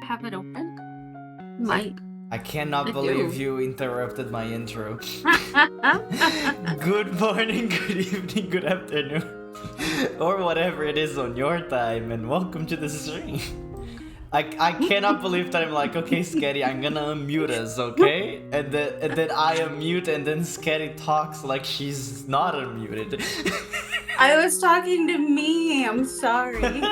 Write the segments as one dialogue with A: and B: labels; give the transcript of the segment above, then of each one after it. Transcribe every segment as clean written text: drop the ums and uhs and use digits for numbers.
A: Have it open? Might.
B: I cannot believe you interrupted my intro. Good morning, good evening, good afternoon, or whatever it is on your time, and welcome to the stream. I cannot believe that I'm like, okay, Sketti, I'm gonna unmute us, okay? And then I unmute, and then Sketti talks like she's not unmuted.
A: I was talking to me. I'm sorry.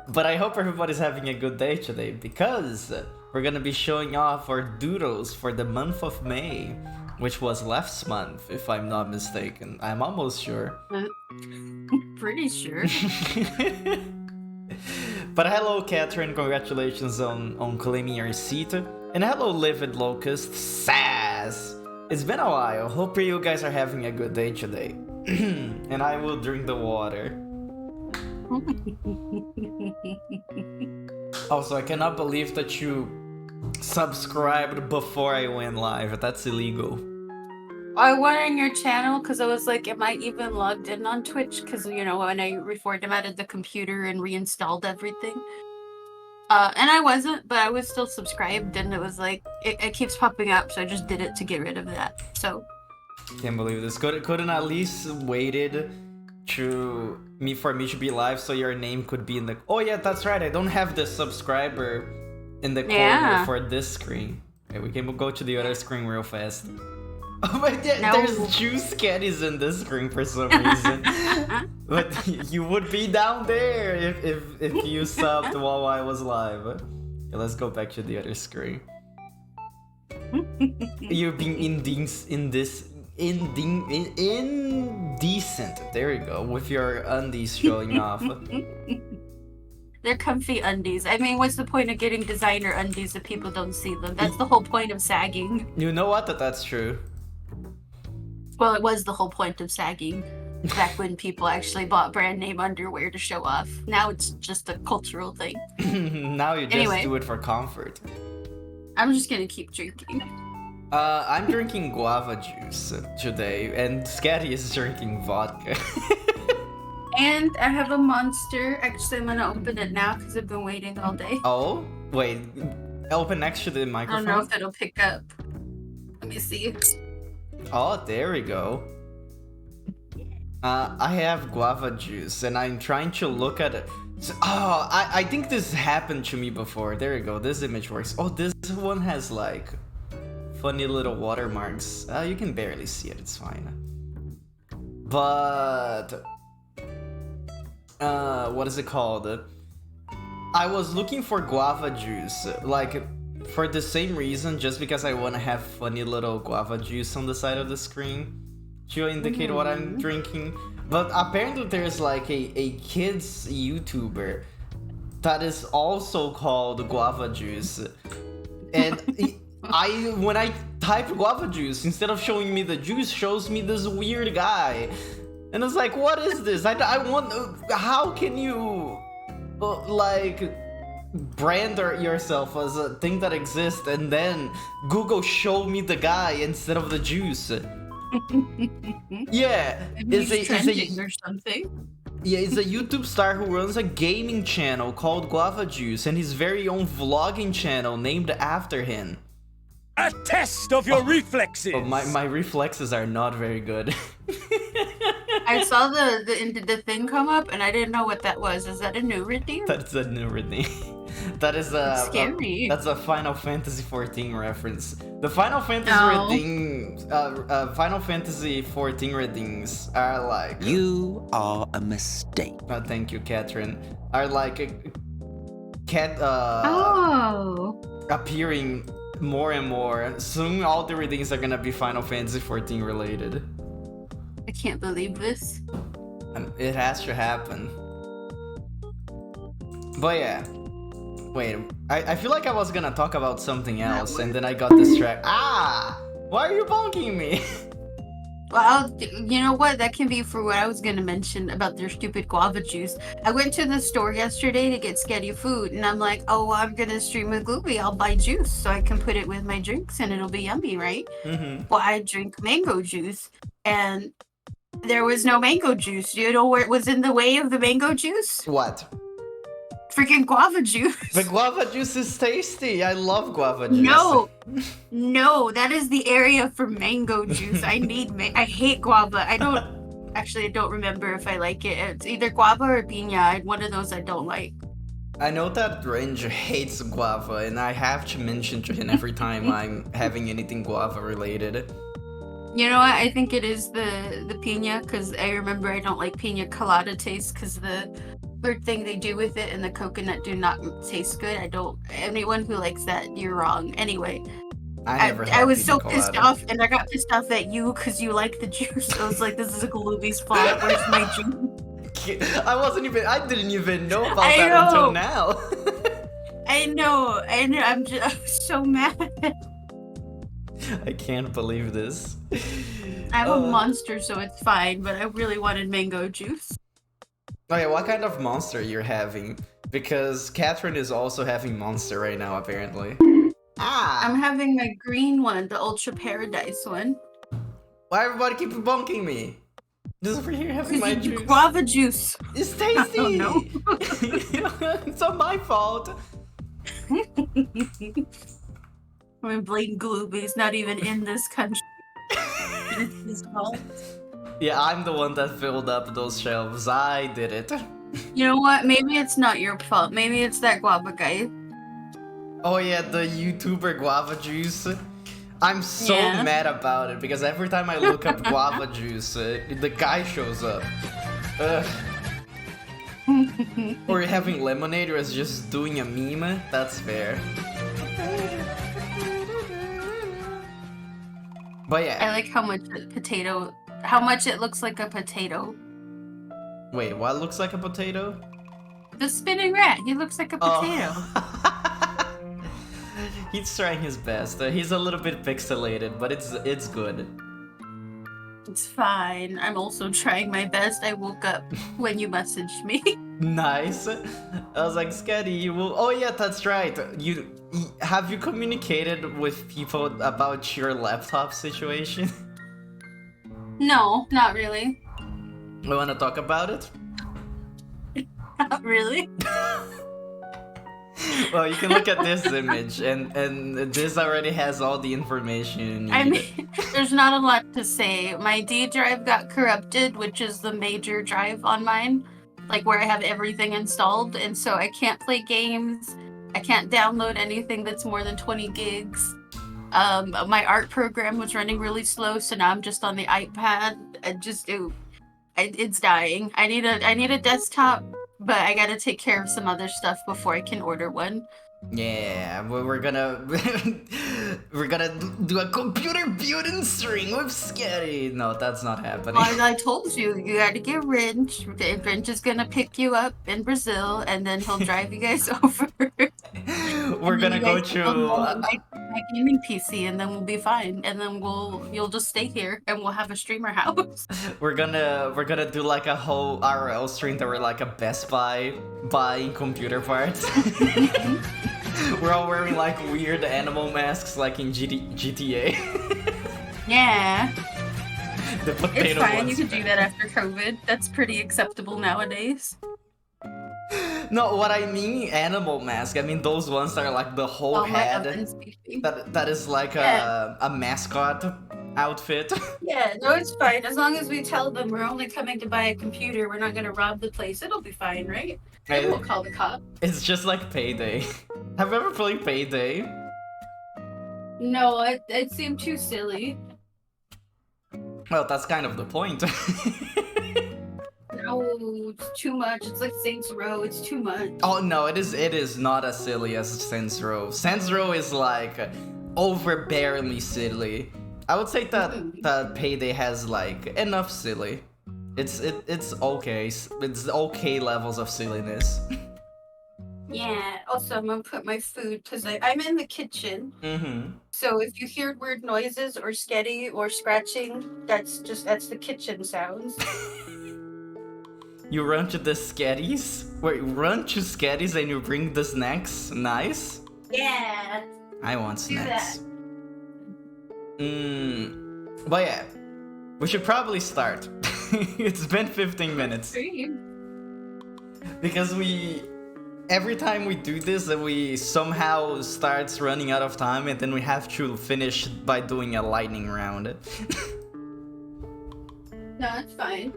B: But I hope everybody's having a good day today, because we're gonna be showing off our doodles for the month of May, which was last month, if I'm not mistaken. I'm almost sure.
A: Pretty sure.
B: But hello, Catherine. Congratulations on claiming your seat. And hello, Livid Locust. Sass. It's been a while. Hope you guys are having a good day today. And I will drink the water. Also, I cannot believe that you subscribed before I went live. That's illegal.
A: I went on your channel because I was like, am I even logged in on Twitch? Because, you know, when I reformatted the computer and reinstalled everything. And I wasn't, but I was still subscribed, and it was like, it keeps popping up, so I just did it to get rid of that, so.
B: Can't believe this. Couldn't at least waited for me to be live so your name could be in the... Oh yeah, that's right, I don't have the subscriber in the corner for this screen. Okay, we can go to the other screen real fast. Oh my god, there's two Sketties in this screen for some reason. But you would be down there if you subbed while I was live. Okay, let's go back to the other screen. You're being indecent. There you go, with your undies showing off.
A: They're comfy undies. I mean, what's the point of getting designer undies if people don't see them? That's the whole point of sagging.
B: You know what? That's true.
A: Well, it was the whole point of sagging back when people actually bought brand name underwear to show off. Now it's just a cultural thing.
B: Now you just do it for comfort.
A: I'm just gonna keep drinking.
B: I'm drinking guava juice today, and Sketti is drinking vodka.
A: And I have a Monster. Actually, I'm gonna open it now because I've been waiting all day.
B: Oh, wait. Open next to the microphone?
A: I don't know if it'll pick up. Let me see.
B: Oh, there we go. I have guava juice, and I'm trying to look at it. Oh, I think this happened to me before. There you go. This image works. Oh, this one has like funny little watermarks. You can barely see it. It's fine. But what is it called? I was looking for guava juice, like for the same reason, just because I want to have funny little guava juice on the side of the screen. to indicate what I'm drinking. But apparently there's like a kids YouTuber that is also called guava juice. And when I type guava juice, instead of showing me the juice, shows me this weird guy. And it's like, what is this? I want, how can you like brand yourself as a thing that exists and then Google show me the guy instead of the juice? Yeah,
A: it's a or something.
B: Yeah, he's a YouTube star who runs a gaming channel called Guava Juice and his very own vlogging channel named after him.
C: A test of your reflexes.
B: Oh, my reflexes are not very good.
A: I saw the thing come up and I didn't know what that was. Is that a new redeem?
B: That's a new redeem. That is
A: scary.
B: That's a Final Fantasy XIV reference. The Final Fantasy Final Fantasy XIV redeems are like,
C: you are a mistake.
B: Thank you, Catherine. Are like a cat appearing more and more. Soon all the readings are gonna be Final Fantasy XIV related.
A: I can't believe this.
B: And it has to happen. But yeah. Wait, I feel like I was gonna talk about something else and then I got distracted. Why are you bonking me?
A: Well, you know what? That can be for what I was gonna mention about their stupid guava juice. I went to the store yesterday to get Sketti food, and I'm like, oh, well, I'm gonna stream a Glooby. I'll buy juice so I can put it with my drinks, and it'll be yummy, right? Well, I drink mango juice, and there was no mango juice. Do you know what was in the way of the mango juice?
B: What?
A: Freaking guava juice.
B: The guava juice is tasty. I love guava juice.
A: No, that is the area for mango juice. I hate guava. I don't remember if I like it. It's either guava or piña. One of those I don't like.
B: I know that Ranger hates guava, and I have to mention to him every time I'm having anything guava related.
A: You know what? I think it is the piña, because I remember I don't like piña colada taste because the weird thing they do with it and the coconut do not taste good. Anyone who likes that, you're wrong. Anyway, I was so pissed off, and I got pissed off at you because you like the juice. I was like, this is a Glooby's fault. Where's my juice?
B: I didn't even know about that until now.
A: I know. I'm so mad.
B: I can't believe this.
A: I'm a monster, so it's fine, but I really wanted mango juice.
B: Okay, what kind of monster you're having? Because Catherine is also having monster right now, apparently.
A: I'm having my green one, the Ultra Paradise one.
B: Why everybody keep bonking me? Just over here having my juice.
A: Guava juice.
B: It's tasty!
A: I don't know.
B: It's not my fault.
A: I mean, blatant Glooby's not even in this country. It's his fault.
B: Yeah, I'm the one that filled up those shelves. I did it.
A: You know what? Maybe it's not your fault. Maybe it's that guava guy.
B: Oh yeah, the YouTuber guava juice. I'm so mad about it because every time I look up guava juice, the guy shows up. Ugh. Or having lemonade or is just doing a meme. That's fair. But yeah.
A: I like how much it looks like a potato.
B: Wait, what looks like a potato?
A: The spinning rat. He looks like a potato.
B: Oh. He's trying his best. He's a little bit pixelated, but it's good.
A: It's fine. I'm also trying my best. I woke up when you messaged me.
B: Nice. I was like, Sketti, you will. Oh yeah, that's right. Have you communicated with people about your laptop situation?
A: No, not really.
B: You want to talk about it?
A: Not really.
B: Well, you can look at this image, and this already has all the information you need.
A: I mean, there's not a lot to say. My D drive got corrupted, which is the major drive on mine, like where I have everything installed, and so I can't play games. I can't download anything that's more than 20 gigs. My art program was running really slow, so now I'm just on the iPad. It's dying. I need a desktop, but I gotta take care of some other stuff before I can order one.
B: Yeah, we're gonna We're gonna do a computer building string with Sketti. No, that's not happening.
A: Well, I told you, you gotta get Wrench. Wrench is gonna pick you up in Brazil, and then he'll drive you guys over.
B: We're gonna go to
A: my gaming PC, and then we'll be fine. And then you'll just stay here, and we'll have a streamer house.
B: we're gonna do like a whole RL stream that we're like a Best Buy buying computer parts. We're all wearing like weird animal masks like in GTA.
A: Yeah.
B: The potato
A: It's fine,
B: ones.
A: you can do that after COVID. That's pretty acceptable nowadays.
B: No, what I mean animal mask, I mean those ones that are like the whole
A: Oh, my
B: head.
A: oven's beeping.
B: That is like
A: Yeah.
B: a mascot outfit.
A: Yeah, no, it's fine. As long as we tell them we're only coming to buy a computer, we're not gonna rob the place, it'll be fine, right? And we'll call the cop.
B: It's just like Payday. Have you ever played Payday?
A: No, it seemed too silly.
B: Well, that's kind of the point.
A: No, it's too much. It's like Saints Row. It's too much.
B: Oh no, it is not as silly as Saints Row. Saints Row is like overbearingly silly. I would say that Payday has like enough silly. It's okay. It's okay levels of silliness.
A: Yeah. Also, I'm gonna put my food because I'm in the kitchen.
B: Mm-hmm.
A: So if you hear weird noises or Sketti or scratching, that's the kitchen sounds.
B: You run to the Sketties? Wait, run to Sketties and you bring the snacks? Nice.
A: Yeah.
B: I want
A: Do
B: snacks. But yeah, we should probably start. It's been 15 minutes. Because every time we do this, we somehow starts running out of time, and then we have to finish by doing a lightning round.
A: No, it's fine.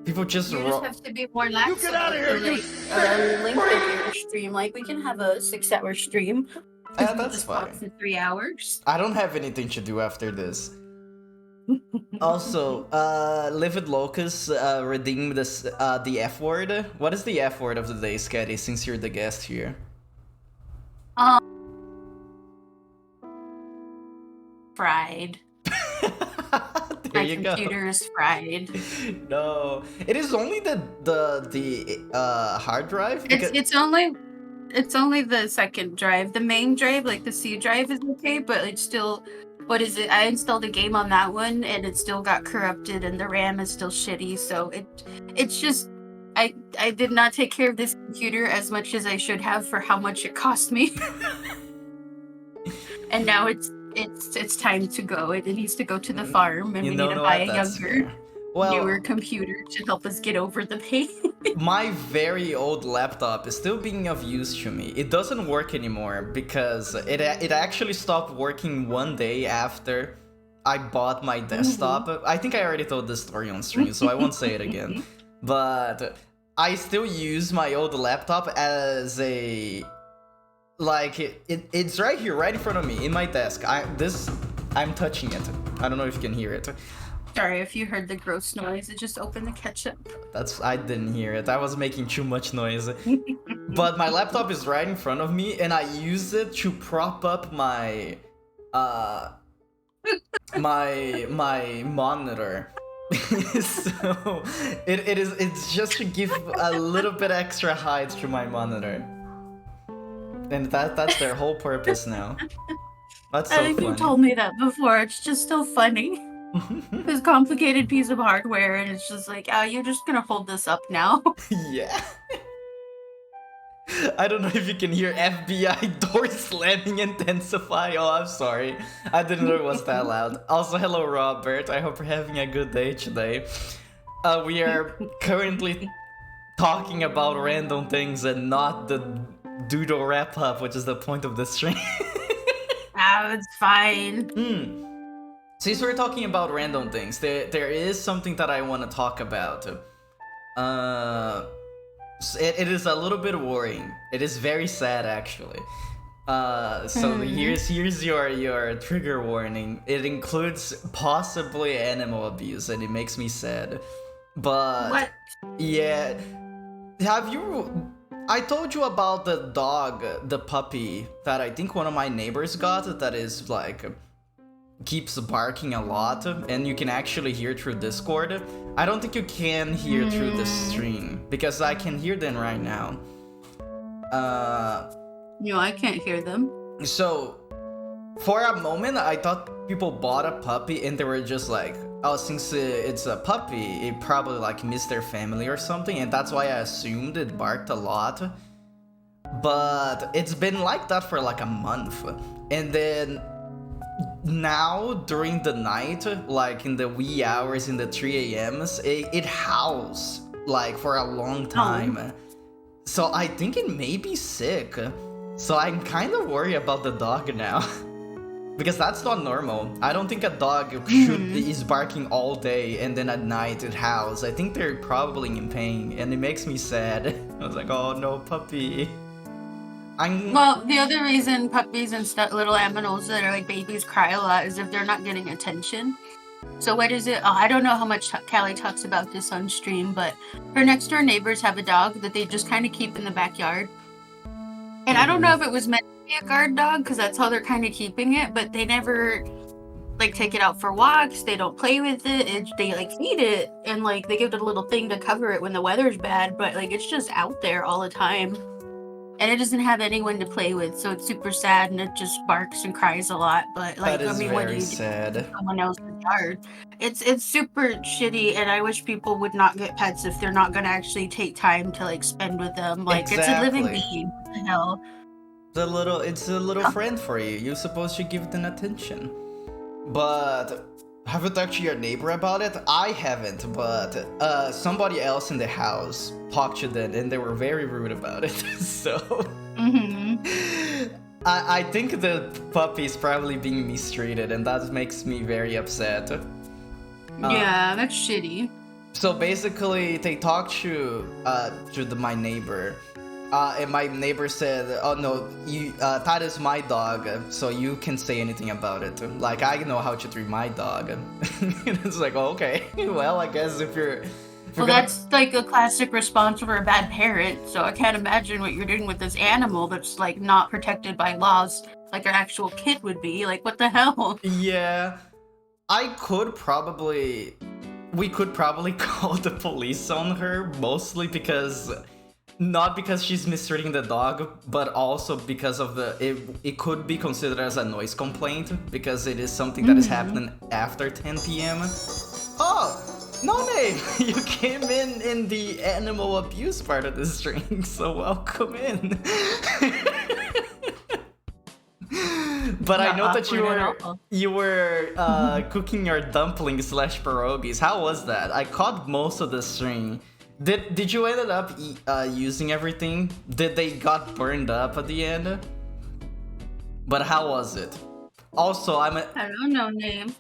B: People just
A: You just have to be more lax
C: You get out of
A: about
C: here,
A: the length of your stream. Like, we can have a 6-hour stream.
B: That's
A: just
B: fine.
A: talk for 3 hours.
B: I don't have anything to do after this. Also, Livid Locus redeem this the F word. What is the F word of the day, Sketti, since you're the guest here?
A: Fried.
B: There
A: My
B: you go.
A: computer is fried.
B: No, it is only the hard drive.
A: It's only the second drive. The main drive, like the C drive, is okay, but it's still. What is it? I installed a game on that one, and it still got corrupted, and the RAM is still shitty. So it's just. I did not take care of this computer as much as I should have for how much it cost me. And now it's time to go. It needs to go to the farm, and we need to buy a younger, newer computer to help us get over the pain.
B: My very old laptop is still being of use to me. It doesn't work anymore because it actually stopped working one day after I bought my desktop. I think I already told this story on stream, so I won't say it again. But I still use my old laptop as a... Like, it's right here, right in front of me, in my desk. I'm touching it. I don't know if you can hear it.
A: Sorry if you heard the gross noise. It just opened the ketchup.
B: I didn't hear it. I was making too much noise. But my laptop is right in front of me, and I use it to prop up my my monitor. So it's just to give a little bit extra height to my monitor. And that's their whole purpose now. That's so
A: I think
B: funny.
A: you told me that before. It's just so funny. This complicated piece of hardware, and it's just like, you're just gonna hold this up now.
B: Yeah. I don't know if you can hear FBI door slamming intensify. Oh, I'm sorry. I didn't know it was that loud. Also, hello, Robert. I hope you're having a good day today. We are currently talking about random things and not the Doodle wrap up, which is the point of the stream.
A: It's fine.
B: Since we're talking about random things, there is something that I want to talk about. It is a little bit worrying. It is very sad, actually. So here's your trigger warning. It includes possibly animal abuse, and it makes me sad. But
A: What?
B: yeah, have you I told you about the dog, the puppy that I think one of my neighbors got that is like keeps barking a lot and you can actually hear through Discord. I don't think you can hear through the stream because I can hear them right now.
A: No, I can't hear them.
B: So for a moment I thought people bought a puppy and they were just like, oh, since it's a puppy, it probably like missed their family or something, and that's why I assumed it barked a lot. But it's been like that for like a month, and then now during the night, like in the wee hours, in the 3 a.m.s, it howls like for a long time. So I think it may be sick. So I'm kind of worried about the dog now. Because that's not normal. I don't think a dog is barking all day and then at night it howls. I think they're probably in pain, and it makes me sad. I was like, oh no, puppy.
A: Well, the other reason puppies and little animals that are like babies cry a lot is if they're not getting attention. So what is it? Oh, I don't know how much Callie talks about this on stream, but her next door neighbors have a dog that they just kind of keep in the backyard. And I don't know if it was meant to be a guard dog, because that's how they're kind of keeping it, but they never like take it out for walks. They don't play with it. They like feed it, and like they give it a little thing to cover it when the weather's bad, but like it's just out there all the time. And it doesn't have anyone to play with, so it's super sad, and it just barks and cries a lot. But like,
B: that is
A: I mean, what do
B: very
A: you
B: sad.
A: do in someone else's yard? It's super shitty, and I wish people would not get pets if they're not gonna actually take time to like spend with them. Like, it's a living being. What the hell?
B: It's a little friend for you. You're supposed to give them attention. But have you talked to your neighbor about it? I haven't, but somebody else in the house talked to them, and they were very rude about it. So I think the puppy is probably being mistreated, and that makes me very upset.
A: Yeah, that's shitty.
B: So basically, they talked to my neighbor. And my neighbor said, oh no, that is my dog, so you can say anything about it. Like, I know how to treat my dog. And it's like, oh, okay, well, I guess if you're
A: that's like a classic response for a bad parent, so I can't imagine what you're doing with this animal that's like not protected by laws like an actual kid would be. Like, what the hell?
B: Yeah, we could probably call the police on her, mostly because... Not because she's mistreating the dog, but also because of it could be considered as a noise complaint, because it is something that is happening after 10 p.m. Oh, no name! You came in the animal abuse part of the stream, so welcome in. But I know that you were cooking your dumplings / pierogies. How was that? I caught most of the stream. Did you end up using everything? Did they got burned up at the end? But how was it? Also, I
A: don't know name.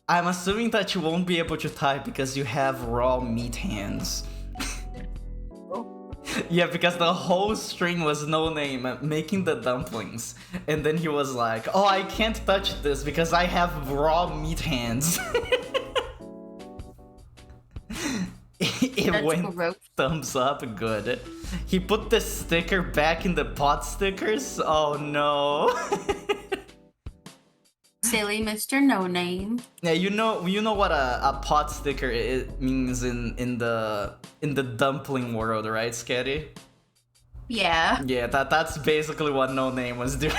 B: I'm assuming that you won't be able to type because you have raw meat hands. Yeah, because the whole string was no name making the dumplings, and then he was like, "Oh, I can't touch this because I have raw meat hands." It went gross. Thumbs up, good. He put the sticker back in the pot stickers? Oh no.
A: Silly Mr. No Name.
B: Yeah, you know what a pot sticker means in the dumpling world, right, Sketti?
A: Yeah.
B: Yeah, that's basically what No Name was doing.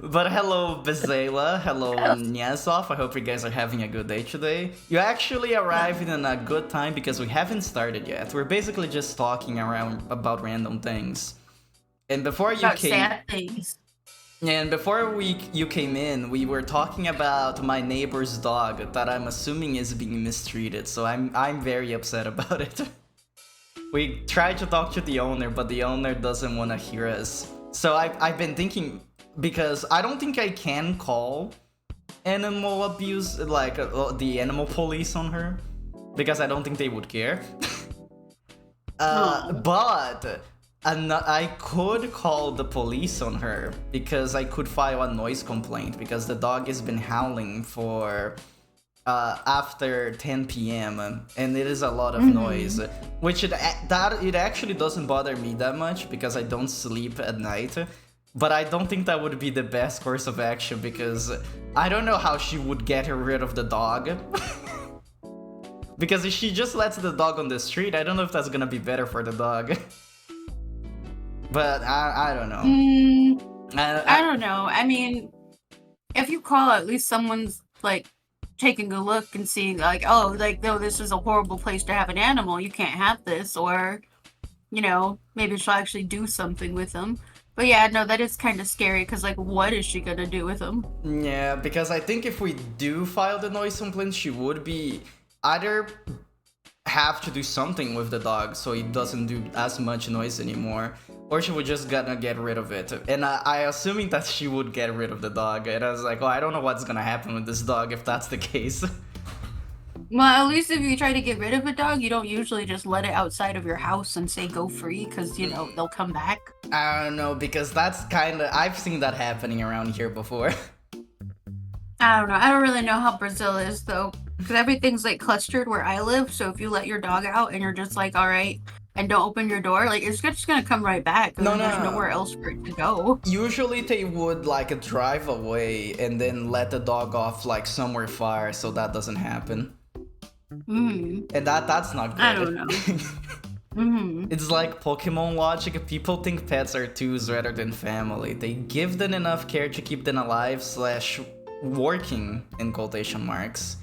B: But hello, Bezela. Hello, Nyasov. I hope you guys are having a good day today. You actually arrived in a good time because we haven't started yet. We're basically just talking around about random things. And before you came,
A: sad things.
B: And before you came in, we were talking about my neighbor's dog that I'm assuming is being mistreated. So I'm very upset about it. We tried to talk to the owner, but the owner doesn't want to hear us. So I've been thinking, because I don't think I can call animal abuse, like the animal police on her, because I don't think they would care. But I could call the police on her, because I could file a noise complaint, because the dog has been howling for after 10 p.m. and it is a lot of noise, which it actually doesn't bother me that much because I don't sleep at night. But I don't think that would be the best course of action because I don't know how she would get rid of the dog. Because if she just lets the dog on the street, I don't know if that's gonna be better for the dog. But I don't know.
A: I don't know. I mean, if you call, at least someone's like taking a look and seeing like, oh, like, no, this is a horrible place to have an animal. You can't have this. Or, you know, maybe she'll actually do something with them. But yeah, no, that is kind of scary because, like, what is she gonna do with him?
B: Yeah, because I think if we do file the noise complaint, she would be either have to do something with the dog so it doesn't do as much noise anymore, or she would just gonna get rid of it. And I assuming that she would get rid of the dog. And I was like, oh, I don't know what's gonna happen with this dog if that's the case.
A: Well, at least if you try to get rid of a dog, you don't usually just let it outside of your house and say go free, because, you know, they'll come back.
B: I don't know, because that's kind of... I've seen that happening around here before.
A: I don't know. I don't really know how Brazil is, though, because everything's, like, clustered where I live, so if you let your dog out and you're just like, all right, and don't open your door, like, it's just gonna come right back. No. There's nowhere else for it to go.
B: Usually they would, like, drive away and then let the dog off, like, somewhere far so that doesn't happen. And that's not good.
A: I don't know.
B: It's like Pokemon logic. People think pets are tools rather than family. They give them enough care to keep them alive / working, in quotation marks.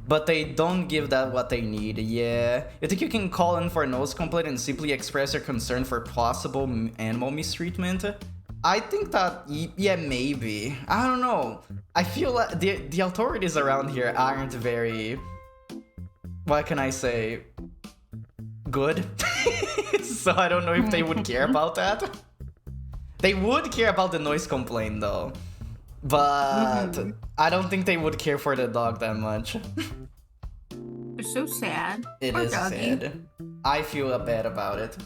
B: But they don't give that what they need. Yeah. You think you can call in for a noise complaint and simply express your concern for possible animal mistreatment? I think that, yeah, maybe. I don't know. I feel like the authorities around here aren't very... What can I say? Good. So I don't know if they would care about that. They would care about the noise complaint though. But I don't think they would care for the dog that much.
A: It's so sad.
B: It
A: Poor
B: is
A: doggy.
B: sad. I feel bad about it.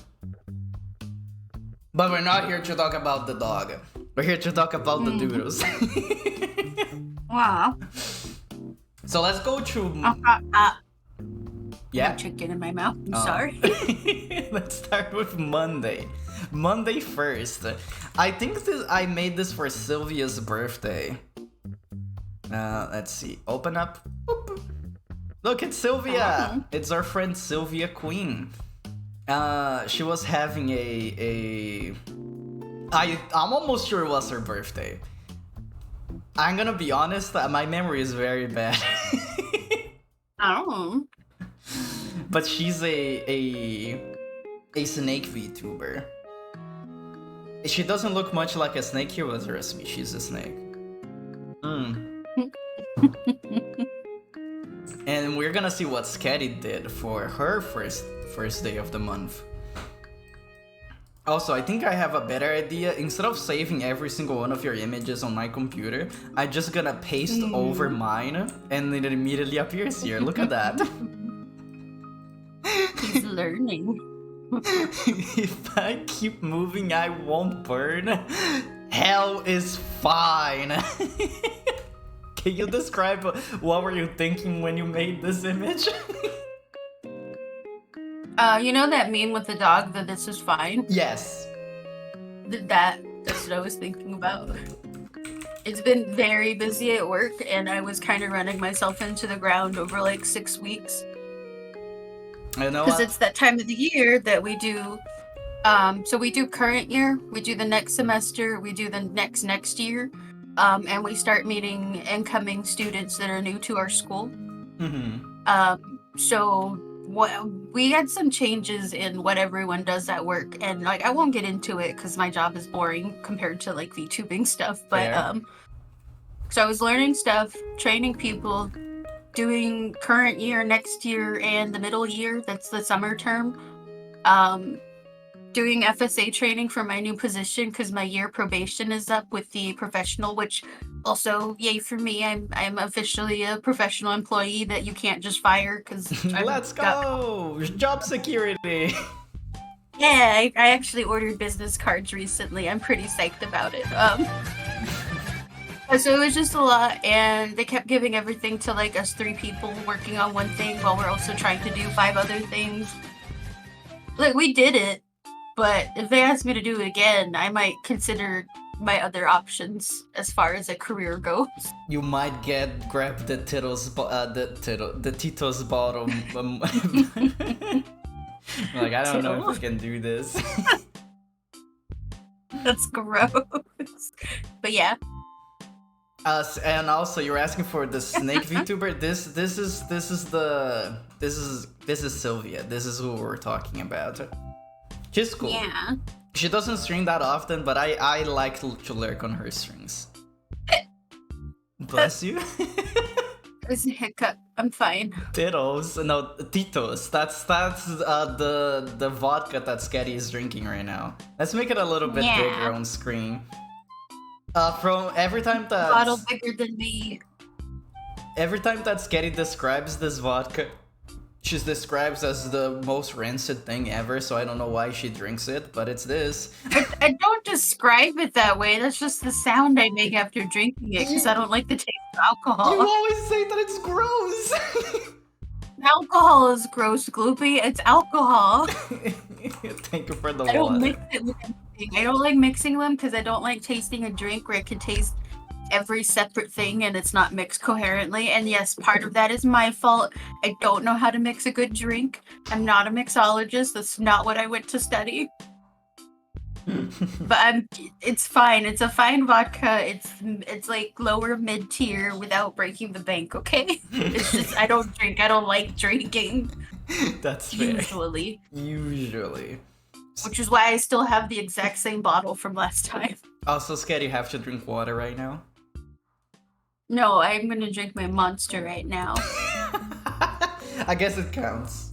B: But we're not here to talk about the dog. We're here to talk about the doodles.
A: Wow.
B: So let's go to...
A: Yeah. Chicken in my mouth. I'm sorry.
B: Let's start with Monday. Monday 1st. I think I made this for Sylvia's birthday. Let's see. Open up. Boop. Look, it's Sylvia. It's our friend Sylvia Queen. She was having I'm almost sure it was her birthday. I'm gonna be honest, my memory is very bad.
A: Oh.
B: But she's a snake VTuber. She doesn't look much like a snake. Here was her recipe. She's a snake. And we're gonna see what Sketti did for her first day of the month. Also, I think I have a better idea. Instead of saving every single one of your images on my computer, I'm just gonna paste over mine and it immediately appears here. Look at that.
A: He's learning.
B: If I keep moving, I won't burn. Hell is fine. Can you describe what were you thinking when you made this image?
A: You know that meme with the dog that this is fine?
B: Yes.
A: That's what I was thinking about. It's been very busy at work, and I was kind of running myself into the ground over like 6 weeks.
B: I know.
A: Because it's that time of the year that we do. So we do current year, we do the next semester, we do the next year, and we start meeting incoming students that are new to our school. So we had some changes in what everyone does at work, and like I won't get into it because my job is boring compared to like VTubing stuff. But so I was learning stuff, training people, doing current year, next year, and the middle year. That's the summer term. Doing FSA training for my new position because my year probation is up with the professional, which also yay for me. I'm officially a professional employee that you can't just fire because
B: let's go job security.
A: Yeah, I actually ordered business cards recently. I'm pretty psyched about it. So it was just a lot, and they kept giving everything to like us 3 people working on one thing while we're also trying to do 5 other things. Like, we did it, but if they asked me to do it again, I might consider my other options as far as a career goes.
B: You might grab the Tito's bottom. Like, I don't know if I can do this.
A: That's gross. But yeah.
B: And also you're asking for the snake VTuber. This is Sylvia. This is who we're talking about. She's cool.
A: Yeah.
B: She doesn't stream that often, but I like to lurk on her streams. Bless you.
A: It's a hiccup. I'm fine.
B: Tito's. That's the vodka that Sketti is drinking right now. Let's make it a little bit bigger on screen. From every time that
A: bottle bigger than me.
B: Every time that Sketti describes this vodka, she describes as the most rancid thing ever, so I don't know why she drinks it, but it's this.
A: I don't describe it that way. That's just the sound I make after drinking it, because I don't like the taste of alcohol.
B: You always say that it's gross.
A: Alcohol is gross, Gloopy. It's alcohol.
B: Thank you for the
A: I don't
B: water.
A: mix it with anything. I don't like mixing them because I don't like tasting a drink where it can taste every separate thing and it's not mixed coherently. And yes, part of that is my fault. I don't know how to mix a good drink. I'm not a mixologist. That's not what I went to study. But it's fine. It's a fine vodka. It's like lower mid tier without breaking the bank, okay? It's just I don't drink. I don't like drinking.
B: That's fair.
A: Usually.
B: Which
A: is why I still have the exact same bottle from last time.
B: Also, Sketti, you have to drink water right now?
A: No, I'm gonna drink my Monster right now.
B: I guess it counts.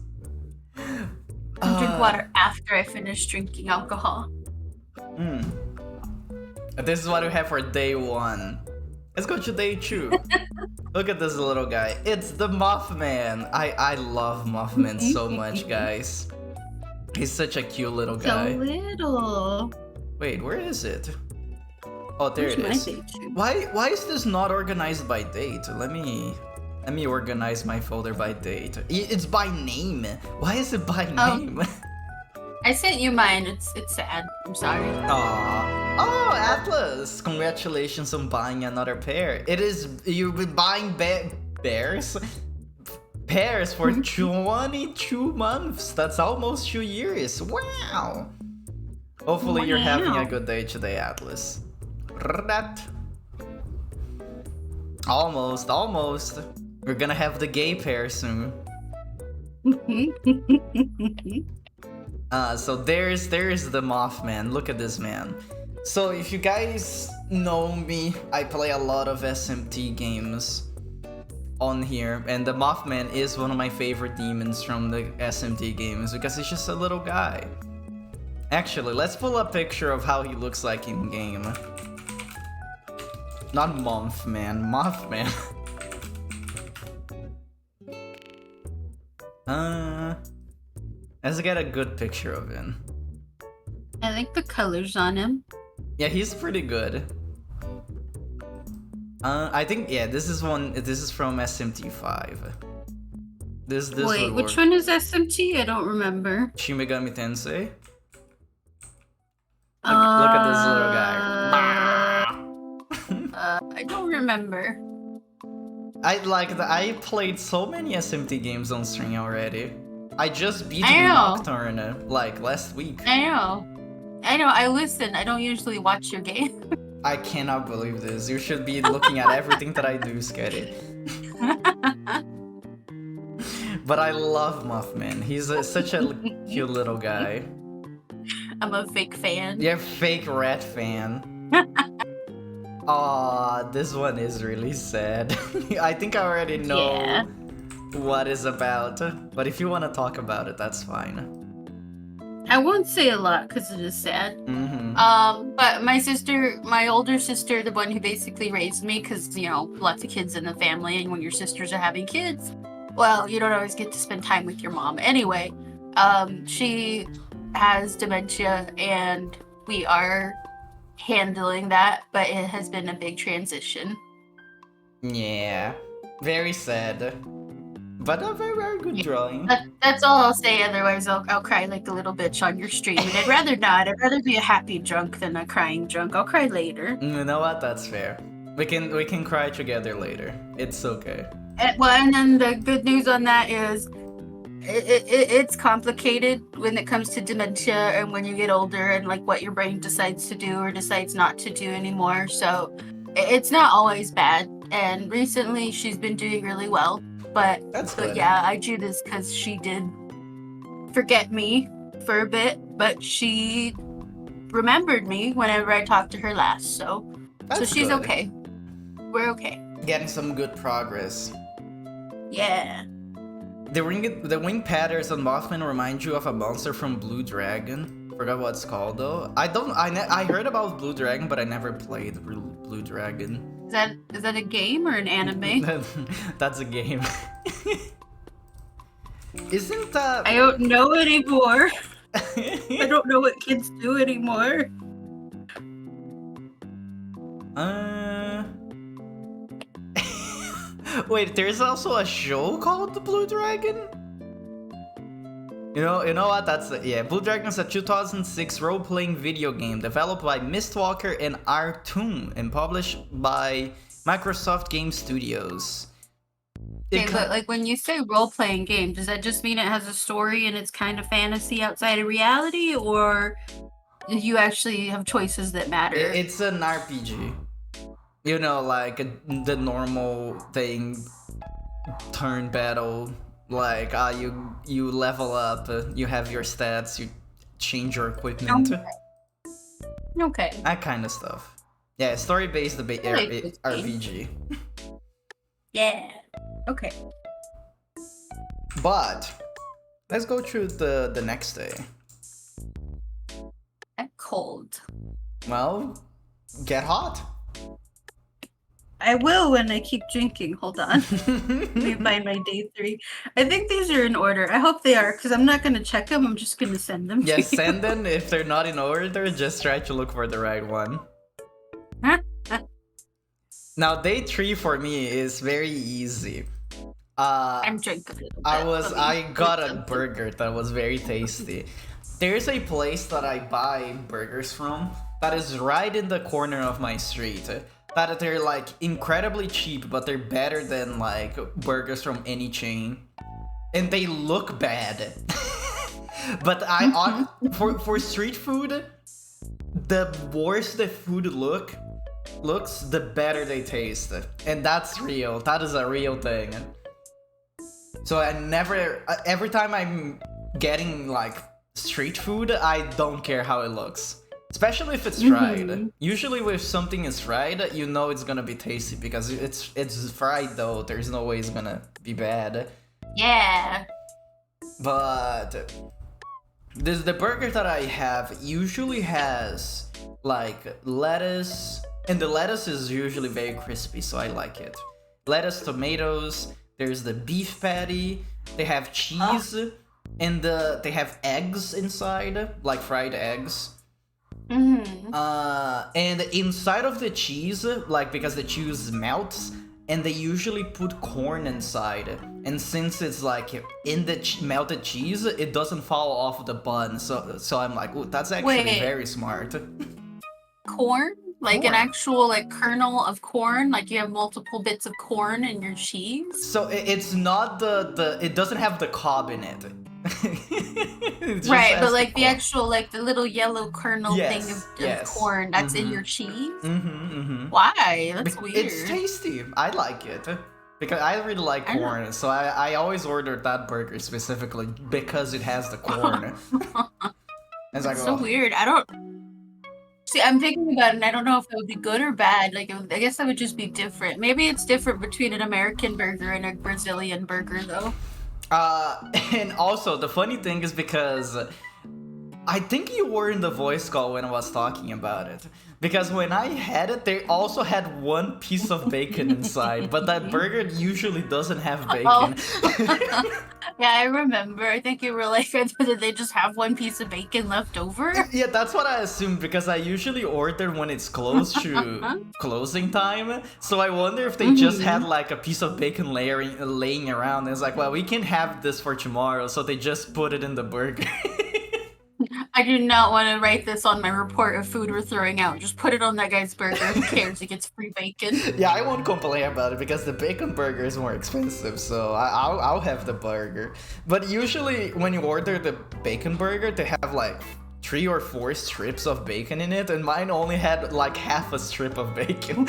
A: Drink water after I finish drinking alcohol.
B: This is what we have for day 1. Let's go to day 2. Look at this little guy. It's the Mothman. I love Mothman so much, guys. He's such a cute little guy.
A: So little.
B: Wait, where is it? Oh, there it is. Why is this not organized by date? Let me organize my folder by date. It's by name. Why is it by name?
A: I sent you mine. It's sad. I'm sorry.
B: Aww. Oh, Atlas! Congratulations on buying another pair. You've been buying pairs for 22 months. That's almost 2 years. Wow. Hopefully you're having a good day today, Atlas. Almost. We're gonna have the gay pair soon. So there's the Mothman. Look at this man. So if you guys know me, I play a lot of SMT games on here, and the Mothman is one of my favorite demons from the SMT games because he's just a little guy. Actually, let's pull a picture of how he looks like in game. Not Mothman, Mothman. Let's get a good picture of him.
A: I like the colors on him.
B: Yeah, he's pretty good. I think this is from SMT5. This
A: Wait, which one is SMT? I don't remember.
B: Shin Megami Tensei. Look at this little guy.
A: I don't remember.
B: I played so many SMT games on stream already. I just beat Nocturne like last week.
A: I know. I listen. I don't usually watch your game.
B: I cannot believe this. You should be looking at everything that I do, Sketti. But I love Mothman. He's such a cute little guy.
A: I'm a fake fan.
B: You're a fake rat fan. Aw, this one is really sad. I think I already know what it's about. But if you want to talk about it, that's fine.
A: I won't say a lot because it is sad. But my older sister, the one who basically raised me, because, lots of kids in the family, and when your sisters are having kids, well, you don't always get to spend time with your mom. Anyway, she has dementia, and we are handling that, but it has been a big transition.
B: Yeah, very sad. But a very, very good drawing.
A: That's all I'll say. Otherwise, I'll cry like a little bitch on your stream, and I'd rather not. I'd rather be a happy drunk than a crying drunk. I'll cry later.
B: You know what? That's fair. We can cry together later. It's okay.
A: And then the good news on that is, it's complicated when it comes to dementia and when you get older and like what your brain decides to do or decides not to do anymore. So it's not always bad. And recently, she's been doing really well. But yeah, I drew this because she did forget me for a bit, but she remembered me whenever I talked to her last. So she's good. Okay. We're okay.
B: Getting some good progress.
A: Yeah.
B: The wing patterns on Mothman remind you of a monster from Blue Dragon. Forgot what it's called though. I heard about Blue Dragon, but I never played Blue Dragon.
A: Is that a game or an anime?
B: That's a game. Isn't that...
A: I don't know anymore. I don't know what kids do anymore.
B: Wait, there's also a show called The Blue Dragon? You know what? Blue Dragon is a 2006 role-playing video game developed by Mistwalker and Artoon and published by Microsoft Game Studios.
A: Okay, but like when you say role-playing game, does that just mean it has a story and it's kind of fantasy outside of reality, or you actually have choices that matter?
B: It's an RPG. You know, like the normal thing, turn battle. Like, you level up, you have your stats, you change your equipment.
A: Okay.
B: That kind of stuff. Yeah, story-based RPG.
A: Yeah. Okay.
B: But, let's go through the next day.
A: I'm cold.
B: Well, get hot.
A: I will when I keep drinking. Hold on. Let me find my day 3. I think these are in order. I hope they are, because I'm not going to check them. I'm just going to send them to you.
B: Send them. If they're not in order, just try to look for the right one. Now, day 3 for me is very easy.
A: I'm drinking a little bit.
B: I got a burger that was very tasty. There's a place that I buy burgers from that is right in the corner of my street. That they're like incredibly cheap, but they're better than like burgers from any chain, and they look bad. But for street food, the worse the food looks, the better they taste, and that's real. That is a real thing. So every time I'm getting like street food, I don't care how it looks. Especially if it's fried. Usually if something is fried, you know it's gonna be tasty because it's fried though. There's no way it's gonna be bad.
A: Yeah.
B: But the burger that I have usually has like lettuce, and the lettuce is usually very crispy, so I like it. Lettuce, tomatoes, there's the beef patty, they have cheese, and they have eggs inside, like fried eggs. And inside of the cheese, like because the cheese melts, and they usually put corn inside. And since it's like in the melted cheese, it doesn't fall off the bun. So I'm like, ooh, that's actually very smart.
A: Corn? Like an actual like kernel of corn? Like you have multiple bits of corn in your cheese?
B: So it's not it doesn't have the cob in it.
A: Right, but like the actual like the little yellow kernel thing of corn that's in your cheese? Why? That's weird.
B: It's tasty. I like it. Because I really like corn, so I always ordered that burger specifically because it has the corn.
A: It's like, so weird. I don't... See, I'm thinking about it, and I don't know if it would be good or bad. Like, I guess that would just be different. Maybe it's different between an American burger and a Brazilian burger, though.
B: And also, the funny thing is because I think you were in the voice call when I was talking about it. Because when I had it, they also had one piece of bacon inside, but that burger usually doesn't have bacon.
A: Yeah, I remember. I think you were like, did they just have one piece of bacon left over?
B: Yeah, that's what I assumed because I usually order when it's close to closing time. So I wonder if they just had like a piece of bacon laying around. It's like, well, we can have this for tomorrow, so they just put it in the burger.
A: I do not want to write this on my report of food we're throwing out. Just put it on that guy's burger. Who cares? He gets free bacon.
B: Yeah, I won't complain about it because the bacon burger is more expensive, so I'll have the burger. But usually when you order the bacon burger, they have like 3 or 4 strips of bacon in it, and mine only had like half a strip of bacon.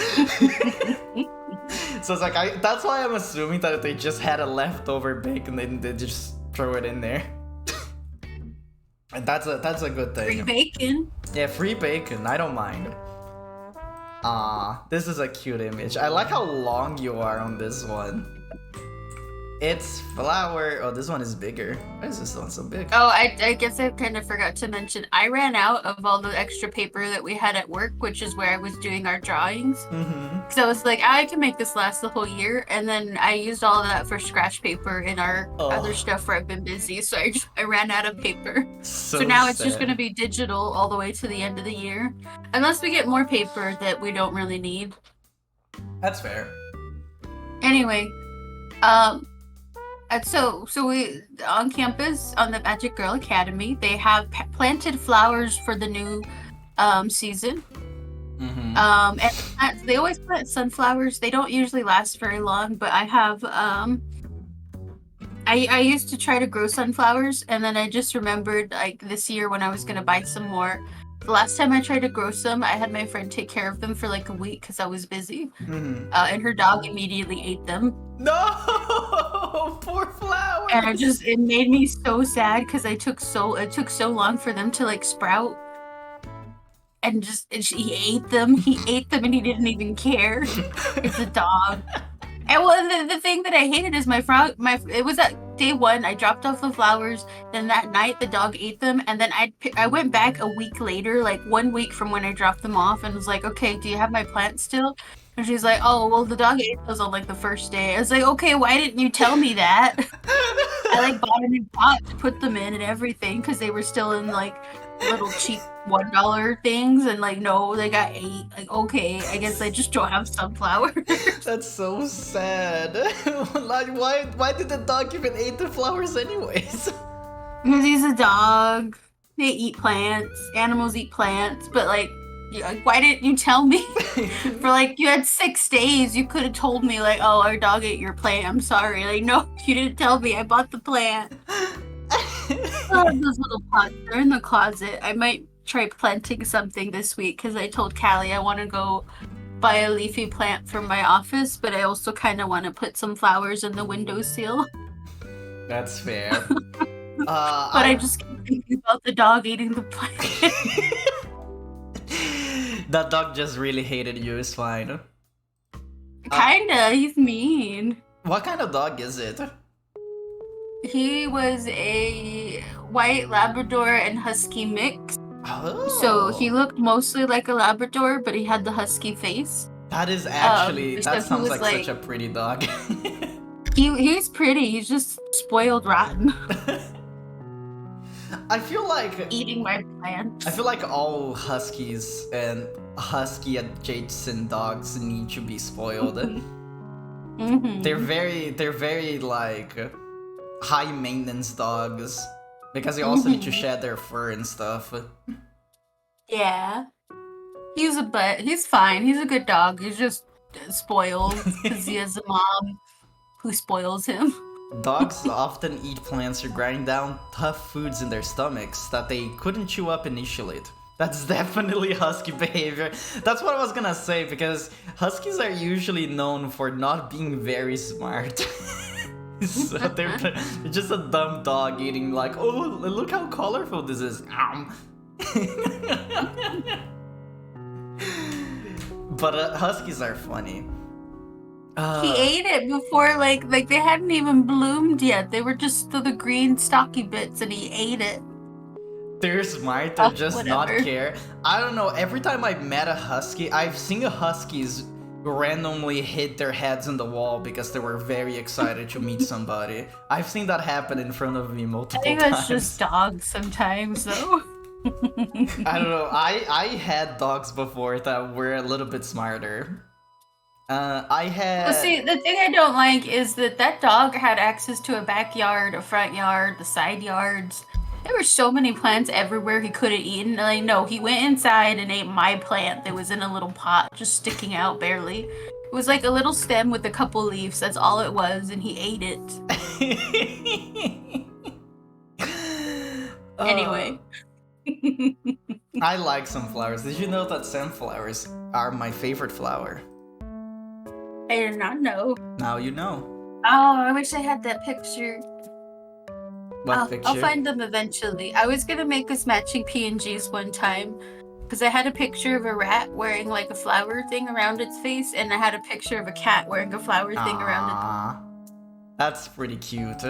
B: So it's like, that's why I'm assuming that they just had a leftover bacon and they just throw it in there. And that's a good thing.
A: Free bacon.
B: Yeah, free bacon. I don't mind. This is a cute image. I like how long you are on this one. It's flour. Oh, this one is bigger. Why is this one so big?
A: Oh, I guess I kind of forgot to mention, I ran out of all the extra paper that we had at work, which is where I was doing our drawings. Because I was like, I can make this last the whole year. And then I used all of that for scratch paper in our other stuff where I've been busy. So I ran out of paper. So now it's just going to be digital all the way to the end of the year. Unless we get more paper that we don't really need.
B: That's fair.
A: Anyway, so we on campus on the Magic Girl Academy, they have planted flowers for the new season. And they always plant sunflowers. They don't usually last very long, but I have I used to try to grow sunflowers, and then I just remembered like this year when I was gonna buy some more. The last time I tried to grow some, I had my friend take care of them for like a week because I was busy. And her dog immediately ate them.
B: No, poor flowers.
A: And it made me so sad because it took so long for them to like sprout. And he ate them. He ate them and he didn't even care. It's a dog. And well, the thing that I hated is it was at day 1, I dropped off the flowers, then that night the dog ate them, and then I went back a week later, like 1 week from when I dropped them off, and was like, okay, do you have my plants still? And she's like, oh, well, the dog ate those on like the first day. I was like, okay, why didn't you tell me that? I like bought a new pot to put them in and everything, because they were still in like little cheap $1 things, and like no, they got 8. Like, okay, I guess I just don't have sunflowers.
B: That's so sad. Like, why did the dog even eat the flowers anyways?
A: Because he's a dog. They eat plants. Animals eat plants, but like, why didn't you tell me? For like, you had 6 days, you could have told me like, oh, our dog ate your plant, I'm sorry. Like, no, you didn't tell me, I bought the plant. I have those little pots, they're in the closet. I might try planting something this week because I told Callie I want to go buy a leafy plant for my office, but I also kind of want to put some flowers in the windowsill.
B: That's fair.
A: But I just keep thinking about the dog eating the plant.
B: That dog just really hated you, it's fine.
A: Kinda, he's mean.
B: What kind of dog is it?
A: He was a white Labrador and Husky mix.
B: Oh.
A: So he looked mostly like a Labrador, but he had the husky face.
B: That is actually,
A: so
B: that sounds
A: was
B: like such a pretty dog.
A: He's pretty, he's just spoiled rotten.
B: I feel like
A: Eating my plants.
B: I feel like all huskies and husky adjacent dogs need to be spoiled. They're very like high maintenance dogs because they also need to shed their fur and stuff.
A: Yeah. He's fine. He's a good dog. He's just spoiled because he has a mom who spoils him.
B: Dogs often eat plants to grind down tough foods in their stomachs that they couldn't chew up initially. That's definitely husky behavior. That's what I was gonna say, because huskies are usually known for not being very smart. So they're just a dumb dog eating like, oh, look how colorful this is. But huskies are funny.
A: He ate it before, like they hadn't even bloomed yet. They were just the green stocky bits, and he ate it.
B: They're smart to just
A: whatever.
B: not care. I don't know. Every time I met a husky, I've seen huskies randomly hit their heads on the wall because they were very excited to meet somebody. I've seen that happen in front of me
A: I
B: multiple
A: think
B: times.
A: that's just dogs sometimes, though.
B: I don't know. I had dogs before that were a little bit smarter. I had.
A: Well, see, the thing I don't like is that dog had access to a backyard, a front yard, the side yards. There were so many plants everywhere he could have eaten. Like, no, he went inside and ate my plant that was in a little pot, just sticking out barely. It was like a little stem with a couple leaves. That's all it was, and he ate it. Anyway.
B: I like sunflowers. Did you know that sunflowers are my favorite flower?
A: I did not know.
B: Now you know.
A: Oh, I wish I had that picture.
B: What picture?
A: I'll find them eventually. I was gonna make us matching PNGs one time because I had a picture of a rat wearing like a flower thing around its face, and I had a picture of a cat wearing a flower thing around it.
B: That's pretty cute.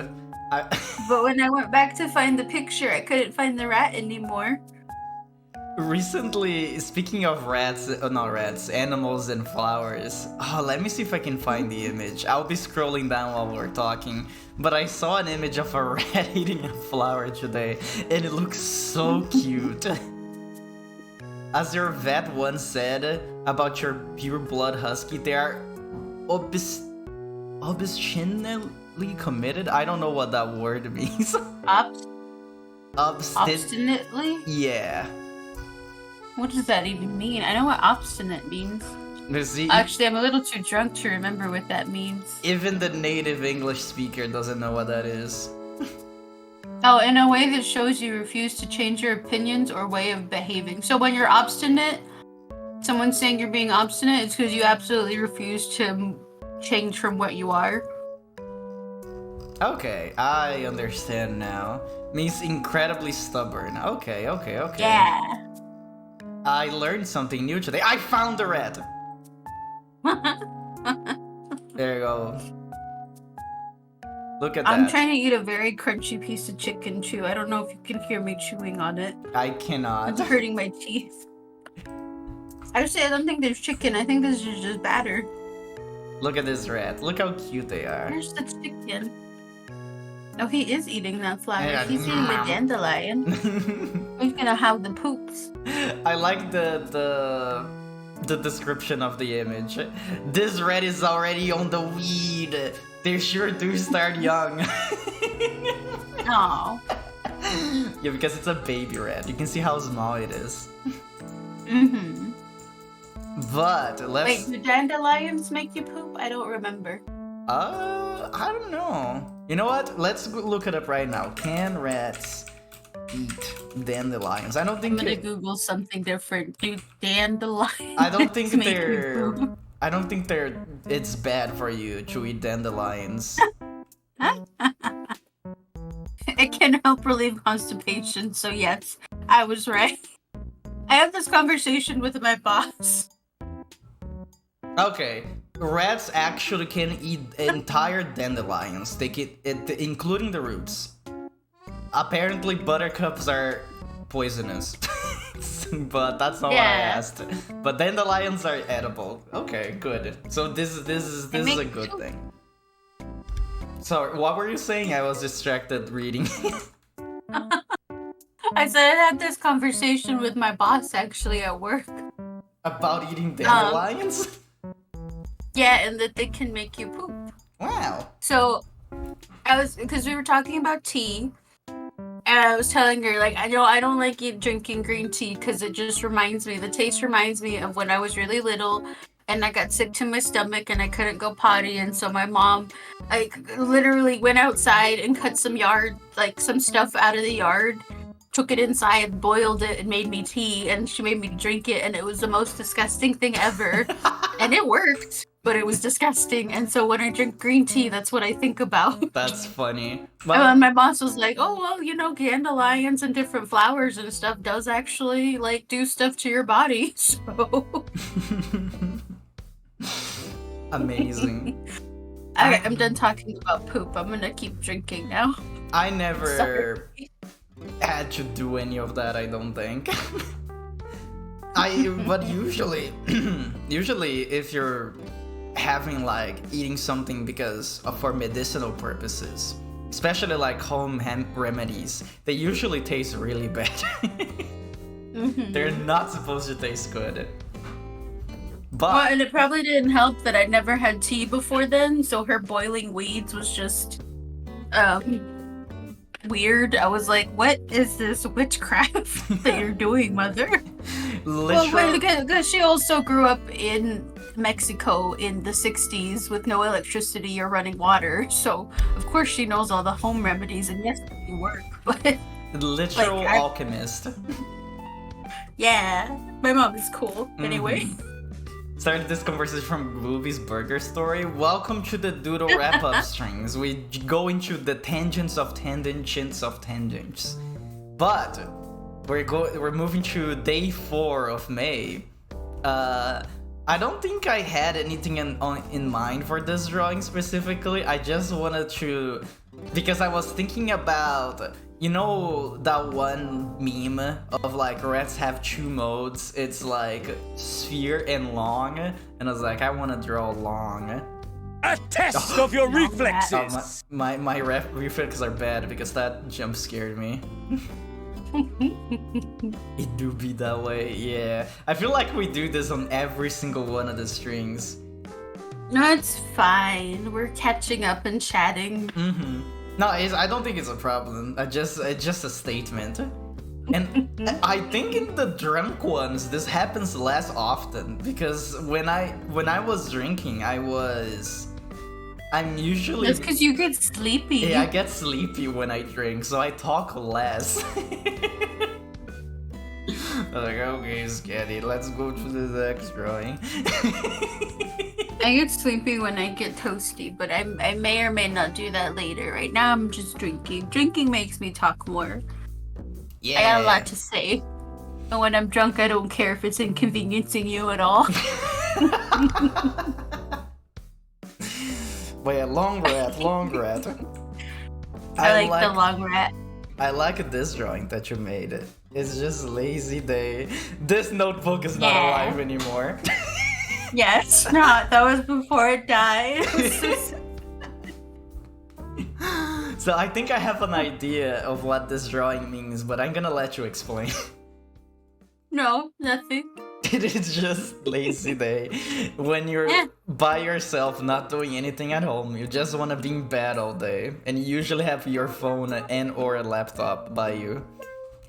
A: But when I went back to find the picture, I couldn't find the rat anymore.
B: Recently, speaking of animals and flowers. Oh, let me see if I can find the image. I'll be scrolling down while we're talking. But I saw an image of a rat eating a flower today, and it looks so cute. As your vet once said about your pure blood husky, they are obstinately committed. I don't know what that word means.
A: Obstinately?
B: Yeah.
A: What does that even mean? I know what obstinate means.
B: See,
A: actually, I'm a little too drunk to remember what that means.
B: Even the native English speaker doesn't know what that is.
A: Oh, in a way that shows you refuse to change your opinions or way of behaving. So when you're obstinate, someone's saying you're being obstinate, it's because you absolutely refuse to change from what you are.
B: Okay, I understand now. Means incredibly stubborn. Okay.
A: Yeah.
B: I learned something new today. I found the rat! There you go. Look at that.
A: I'm trying to eat a very crunchy piece of chicken too. I don't know if you can hear me chewing on it.
B: I cannot.
A: It's hurting my teeth. Actually, I don't think there's chicken. I think this is just batter.
B: Look at this rat. Look how cute they are.
A: Where's the chicken? Oh, he is eating that flower.
B: Yeah.
A: He's eating the dandelion. He's gonna have the poops.
B: I like the description of the image. This rat is already on the weed. They sure do start young.
A: Oh.
B: Yeah, because it's a baby rat. You can see how small it is.
A: Mm-hmm.
B: But let's...
A: Wait, do dandelions make you poop? I don't remember.
B: I don't know. You know what? Let's look it up right now. Can rats eat dandelions? I don't think
A: I'm gonna Google something different. Do dandelions
B: I don't think
A: make you
B: they're...
A: poop?
B: I don't think they're... It's bad for you to eat dandelions.
A: It can help relieve constipation, so yes, I was right. I had this conversation with my boss.
B: Okay, rats actually can eat entire dandelions. They can, including the roots. Apparently, buttercups are poisonous, but that's not what I asked. But dandelions are edible. Okay, good. So this is a good thing. So what were you saying? I was distracted reading.
A: I said I had this conversation with my boss actually at work.
B: About eating dandelions?
A: Yeah, and that they can make you poop.
B: Wow.
A: So, because we were talking about tea, and I was telling her, like, I don't like drinking green tea because it just the taste reminds me of when I was really little and I got sick to my stomach and I couldn't go potty, and so my mom, like, literally went outside and cut some stuff out of the yard, took it inside, boiled it, and made me tea, and she made me drink it, and it was the most disgusting thing ever. And it worked, but it was disgusting. And so when I drink green tea, that's what I think about.
B: That's funny.
A: And my boss was like, oh, well, dandelions and different flowers and stuff does actually, like, do stuff to your body, so...
B: Amazing.
A: Alright, I'm done talking about poop. I'm gonna keep drinking now.
B: I never...
A: Sorry.
B: had to do any of that, I don't think. But usually, usually if you're having like eating something because of for medicinal purposes, especially like home remedies, they usually taste really bad. They're not supposed to taste good. But
A: well, and it probably didn't help that I'd never had tea before then, so her boiling weeds was just weird. I was like, what is this witchcraft that you're doing, mother?
B: literally,
A: Well, because she also grew up in Mexico in the 60s with no electricity or running water, so of course she knows all the home remedies, and yes, they work, but
B: literal
A: like,
B: alchemist.
A: yeah, my mom is cool. Anyway.
B: Started this conversation from Ruby's Burger Story. Welcome to the Doodle wrap-up strings. We go into the tangents of tangents of tangents. But we're moving to day 4 of May. I don't think I had anything in mind for this drawing specifically. I just wanted to, because I was thinking about, you know, that one meme of like rats have 2 modes. It's like sphere and long, and I was like, I want to draw long.
C: A test of your reflexes.
B: My reflexes are bad because that jump scared me. It do be that way, yeah. I feel like we do this on every single one of the strings.
A: No, it's fine. We're catching up and chatting.
B: No, I don't think it's a problem. It's just a statement. And I think in the drunk ones, this happens less often because when I was drinking, I'm usually...
A: That's because you get sleepy.
B: Yeah, I get sleepy when I drink, so I talk less. I'm like, okay, Sketti, let's go to the next drawing.
A: I get sleepy when I get toasty, but I may or may not do that later. Right now, I'm just drinking. Drinking makes me talk more.
B: Yeah.
A: I got a lot to say. And when I'm drunk, I don't care if it's inconveniencing you at all.
B: Wait, long rat.
A: I like the long rat.
B: I like this drawing that you made. It's just lazy day. This notebook is not alive anymore.
A: Yeah, it's not. That was before it died.
B: So I think I have an idea of what this drawing means, but I'm gonna let you explain.
A: No, nothing.
B: It is just lazy day. When you're by yourself, not doing anything at home, you just want to be in bed all day, and you usually have your phone and or a laptop by you.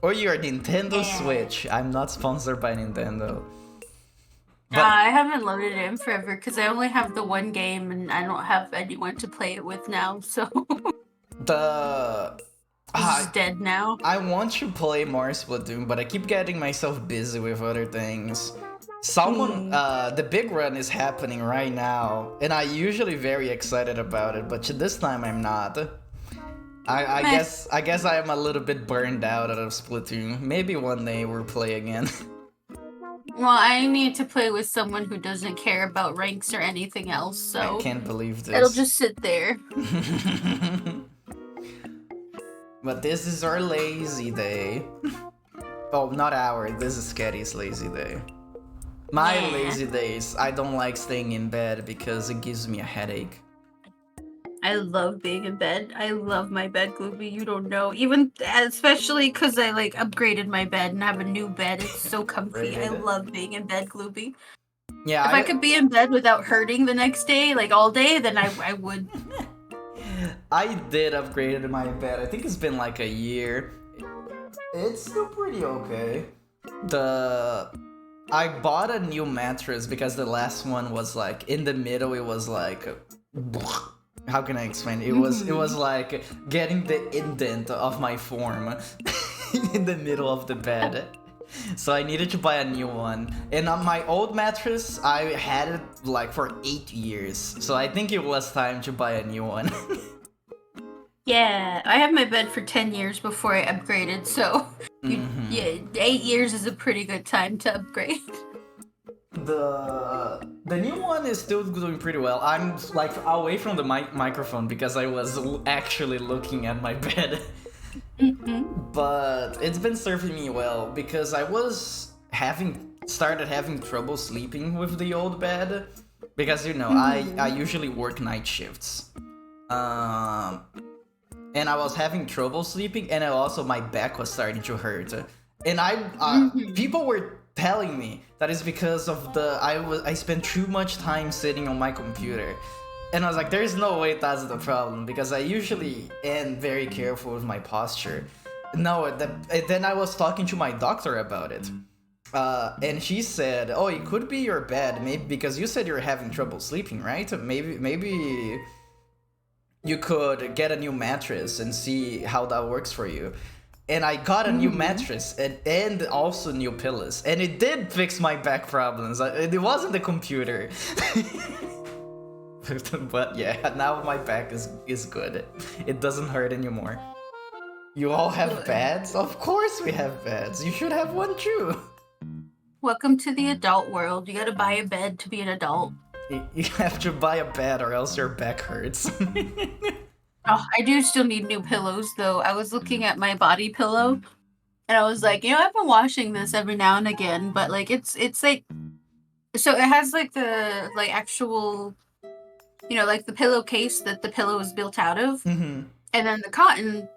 B: Or your Nintendo Switch. I'm not sponsored by Nintendo. But
A: I haven't loaded it in forever because I only have the one game and I don't have anyone to play it with now, so... It's dead now.
B: I want to play more Splatoon, but I keep getting myself busy with other things. The big run is happening right now, and I'm usually very excited about it, but this time I'm not. I guess I am a little bit burned out of Splatoon. Maybe one day we'll play again.
A: Well, I need to play with someone who doesn't care about ranks or anything else, so...
B: I can't believe this.
A: It'll just sit there.
B: But this is our lazy day. Oh, not our. This is Sketty's lazy day. My lazy days, I don't like staying in bed because it gives me a headache.
A: I love being in bed. I love my bed, Glooby. You don't know. Even, especially because I, like, upgraded my bed and have a new bed. It's so comfy. I love being in bed, Glooby.
B: Yeah.
A: If I could be in bed without hurting the next day, like, all day, then I would.
B: I did upgrade my bed. I think it's been like a year. It's still pretty okay. I bought a new mattress because the last one was like in the middle. It was like, how can I explain? It was like getting the indent of my form in the middle of the bed. So I needed to buy a new one. And on my old mattress, I had it like for 8 years. So I think it was time to buy a new one.
A: Yeah, I had my bed for 10 years before I upgraded, so yeah, 8 years is a pretty good time to upgrade.
B: The new one is still doing pretty well. I'm like away from the microphone because I was actually looking at my bed. But it's been serving me well because I was having started having trouble sleeping with the old bed because I usually work night shifts. And I was having trouble sleeping, and also my back was starting to hurt. And people were telling me that is because of I spent too much time sitting on my computer. And I was like, there's no way that's the problem, because I usually am very careful with my posture. No, then I was talking to my doctor about it. And she said, oh, it could be your bed, maybe because you said you're having trouble sleeping, right? Maybe you could get a new mattress and see how that works for you. And I got a new mattress and also new pillows. And it did fix my back problems. It wasn't the computer. But yeah, now my back is good. It doesn't hurt anymore. You all have beds? Of course we have beds. You should have one too.
A: Welcome to the adult world. You gotta buy a bed to be an adult.
B: You have to buy a bed or else your back hurts.
A: Oh, I do still need new pillows though. I was looking at my body pillow and I was like, I've been washing this every now and again, but like it's like, so it has like the actual, like the pillowcase that the pillow is built out of.
B: Mm-hmm.
A: And then the cotton,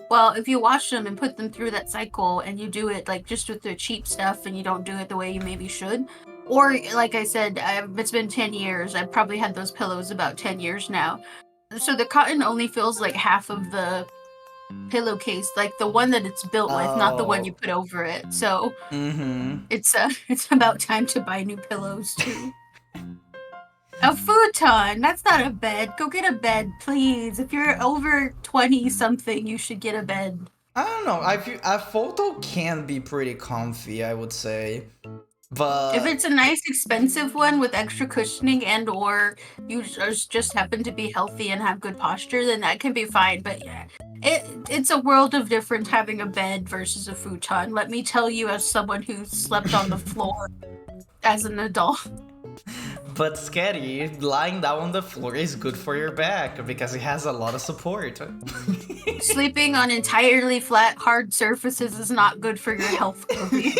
A: well, if you wash them and put them through that cycle and you do it like just with the cheap stuff and you don't do it the way you maybe should, or like I said, it's been 10 years. I've probably had those pillows about 10 years now. So the cotton only fills like half of the pillowcase, like the one that it's built with, not the one you put over it. So it's about time to buy new pillows too. A futon, that's not a bed. Go get a bed, please. If you're over 20 something, you should get a bed.
B: I don't know. A photo can be pretty comfy, I would say. But
A: if it's a nice expensive one with extra cushioning and or you just happen to be healthy and have good posture, then that can be fine. But yeah, it's a world of difference having a bed versus a futon. Let me tell you, as someone who slept on the floor as an adult.
B: But Sketti, lying down on the floor is good for your back because it has a lot of support.
A: Sleeping on entirely flat, hard surfaces is not good for your health, Kobe.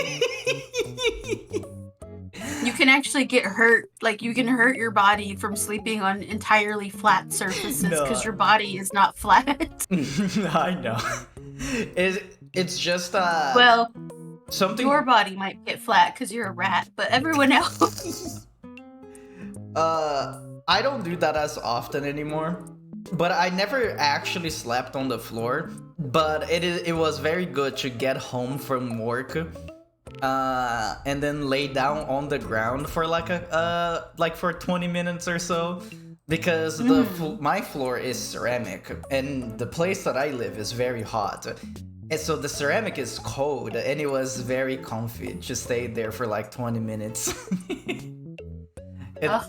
A: You can actually get hurt. Like, you can hurt your body from sleeping on entirely flat surfaces because your body is not flat.
B: I know. It's just
A: well,
B: something.
A: Your body might get flat because you're a rat, but everyone else.
B: I don't do that as often anymore. But I never actually slept on the floor. But it was very good to get home from work. And then lay down on the ground for for 20 minutes or so, because my floor is ceramic and the place that I live is very hot, and so the ceramic is cold, and it was very comfy to stay there for like 20 minutes. And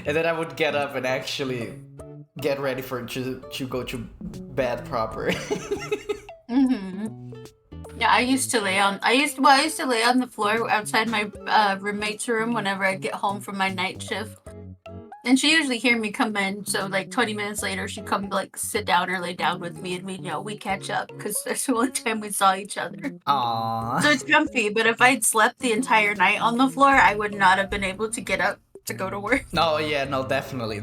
B: then I would get up and actually get ready to go to bed proper.
A: Yeah, I used to lay on the floor outside my roommate's room whenever I'd get home from my night shift. And she usually hear me come in, so like 20 minutes later she'd come like sit down or lay down with me, and we catch up because that's the only time we saw each other.
B: Aww.
A: So it's comfy, but if I'd slept the entire night on the floor, I would not have been able to get up to go to work.
B: Oh yeah, no, definitely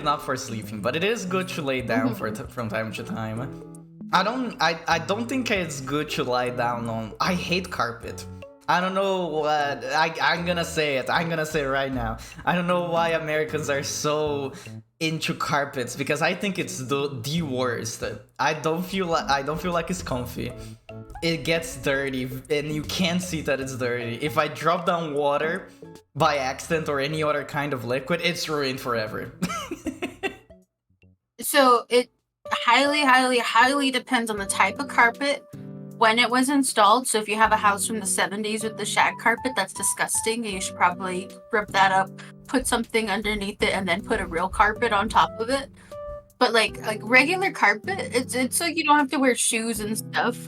B: not for sleeping, but it is good to lay down from time to time. I don't think it's good to lie down on. I hate carpet. I don't know what I'm gonna say it. I'm gonna say it right now. I don't know why Americans are so into carpets, because I think it's the worst. I don't feel like it's comfy. It gets dirty and you can't see that it's dirty. If I drop down water by accident or any other kind of liquid, it's ruined forever.
A: So it highly depends on the type of carpet, when it was installed. So if you have a house from the 70s with the shag carpet, that's disgusting. You should probably rip that up, put something underneath it, and then put a real carpet on top of it. But like regular carpet, it's so you don't have to wear shoes and stuff,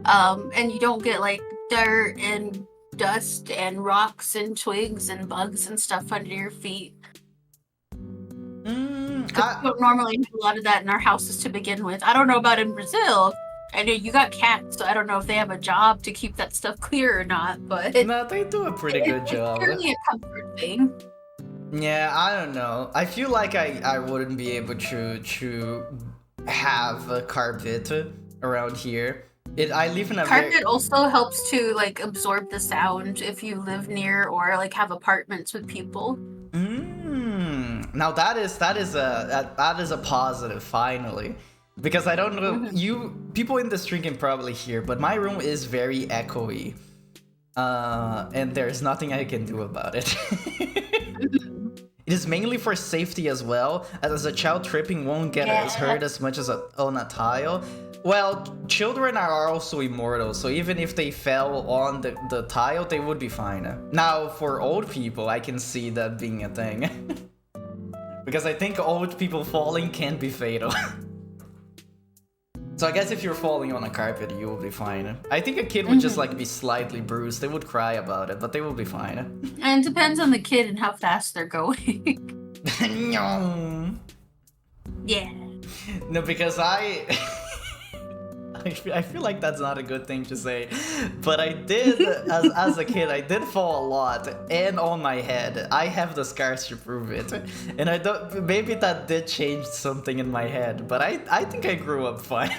A: and you don't get like dirt and dust and rocks and twigs and bugs and stuff under your feet. We don't normally have a lot of that in our houses to begin with. I don't know about in Brazil. I know you got cats, so I don't know if they have a job to keep that stuff clear or not, but
B: No, they do a pretty good job.
A: It's really a comfort thing.
B: Yeah, I don't know. I feel like I wouldn't be able to have a carpet around here. I live in a
A: carpet also helps to like absorb the sound if you live near or like have apartments with people.
B: Now that is a positive finally, because I don't know people in the stream can probably hear, but my room is very echoey, and there's nothing I can do about it. It is mainly for safety as well, as a child tripping won't get as hurt as much as on a tile. Well, children are also immortal, so even if they fell on the tile, they would be fine. Now, for old people, I can see that being a thing. Because I think old people falling can be fatal. So I guess if you're falling on a carpet, you will be fine. I think a kid would just like be slightly bruised. They would cry about it, but they will be fine.
A: And it depends on the kid and how fast they're going.
B: No.
A: Yeah.
B: No, because I feel like that's not a good thing to say, but I did, as a kid, I did fall a lot, and on my head. I have the scars to prove it, and I don't. Maybe that did change something in my head, but I think I grew up fine.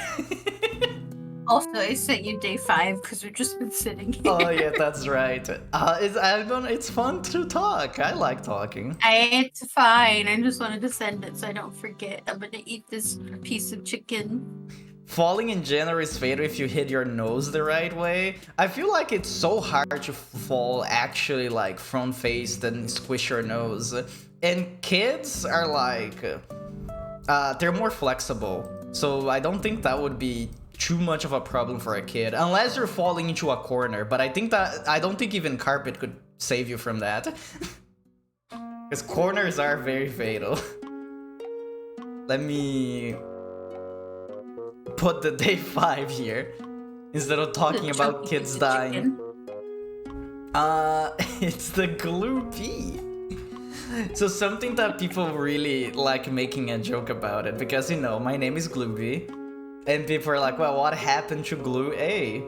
A: Also, I sent you day 5 because we've just been sitting here.
B: Oh yeah, that's right. It's fun to talk. I like talking.
A: It's fine. I just wanted to send it so I don't forget. I'm gonna eat this piece of chicken.
B: Falling in general is fatal if you hit your nose the right way. I feel like it's so hard to fall actually like front faced and squish your nose. And kids are like, they're more flexible. So I don't think that would be too much of a problem for a kid, unless you're falling into a corner. But I don't think even carpet could save you from that. Because corners are very fatal. Let me put the day 5 here instead of talking about kids dying. It's the glue bee. So something that people really like making a joke about it, because you know my name is Glooby, and people are like, well, what happened to Glue A?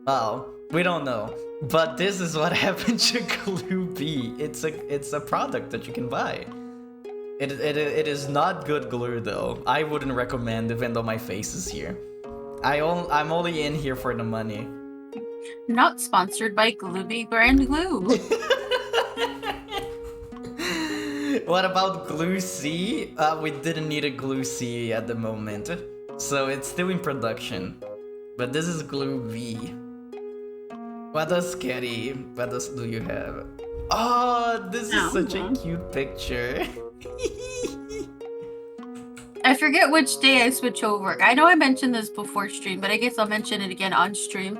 B: Well, we don't know, but this is what happened to Glue B. It's a product that you can buy. It is not good glue though. I wouldn't recommend, even though my face is here. I'm only in here for the money.
A: Not sponsored by Glooby Brand Glue.
B: What about Glue C? We didn't need a Glue C at the moment, so it's still in production. But this is Glue V. What does Sketti? What do you have? Oh, this is such a cute picture.
A: I forget which day I switch over. I know I mentioned this before stream, but I guess I'll mention it again on stream.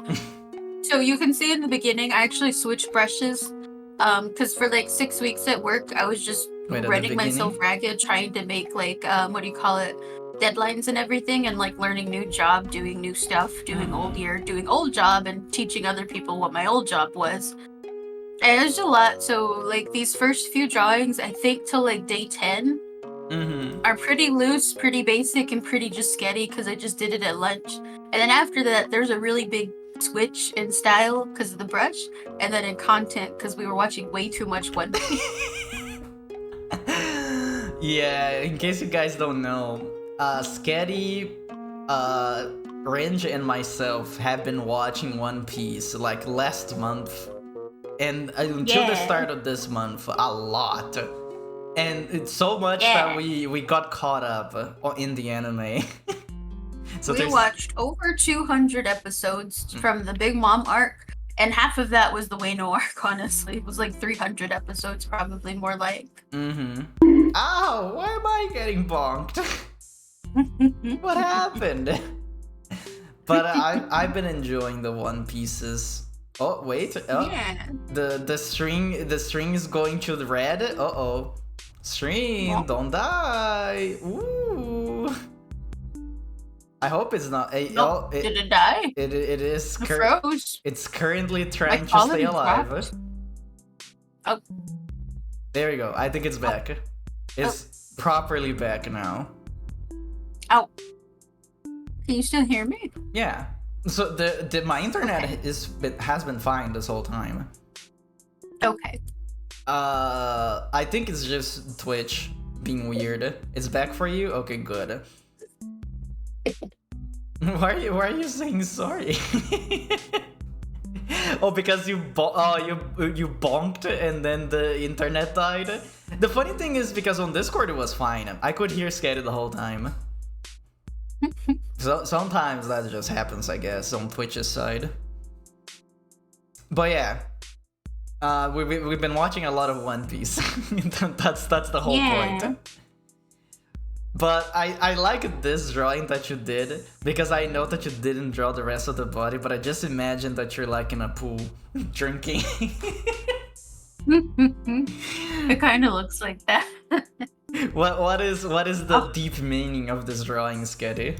A: So you can see in the beginning, I actually switched brushes. Because for like 6 weeks at work, I was just running myself ragged, trying to make like, deadlines and everything, and like learning new job, doing new stuff, doing old year, doing old job, and teaching other people what my old job was. And there's a lot. So like these first few drawings, I think till like day 10 are pretty loose, pretty basic, and pretty just Sketti because I just did it at lunch. And then after that, there's a really big switch in style because of the brush, and then in content because we were watching way too much One Piece.
B: Yeah, in case you guys don't know, Sketti, Ringe, and myself have been watching One Piece like last month, and until the start of this month, a lot. And it's so much that we got caught up in the anime. So
A: we watched over 200 episodes from the Big Mom arc, and half of that was the Wano arc, honestly. It was like 300 episodes, probably more like.
B: Ow, why am I getting bonked? What happened? But I've been enjoying the One Pieces. Oh, wait. Oh, yeah. The string is going to the red. Uh-oh. String, don't die. Ooh. I hope it's not. Did
A: it die?
B: It is.
A: Froze.
B: It's currently trying to stay alive.
A: Oh.
B: There we go. I think it's back. It's properly back now.
A: Ow. Can you still hear me?
B: Yeah. So my internet has been fine this whole time.
A: Okay.
B: I think it's just Twitch being weird. It's back for you? Okay, good. Why are you saying sorry? Oh, because you bonked and then the internet died. The funny thing is because on Discord it was fine. I could hear Sketti the whole time. So sometimes that just happens, I guess, on Twitch's side. But yeah, we've been watching a lot of One Piece. that's the whole point. But I like this drawing that you did, because I know that you didn't draw the rest of the body, but I just imagine that you're like in a pool drinking.
A: It kind of looks like that.
B: What is the deep meaning of this drawing, Sketti?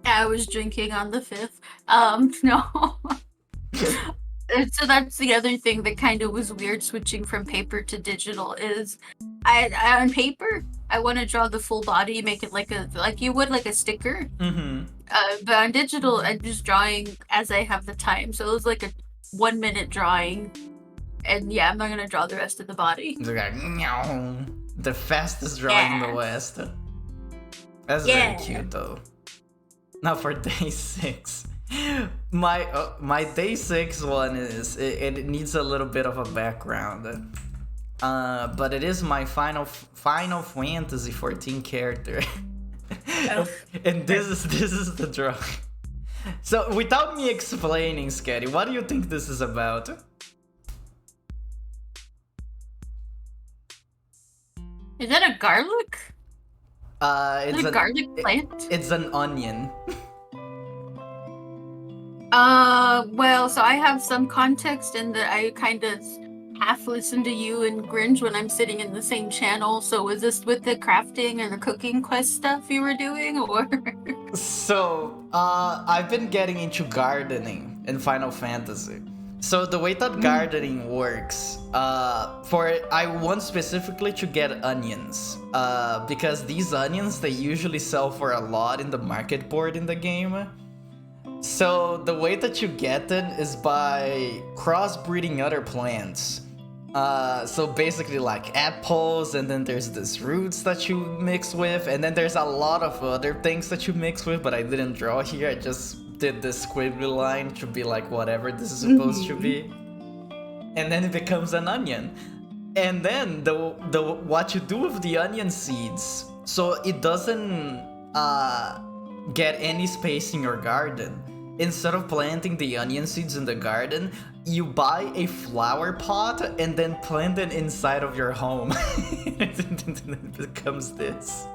A: I was drinking on the 5th. No. So that's the other thing that kind of was weird switching from paper to digital is I on paper I want to draw the full body, make it like you would like a sticker.
B: Mm-hmm.
A: But on digital I'm just drawing as I have the time, so it was like a 1 minute drawing, and yeah, I'm not gonna draw the rest of the body.
B: It's like, the fastest drawing in the West. That's very cute though. Now for day 6. My day 6 one is it needs a little bit of a background, but it is my Final Fantasy 14 character. And this is the drawing. So without me explaining, Sketti, what do you think this is about?
A: Is that a garlic?
B: It's
A: a garlic plant.
B: It's an onion.
A: Well, so I have some context in that I kind of half listen to you and Gringe when I'm sitting in the same channel. So was this with the crafting and the cooking quest stuff you were doing, or?
B: So, I've been getting into gardening in Final Fantasy. So the way that gardening works, I want specifically to get onions, because these onions, they usually sell for a lot in the market board in the game. So the way that you get them is by crossbreeding other plants. So basically like apples, and then there's this roots that you mix with, and then there's a lot of other things that you mix with, but I didn't draw here. I just did this squiggly line to be like whatever this is supposed to be. And then it becomes an onion. And then the what you do with the onion seeds, so it doesn't get any space in your garden. Instead of planting the onion seeds in the garden, you buy a flower pot and then plant it inside of your home. It becomes this.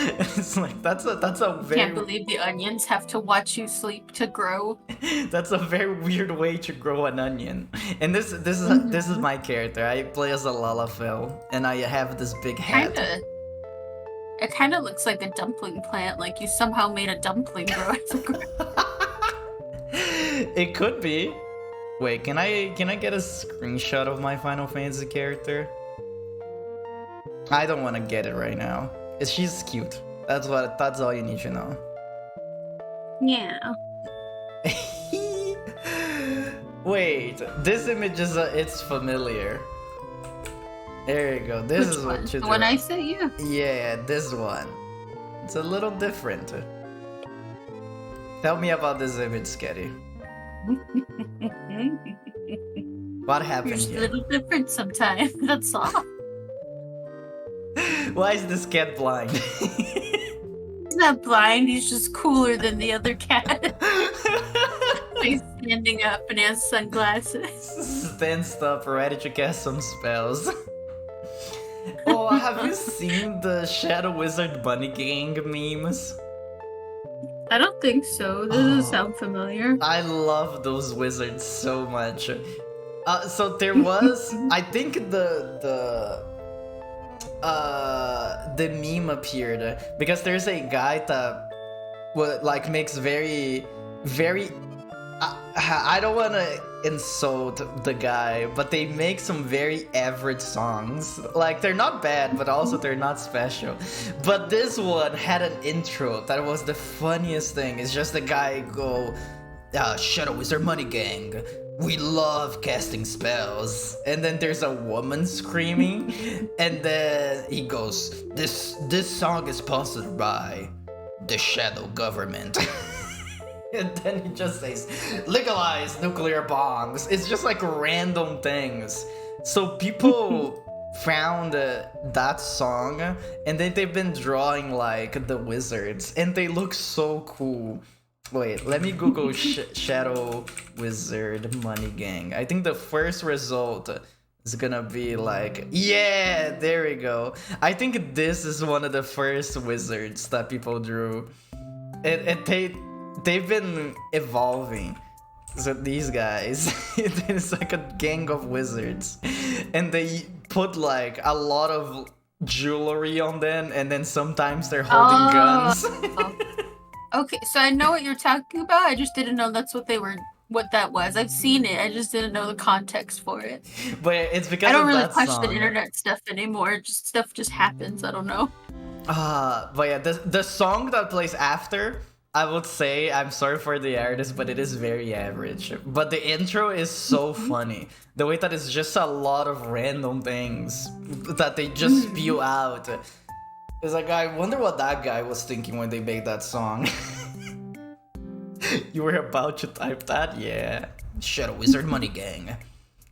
B: It's like that's a very.
A: Can't believe the onions have to watch you sleep to grow.
B: That's a very weird way to grow an onion. And this is my character. I play as a Lalafell, and I have this big hat.
A: It kind of looks like a dumpling plant. Like you somehow made a dumpling grow.
B: It could be. Wait, can I get a screenshot of my Final Fantasy character? I don't want to get it right now. She's cute. That's all you need to know.
A: Yeah.
B: Wait, this image is it's familiar. There you go. This
A: Which
B: is
A: one?
B: what you do.
A: The one I sent you?
B: Yeah, this one. It's a little different. Tell me about this image, Sketti. What happened
A: You're just
B: here?
A: a little different sometimes. That's all.
B: Why is this cat blind?
A: He's not blind. He's just cooler than the other cat. He's standing up and has sunglasses.
B: Stands up, ready to cast some spells. Oh, have you seen the Shadow Wizard Bunny Gang memes?
A: I don't think so. This doesn't sound familiar.
B: I love those wizards so much. So there was, I think the meme appeared because there's a guy that makes very I don't want to insult the guy, but they make some very average songs. Like, they're not bad, but also they're not special. But this one had an intro that was the funniest thing. It's just the guy go, Shadow Wizard Money Gang, we love casting spells. And then there's a woman screaming, and then he goes, this song is sponsored by the Shadow Government. And then he just says, legalize nuclear bombs. It's just like random things. So people found that song, and then they've been drawing like the wizards, and they look so cool. Wait, let me Google Shadow Wizard Money Gang. I think the first result is gonna be like, yeah, there we go. I think this is one of the first wizards that people drew. They've been evolving. So these guys, it's like a gang of wizards, and they put like a lot of jewelry on them, and then sometimes they're holding guns.
A: Okay, so I know what you're talking about. I just didn't know that's what that was. I've seen it. I just didn't know the context for it.
B: But it's because
A: I don't
B: of
A: really
B: that
A: question
B: song.
A: internet stuff anymore. Stuff just happens. I don't know.
B: But yeah, the song that plays after, I would say, I'm sorry for the artist, but it is very average. But the intro is so funny. The way that it's just a lot of random things that they just spew out. It's like, I wonder what that guy was thinking when they made that song. You were about to type that? Yeah. Shadow Wizard Money Gang.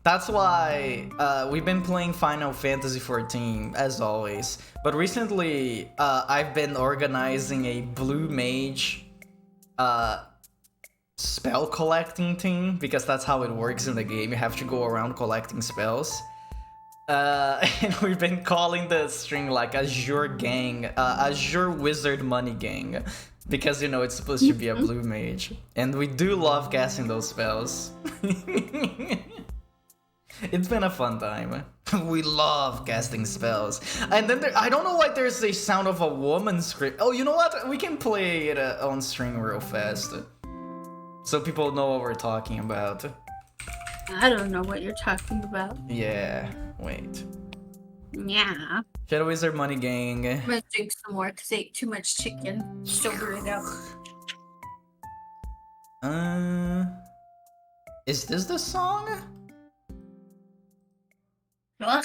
B: That's why we've been playing Final Fantasy XIV, as always. But recently, I've been organizing a Blue Mage spell collecting team, because that's how it works in the game. You have to go around collecting spells. And we've been calling the string like Azure Gang, Azure Wizard Money Gang, because, you know, it's supposed to be a blue mage. And we do love casting those spells. It's been a fun time. We love casting spells. And then I don't know why there's a sound of a woman scream. Oh, you know what? We can play it on string real fast, so people know what we're talking about.
A: I don't know what you're talking about.
B: Yeah, wait.
A: Yeah.
B: Shadow Wizard Money Gang.
A: I'm gonna drink some more because I ate too much chicken. Sober it up.
B: Is this the song?
A: Ugh.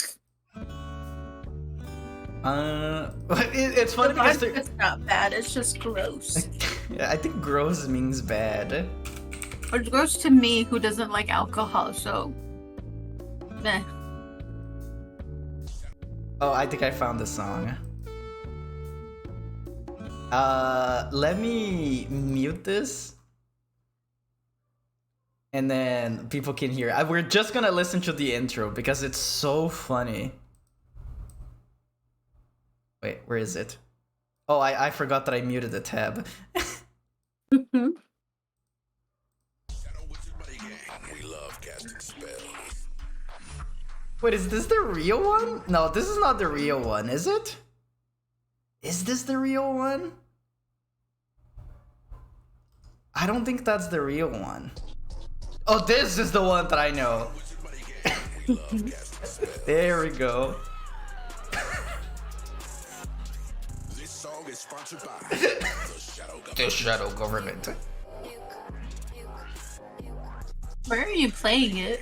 B: It's funny because
A: It's not bad, it's just gross.
B: Yeah, I think gross means bad.
A: It's gross to me, who doesn't like alcohol, so... Meh.
B: Oh, I think I found the song. Let me mute this. And then people can hear. We're just gonna listen to the intro because it's so funny. Wait, where is it? Oh, I forgot that I muted the tab.
A: Mm-hmm.
C: We love casting spells.
B: Wait, is this the real one? No, this is not the real one, is it? Is this the real one? I don't think that's the real one. Oh, this is the one that I know. There we go.
C: This song is sponsored by
B: The Shadow Government.
A: Where are you playing it?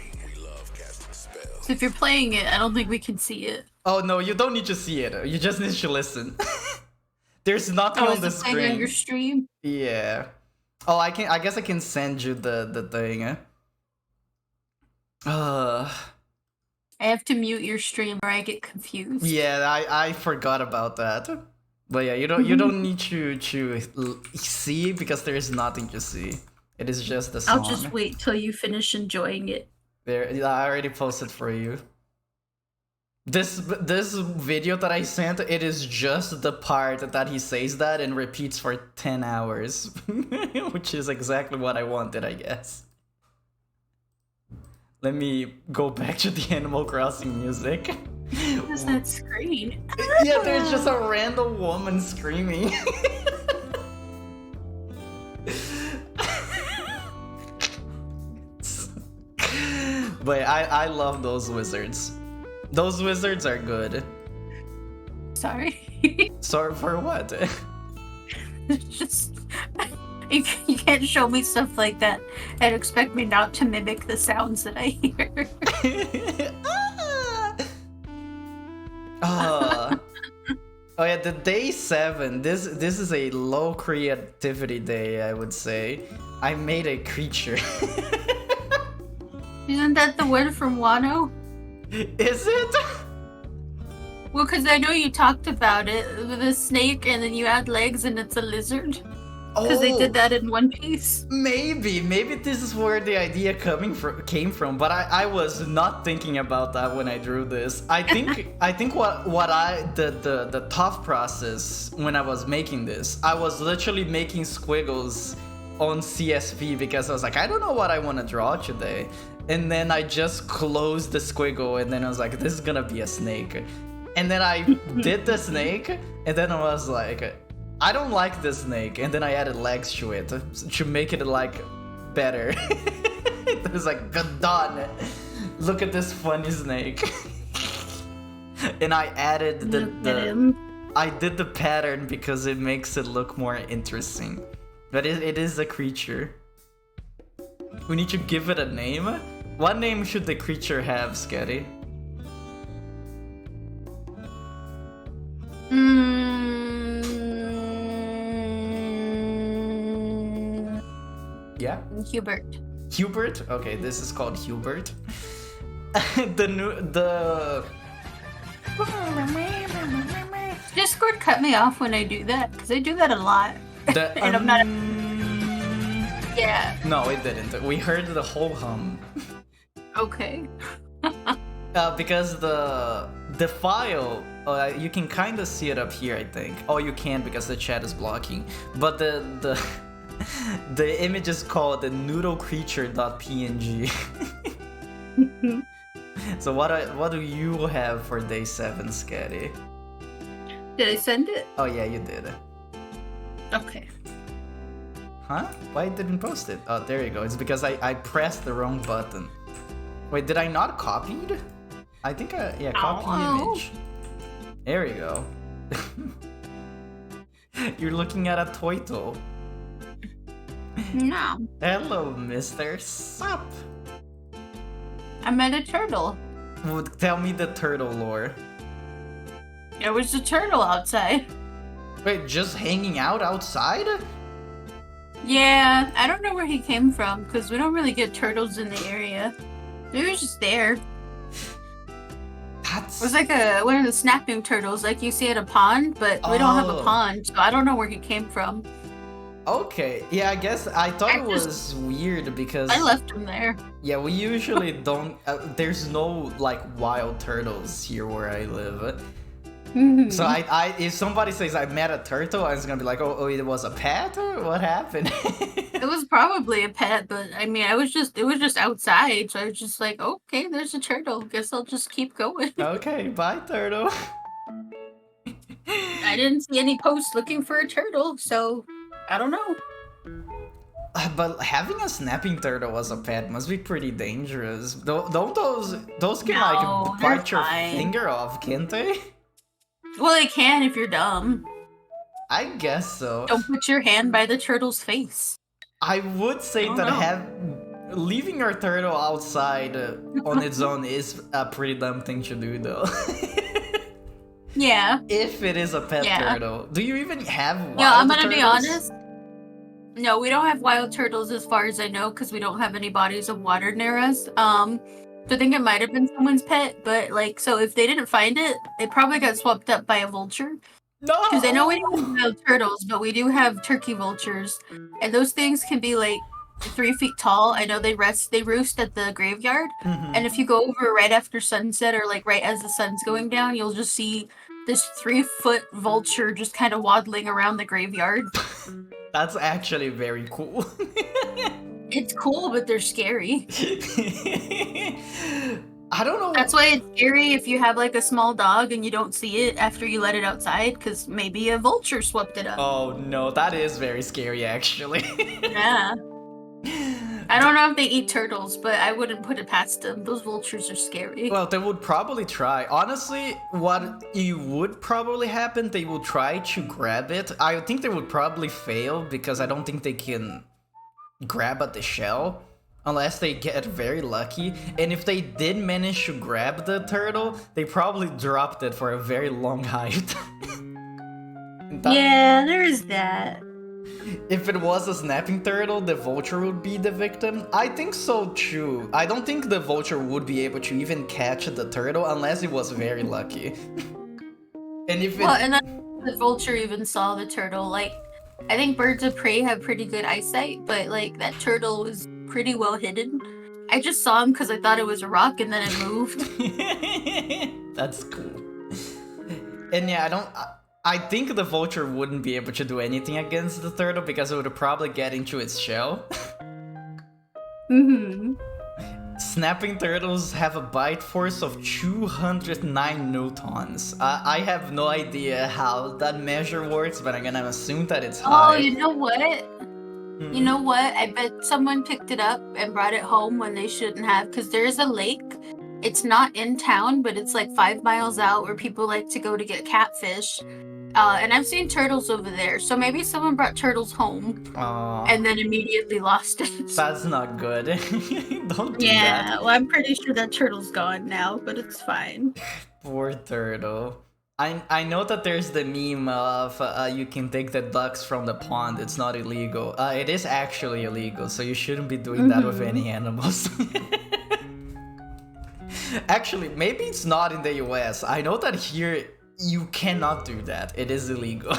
A: So if you're playing it, I don't think we can see it.
B: Oh no, you don't need to see it. You just need to listen. There's nothing on the
A: is it playing on
B: screen.
A: your stream?
B: Yeah. Oh, I guess I can send you the thing.
A: I have to mute your stream or I get confused.
B: Yeah, I forgot about that. But yeah, you don't need to see because there is nothing to see. It is just the song.
A: I'll just wait till you finish enjoying it.
B: There, I already posted for you. This video that I sent, it is just the part that he says that and repeats for 10 hours, which is exactly what I wanted, I guess. Let me go back to the Animal Crossing music.
A: What is that screen?
B: Yeah, there's just a random woman screaming. But I love those wizards. Those wizards are good.
A: Sorry.
B: Sorry for what?
A: Just you can't show me stuff like that and expect me not to mimic the sounds that I hear.
B: Oh yeah, the day 7. This is a low creativity day, I would say. I made a creature.
A: Isn't that the one from Wano?
B: Is it?
A: Well, because I know you talked about it with a snake, and then you add legs, and it's a lizard. Because they did that in One Piece.
B: Maybe this is where the idea came from, but I was not thinking about that when I drew this. I think the thought process when I was making this, I was literally making squiggles on CSV because I was like, I don't know what I want to draw today, and then I just closed the squiggle, and then I was like, this is gonna be a snake, and then I did the snake, and then I was like, I don't like this snake, and then I added legs to it to make it like better. It was like, good done. Look at this funny snake. And I added I did the pattern because it makes it look more interesting. But it is a creature. We need to give it a name. What name should the creature have, Sketti? Yeah?
A: Hubert.
B: Hubert? Okay, this is called Hubert.
A: Discord cut me off when I do that, because I do that a lot. And I'm not. Yeah.
B: No, it didn't. We heard the whole hum.
A: Okay.
B: Because the file, you can kind of see it up here, I think. Oh, you can't because the chat is blocking. But the image is called the noodlecreature.png. So what do you have for day 7, Sketti?
A: Did I send it?
B: Oh yeah, you did.
A: Okay.
B: Huh? Why didn't post it? Oh, there you go. It's because I pressed the wrong button. Wait, did I not copy it? I think copy image. There you go. You're looking at a Toito.
A: No.
B: Hello, Mr. Sup.
A: I met a turtle.
B: Well, tell me the turtle lore.
A: There was a turtle outside.
B: Wait, just hanging out outside?
A: Yeah, I don't know where he came from, because we don't really get turtles in the area. He was just there. It was like one of the snapping turtles, like you see at a pond, but we don't have a pond, so I don't know where he came from.
B: Okay, yeah, I guess I thought it was weird because
A: I left him there.
B: Yeah, we usually don't. There's no like wild turtles here where I live. So I if somebody says I met a turtle, I was gonna be like, oh, it was a pet or what happened?
A: It was probably a pet, but I mean, it was just outside, so I was just like, okay, there's a turtle. Guess I'll just keep going.
B: Okay, bye, turtle.
A: I didn't see any posts looking for a turtle, so I don't know.
B: But having a snapping turtle as a pet must be pretty dangerous. Don't those can like bite your finger off, can't they?
A: Well, they can if you're dumb.
B: I guess so.
A: Don't put your hand by the turtle's face.
B: I would say that leaving your turtle outside on its own is a pretty dumb thing to do, though.
A: Yeah.
B: If it is a pet turtle. Do you even have wild turtles?
A: Yeah, I'm gonna be honest. No, we don't have wild turtles as far as I know, because we don't have any bodies of water near us. So I think it might have been someone's pet, but like, so if they didn't find it, it probably got swept up by a vulture.
B: No!
A: Because I know we don't have wild turtles, but we do have turkey vultures. And those things can be like 3 feet tall. I know they roost at the graveyard.
B: Mm-hmm.
A: And if you go over right after sunset or like right as the sun's going down, you'll just see this 3-foot vulture just kind of waddling around the graveyard.
B: That's actually very cool.
A: It's cool, but they're scary.
B: I don't know.
A: That's why it's scary if you have like a small dog and you don't see it after you let it outside, because maybe a vulture swept it up.
B: Oh no, that is very scary actually.
A: Yeah. I don't know if they eat turtles, but I wouldn't put it past them. Those vultures are scary.
B: Well, they would probably try. Honestly, what you would probably happen, they will try to grab it. I think they would probably fail because I don't think they can grab at the shell unless they get very lucky. And if they did manage to grab the turtle, they probably dropped it for a very long height.
A: Yeah, there is that.
B: If it was a snapping turtle, the vulture would be the victim. I think so too. I don't think the vulture would be able to even catch the turtle unless it was very lucky. And if
A: and then the vulture even saw the turtle. Like, I think birds of prey have pretty good eyesight, but like that turtle was pretty well hidden. I just saw him because I thought it was a rock, and then it moved.
B: That's cool. And yeah, I think the vulture wouldn't be able to do anything against the turtle because it would probably get into its shell. Snapping turtles have a bite force of 209 newtons. I have no idea how that measure works, but I'm gonna assume that it's high.
A: Oh, you know what? You know what? I bet someone picked it up and brought it home when they shouldn't have, because there's a lake. It's not in town, but it's like 5 miles out where people like to go to get catfish. And I've seen turtles over there, so maybe someone brought turtles home and then immediately lost it.
B: That's not good. Don't do that.
A: Yeah, well, I'm pretty sure that turtle's gone now, but it's fine.
B: Poor turtle. I know that there's the meme of you can take the ducks from the pond. It's not illegal. It is actually illegal, so you shouldn't be doing that with any animals. Actually, maybe it's not in the US. I know that here you cannot do that. It is illegal.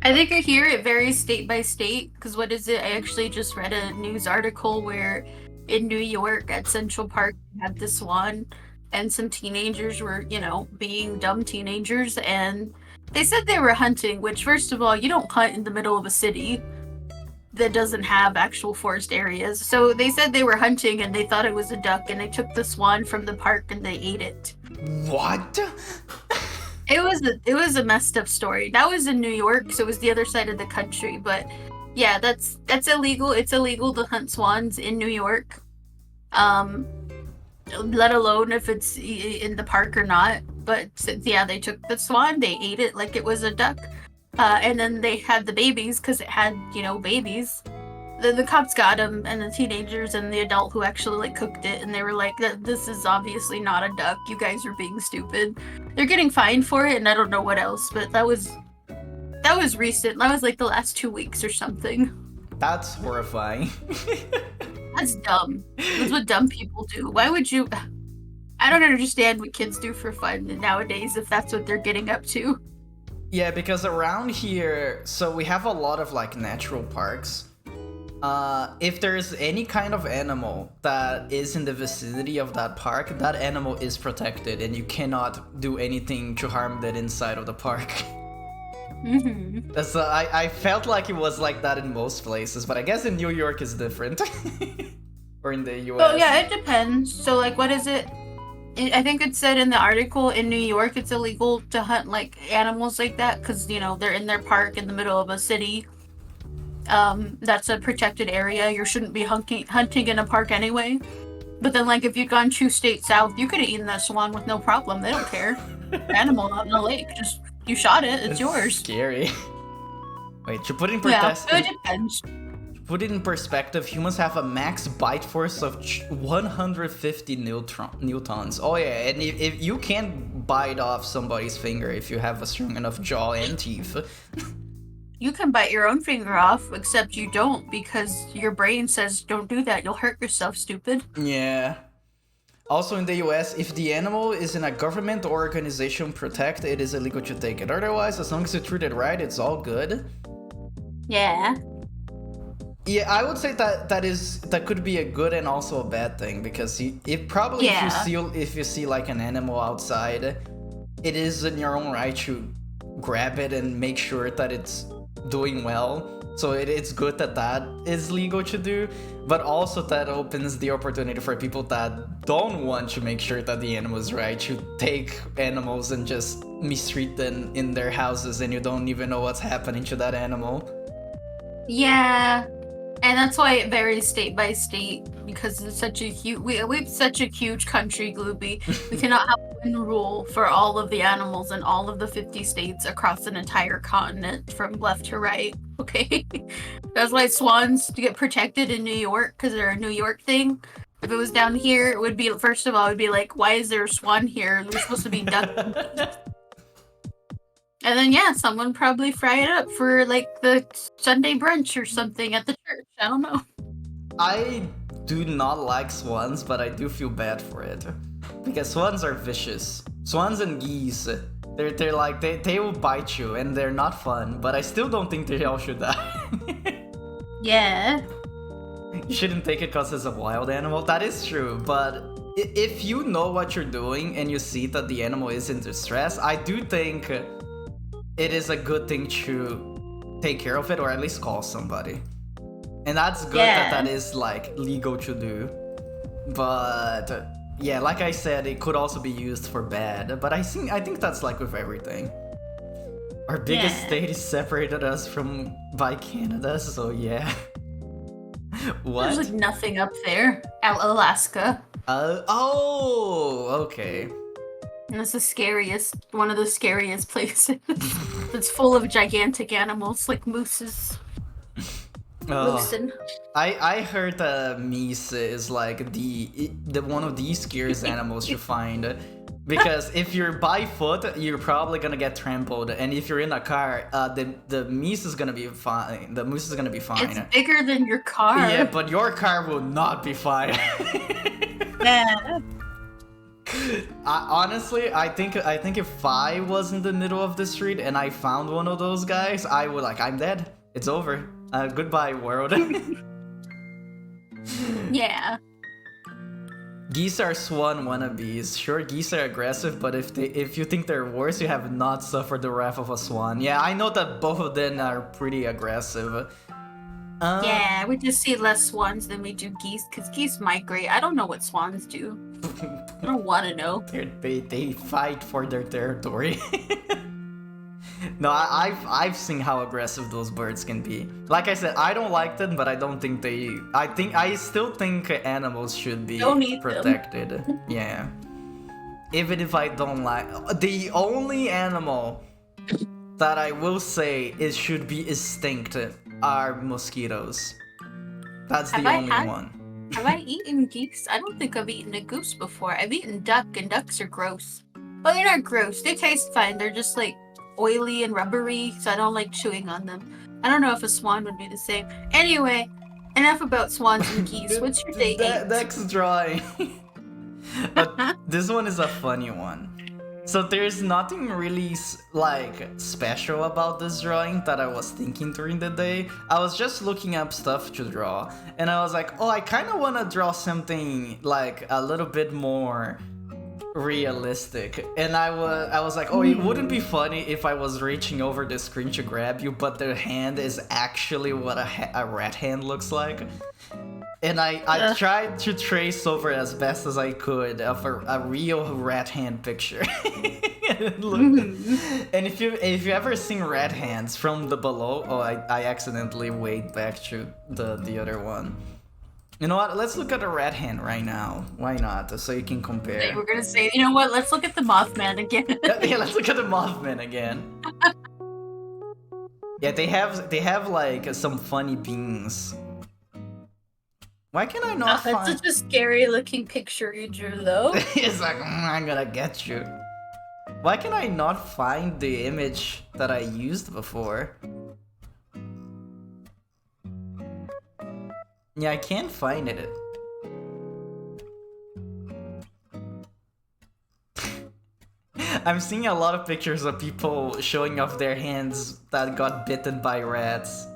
A: I think here it varies state by state, because what is it? I actually just read a news article where in New York at Central Park they had the swan, and some teenagers were, being dumb teenagers, and they said they were hunting, which, first of all, you don't hunt in the middle of a city that doesn't have actual forest areas. So they said they were hunting and they thought it was a duck, and they took the swan from the park and they ate it.
B: What?
A: It was a messed up story. That was in New York, so it was the other side of the country. But yeah, that's illegal. It's illegal to hunt swans in New York. Let alone if it's in the park or not. But yeah, they took the swan, they ate it like it was a duck. And then they had the babies because it had, babies. The cops got them, and the teenagers and the adult who actually cooked it, and they were like, "This is obviously not a duck. You guys are being stupid." They're getting fined for it, and I don't know what else, but that was recent. That was like the last 2 weeks or something.
B: That's horrifying.
A: That's dumb. That's what dumb people do. Why would you? I don't understand what kids do for fun nowadays if that's what they're getting up to.
B: Yeah, because around here, so we have a lot of natural parks. If there's any kind of animal that is in the vicinity of that park, that animal is protected and you cannot do anything to harm that inside of the park. So I felt like it was like that in most places, but I guess in New York is different. Or in the US.
A: Oh yeah, it depends. So what is it? I think it said in the article in New York it's illegal to hunt animals like that because they're in their park in the middle of a city. That's a protected area. You shouldn't be hunting in a park anyway. But then if you'd gone 2 states south, you could have eaten that swan with no problem. They don't care. Animal out in the lake, just you shot it. It's yours.
B: Scary. Wait, to put in
A: it depends.
B: Put it in perspective, humans have a max bite force of 150 newtons. Oh yeah, and if you can't bite off somebody's finger if you have a strong enough jaw and teeth.
A: You can bite your own finger off, except you don't because your brain says don't do that. You'll hurt yourself, stupid.
B: Yeah. Also in the US, if the animal is in a government or organization protect, it is illegal to take it. Otherwise, as long as you treat it right, it's all good.
A: Yeah.
B: Yeah, I would say that could be a good and also a bad thing because if you see an animal outside, it is in your own right to grab it and make sure that it's doing well. So it's good that is legal to do, but also that opens the opportunity for people that don't want to make sure that the animal is right to take animals and just mistreat them in their houses and you don't even know what's happening to that animal.
A: Yeah. And that's why it varies state by state, because it's such a huge we've such a huge country, Gloopy. We cannot have one rule for all of the animals in all of the 50 states across an entire continent from left to right. Okay, that's why swans get protected in New York because they're a New York thing. If it was down here, it would be first of all, it would be like, why is there a swan here? We're supposed to be duck. And then, yeah, someone probably fry it up for, like, the Sunday brunch or something at the church. I don't know.
B: I do not like swans, but I do feel bad for it. Because swans are vicious. Swans and geese, they're like, they will bite you, and they're not fun, but I still don't think they all should die.
A: Yeah.
B: You shouldn't take it because it's a wild animal. That is true, but if you know what you're doing and you see that the animal is in distress, I do think it is a good thing to take care of it, or at least call somebody. And that's good that is like legal to do. But yeah, like I said, it could also be used for bad. But I think that's like with everything. Our biggest state is separated us from by Canada, so yeah. What?
A: There's like nothing up there. Alaska.
B: Oh, okay.
A: And it's one of the scariest places. It's full of gigantic animals like mooses.
B: I heard meese is like the one of the scariest animals to find, because if you're by foot, you're probably gonna get trampled, and if you're in a car, the meese is gonna be fine. The moose is gonna be fine.
A: It's bigger than your car.
B: Yeah, but your car will not be fine.
A: Yeah.
B: Honestly, I think if I was in the middle of the street and I found one of those guys, I would I'm dead. It's over. Goodbye, world.
A: Yeah.
B: Geese are swan wannabes. Sure, geese are aggressive, but if you think they're worse, you have not suffered the wrath of a swan. Yeah, I know that both of them are pretty aggressive.
A: Yeah, we just see less swans than we do geese, because geese migrate. I don't know what swans do. I don't want to know.
B: They fight for their territory. No, I've seen how aggressive those birds can be. Like I said, I don't like them, but I don't think they. I still think animals should be protected. Yeah. Even if I don't like, the only animal that I will say should be extinct are mosquitoes. That's the only one.
A: Have I eaten geese? I don't think I've eaten a goose before. I've eaten duck, and ducks are gross. Well, they're not gross. They taste fine. They're just like oily and rubbery, so I don't like chewing on them. I don't know if a swan would be the same. Anyway, enough about swans and geese. What's your day 8?
B: Next drawing. But this one is a funny one. So there's nothing really like special about this drawing that I was thinking during the day. I was just looking up stuff to draw, and I was like, oh, I kind of want to draw something like a little bit more realistic. And I was like, oh, it wouldn't be funny if I was reaching over the screen to grab you, but the hand is actually what a rat hand looks like. And I tried to trace over as best as I could of a real rat hand picture. And if you ever seen rat hands from the below, I accidentally waved back to the other one. You know what? Let's look at a rat hand right now. Why not? So you can compare.
A: We're gonna say, you know what? Let's look at the Mothman again.
B: Yeah, let's look at the Mothman again. Yeah, they have like some funny beans. Why can I not find...
A: That's such a scary looking picture you drew, though.
B: It's like, I'm gonna get you. Why can I not find the image that I used before? Yeah, I can't find it. I'm seeing a lot of pictures of people showing off their hands that got bitten by rats.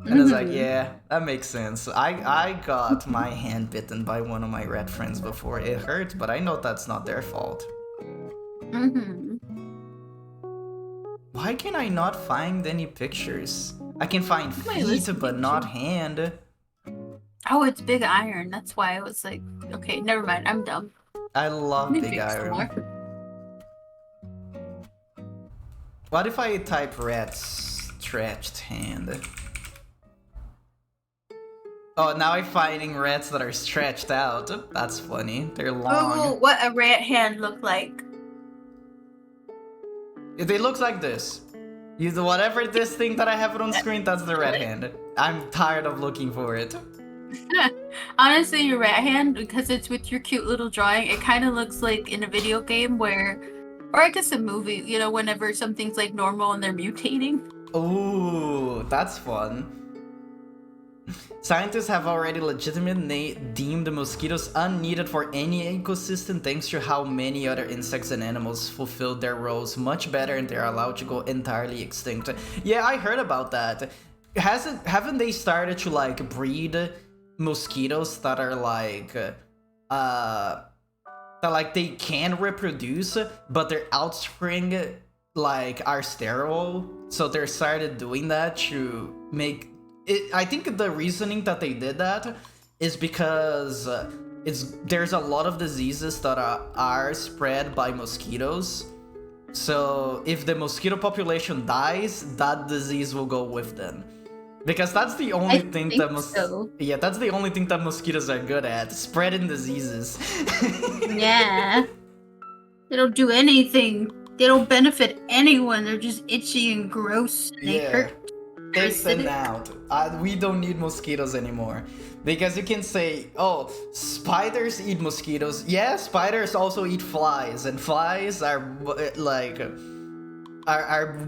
B: And it's like, yeah, that makes sense. I got my hand bitten by one of my rat friends before. It hurt, but I know that's not their fault. Why can I not find any pictures? I can find feet, but not hand.
A: Oh, it's Big Iron. That's why I was like, okay, never mind. I'm dumb.
B: I love Big Iron. What if I type rat stretched hand? Oh, now I'm finding rats that are stretched out. That's funny. They're long.
A: Google what a rat hand look like.
B: They look like this. Whatever this thing that I have on screen, that's the rat hand. I'm tired of looking for it.
A: Honestly, your rat hand, because it's with your cute little drawing, it kind of looks like in a video game where, or I guess a movie, you know, whenever something's like normal and they're mutating.
B: Ooh, that's fun. Scientists have already legitimately deemed mosquitoes unneeded for any ecosystem thanks to how many other insects and animals fulfill their roles much better and they're allowed to go entirely extinct. Yeah, I heard about that. Haven't they started to like breed mosquitoes that are like they can reproduce, but their offspring like are sterile? So they started doing that to make it. I think the reasoning that they did that is because there's a lot of diseases that are spread by mosquitoes. So if the mosquito population dies, that disease will go with them. Because that's the only thing that that's the only thing that mosquitoes are good at, spreading diseases.
A: Yeah. They don't do anything. They don't benefit anyone. They're just itchy and gross. And they hurt.
B: Take them out. We don't need mosquitoes anymore. Because you can say, oh, spiders eat mosquitoes. Yeah, spiders also eat flies. And flies are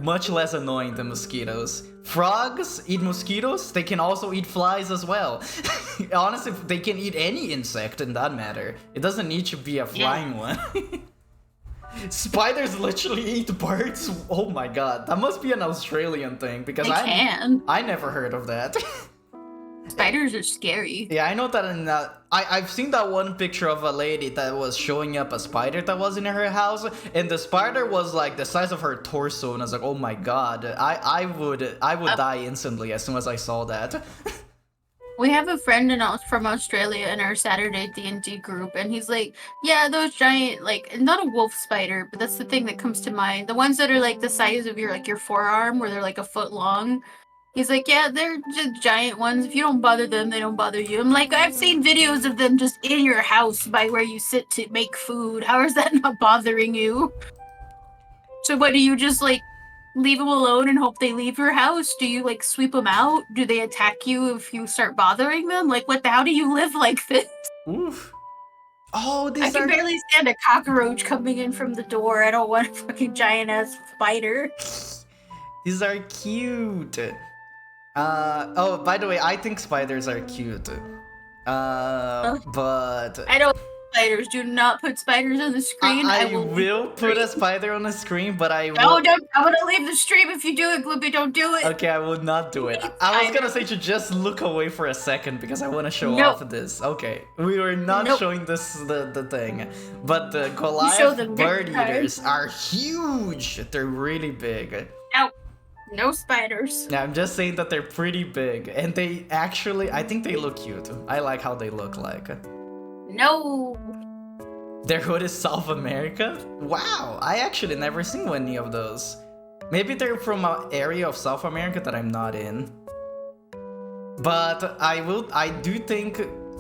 B: much less annoying than mosquitoes. Frogs eat mosquitoes. They can also eat flies as well. Honestly, they can eat any insect in that matter. It doesn't need to be a flying one. Spiders literally eat birds? Oh my god, that must be an Australian thing because I never heard of that.
A: Spiders are scary.
B: Yeah, I know that in I've seen that one picture of a lady that was showing up a spider that was in her house, and the spider was like the size of her torso, and I was like, oh my god, I would die instantly as soon as I saw that.
A: We have a friend from Australia in our Saturday D&D group, and he's like, yeah, those giant, like, not a wolf spider, but that's the thing that comes to mind. The ones that are like the size of your forearm, where they're like a foot long. He's like, yeah, they're just giant ones. If you don't bother them, they don't bother you. I'm like, I've seen videos of them just in your house by where you sit to make food. How is that not bothering you? So what, do you just, like, leave them alone and hope they leave your house? Do you like sweep them out? Do they attack you if you start bothering them? Like, how do you live like this?
B: Oof. Oh,
A: I can barely stand a cockroach coming in from the door. I don't want a fucking giant ass spider.
B: These are cute. Oh, by the way, I think spiders are cute. But
A: I don't. Spiders. Do not put spiders on the screen.
B: I will put a spider on the screen, but I will...
A: No, don't. I'm gonna leave the stream if you do it, Gloopy. Don't do it.
B: Okay, I will not do it. I was gonna say to just look away for a second because I want to show off this. Okay, we were not showing this the thing, but the Goliath bird eaters are huge. They're really big.
A: No spiders.
B: Yeah, I'm just saying that they're pretty big, and they actually, I think they look cute. I like how they look like.
A: No.
B: Their hood is South America? Wow, I actually never seen any of those. Maybe they're from an area of South America that I'm not in. But I do think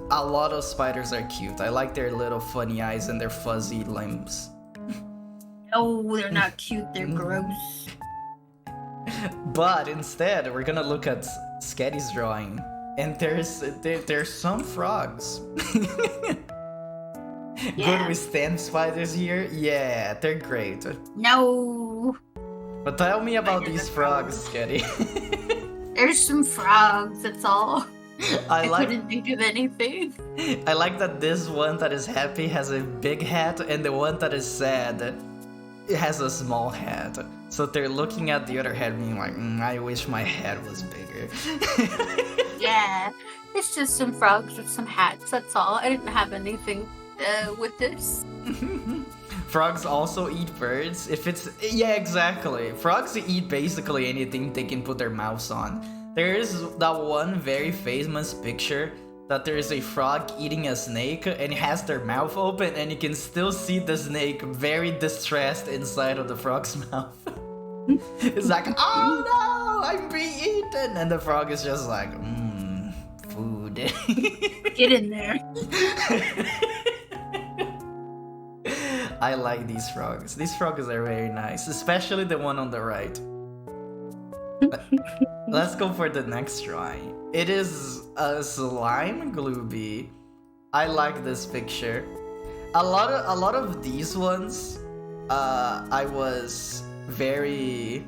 B: a lot of spiders are cute. I like their little funny eyes and their fuzzy limbs.
A: No, they're not cute, they're gross.
B: But instead, we're gonna look at Sketti's drawing. And there's some frogs. Good withstand spiders here? Yeah, they're great.
A: No.
B: But tell me about these frogs, Sketti.
A: There's some frogs, that's all. I
B: like,
A: couldn't think of anything.
B: I like that this one that is happy has a big hat, and the one that is sad has a small hat. So they're looking at the other head being like, I wish my head was bigger.
A: Yeah, it's just some frogs with some hats, that's all. I didn't have anything with this.
B: Frogs also eat birds. Yeah, exactly. Frogs eat basically anything they can put their mouths on. There is that one very famous picture that there is a frog eating a snake and it has their mouth open and you can still see the snake very distressed inside of the frog's mouth. It's like, oh no, I'm being eaten, and the frog is just like, food. it.
A: Get in there.
B: I like these frogs. These frogs are very nice, especially the one on the right. Let's go for the next drawing. It is a slime Glooby. I like this picture. A lot of these ones, I was very.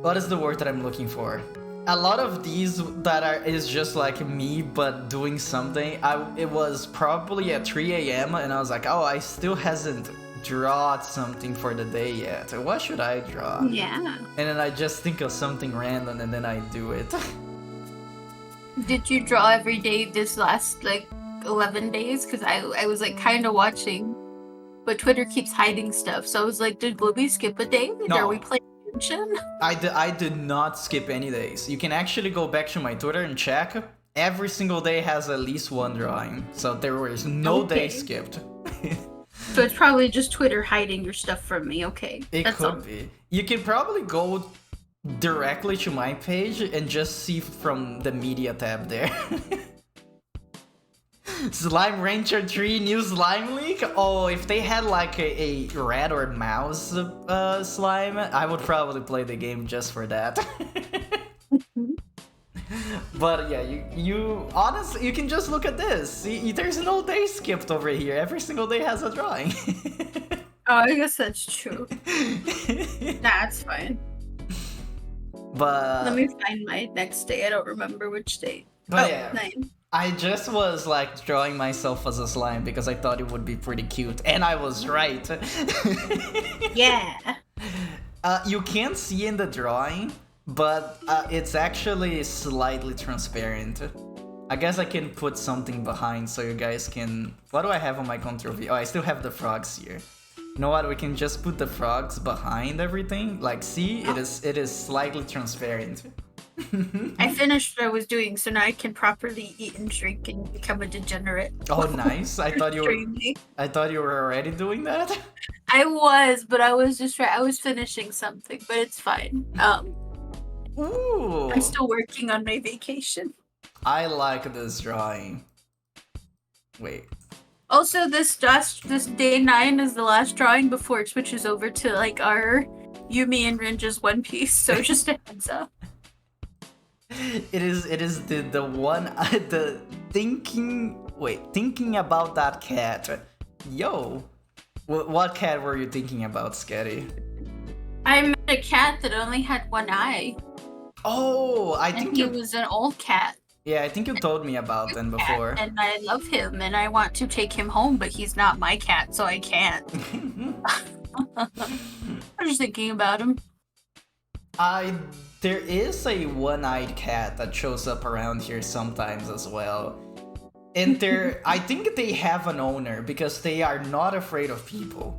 B: What is the word that I'm looking for? A lot of these that is just like me but doing something. It was probably at 3 a.m. and I was like, oh, I still hasn't drawn something for the day yet. What should I draw?
A: Yeah.
B: And then I just think of something random and then I do it.
A: Did you draw every day this last like 11 days? Because I was like kind of watching, but Twitter keeps hiding stuff. So I was like, did Glooby skip a day?
B: No.
A: Are we playing attention?
B: I did not skip any days. You can actually go back to my Twitter and check. Every single day has at least one drawing. So there was no day skipped.
A: So it's probably just Twitter hiding your stuff from me. Okay.
B: It could be. You can probably go directly to my page and just see from the media tab there. Slime Ranger 3 new slime leak? Oh, if they had like a rat or mouse slime, I would probably play the game just for that. But yeah, you honestly, you can just look at this. See, there's no day skipped over here. Every single day has a drawing.
A: Oh, I guess that's true. That's fine.
B: But
A: let me find my next day. I don't remember which day.
B: But yeah,
A: 9.
B: I just was like drawing myself as a slime because I thought it would be pretty cute, and I was right.
A: Yeah.
B: You can't see in the drawing, but it's actually slightly transparent. I guess I can put something behind so you guys can. What do I have on my control view? Oh, I still have the frogs here. You know what? We can just put the frogs behind everything. Like, see, it is slightly transparent.
A: I finished what I was doing, so now I can properly eat and drink and become a degenerate.
B: Oh, nice! I thought you were already doing that.
A: I was, but I was finishing something, but it's fine.
B: Ooh.
A: I'm still working on my vacation.
B: I like this drawing. Wait.
A: Also, this day 9 is the last drawing before it switches over to like our Yumi and Rinja's One Piece. So just a heads up.
B: It is the one the thinking about that cat. Yo, what cat were you thinking about, Sketti?
A: I met a cat that only had one eye.
B: Oh, I think
A: it was an old cat.
B: Yeah, I think you told me about them before.
A: And I love him, and I want to take him home, but he's not my cat, so I can't. I'm just thinking about him.
B: There is a one-eyed cat that shows up around here sometimes as well. And I think they have an owner because they are not afraid of people.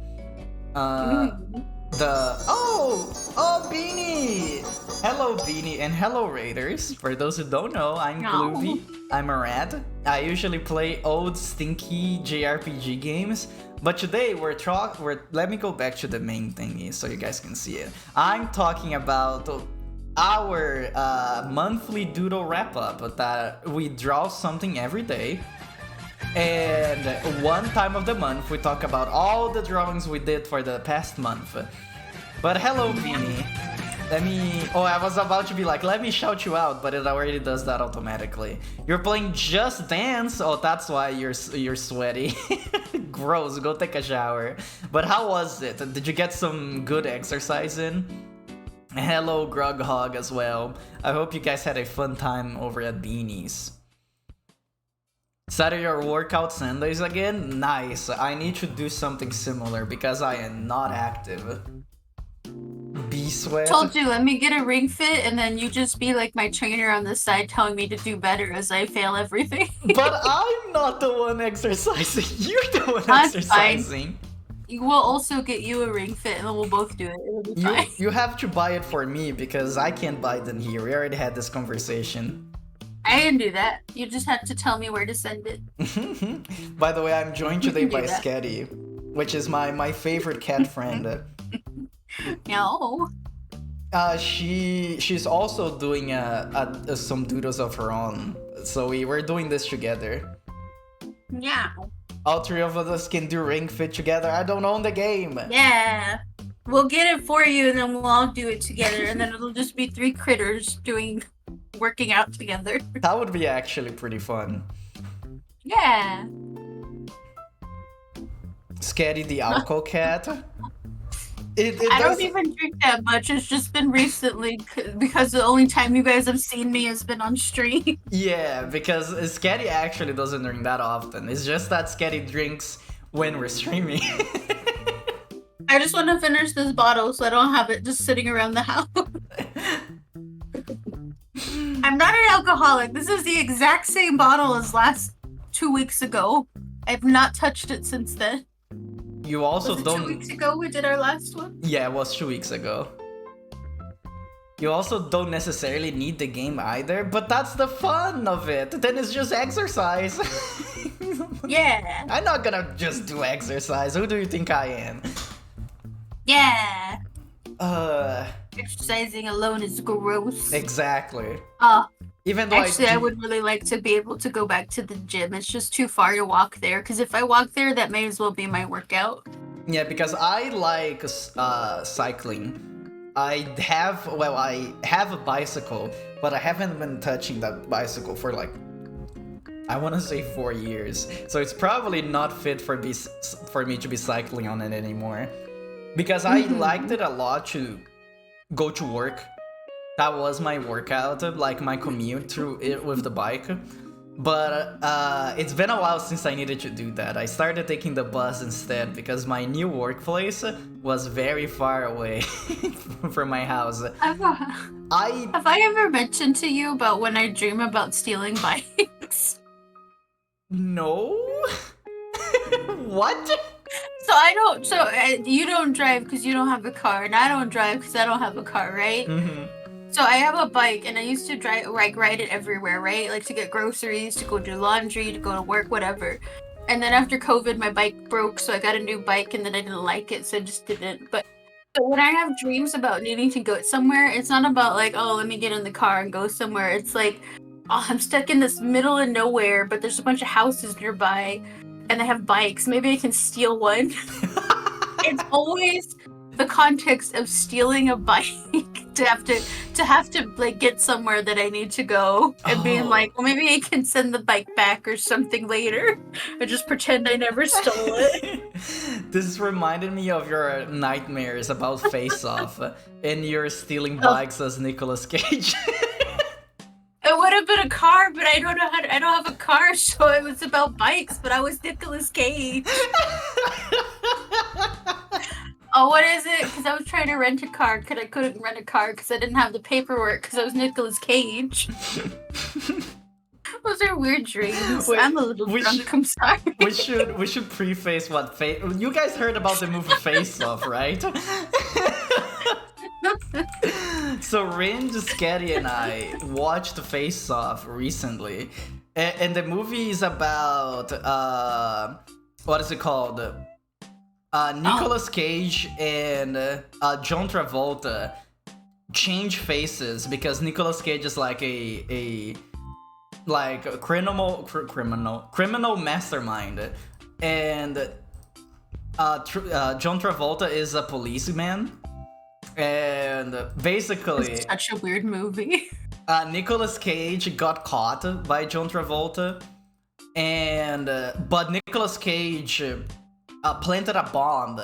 B: Beanie! Hello, Beanie, and hello, Raiders. For those who don't know, I'm Glooby. I'm a rat. I usually play old, stinky JRPG games. But today let me go back to the main thingy so you guys can see it. I'm talking about our monthly Doodle wrap-up that we draw something every day. And one time of the month, we talk about all the drawings we did for the past month. But hello, Beanie. I was about to be like, let me shout you out, but it already does that automatically. You're playing Just Dance? Oh, that's why you're sweaty. Gross, go take a shower. But how was it? Did you get some good exercise in? Hello, Groghog as well. I hope you guys had a fun time over at Beanie's. Started your workout Sundays again? Nice. I need to do something similar because I am not active. B-sweat.
A: Told you, let me get a ring fit, and then you just be like my trainer on the side telling me to do better as I fail everything.
B: But I'm not the one exercising. You're the one
A: That's
B: exercising.
A: We'll also get you a ring fit, and then we'll both do it. It'll be fine.
B: You have to buy it for me because I can't buy them here. We already had this conversation.
A: I can do that. You just have to tell me where to send it.
B: By the way, I'm joined today by Sketti, which is my favorite cat friend.
A: No.
B: She's also doing some doodles of her own. So we're doing this together.
A: Yeah.
B: All three of us can do Ring Fit together. I don't own the game.
A: Yeah. We'll get it for you and then we'll all do it together and then it'll just be 3 critters working out together.
B: That would be actually pretty fun.
A: Yeah.
B: Sketti the alcohol cat.
A: I don't even drink that much. It's just been recently because the only time you guys have seen me has been on stream.
B: Yeah, because Sketti actually doesn't drink that often. It's just that Sketti drinks when we're streaming.
A: I just want to finish this bottle so I don't have it just sitting around the house. I'm not an alcoholic. This is the exact same bottle as last 2 weeks ago. I've not touched it since then.
B: You also
A: Was it
B: don't.
A: 2 weeks ago we did our last one?
B: Yeah, it was 2 weeks ago. You also don't necessarily need the game either, but that's the fun of it. Then it's just exercise.
A: Yeah.
B: I'm not gonna just do exercise. Who do you think I am?
A: Yeah.
B: Uh,
A: Exercising alone is gross.
B: exactly. Even though
A: Actually, I would really like to be able to go back to the gym. It's just too far to walk there. Because if I walk there, that may as well be my workout.
B: Yeah, because I like cycling. I have a bicycle, but I haven't been touching that bicycle for like, I want to say 4 years. So it's probably not fit for me to be cycling on it anymore. Because I liked it a lot to go to work. That was my workout, like my commute through it with the bike. But it's been a while since I needed to do that. I started taking the bus instead because my new workplace was very far away from my house.
A: Have I ever mentioned to you about when I dream about stealing bikes?
B: No? What?
A: You don't drive because you don't have a car, and I don't drive because I don't have a car, right?
B: Mm-hmm.
A: So I have a bike, and I used to ride it everywhere, right? Like to get groceries, to go do laundry, to go to work, whatever. And then after COVID, my bike broke, so I got a new bike, and then I didn't like it, so I just didn't. But when I have dreams about needing to go somewhere, it's not about like, oh, let me get in the car and go somewhere. It's like, oh, I'm stuck in this middle of nowhere, but there's a bunch of houses nearby, and they have bikes. Maybe I can steal one. It's always the context of stealing a bike to have to like get somewhere that I need to go and being like, well, maybe I can send the bike back or something later, or just pretend I never stole it.
B: This reminded me of your nightmares about Face Off and you're stealing bikes as Nicolas Cage.
A: It would have been a car, but I don't have a car, so it was about bikes, but I was Nicolas Cage. Oh, what is it? Because I was trying to rent a car, because I couldn't rent a car because I didn't have the paperwork because I was Nicolas Cage. Those are weird dreams.
B: Wait,
A: I'm a little drunk, I'm sorry.
B: We should preface what you guys heard about the movie Face Off, right? So Ringe, Sketti, and I watched Face Off recently, and the movie is about what is it called? Nicolas Cage and John Travolta change faces because Nicolas Cage is like a criminal mastermind, and John Travolta is a policeman. And basically,
A: it's such a weird movie.
B: Nicolas Cage got caught by John Travolta, and but Nicolas Cage planted a bomb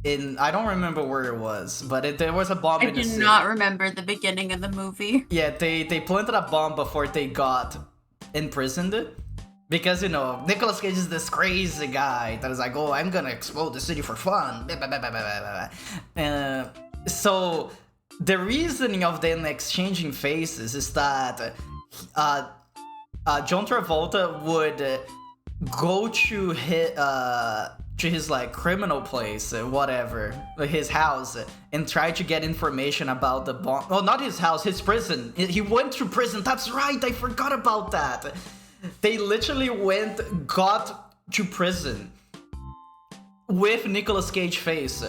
B: in, I don't remember where it was, but there was a bomb in the city.
A: I do not remember the beginning of the movie.
B: Yeah, they planted a bomb before they got imprisoned. Because, you know, Nicolas Cage is this crazy guy that is like, oh, I'm gonna explode the city for fun. So the reasoning of them exchanging faces is that John Travolta would go to his like criminal place, whatever, his house, and try to get information about the bomb. Oh, not his house, his prison. He went to prison. That's right, I forgot about that. They literally got to prison with Nicolas Cage face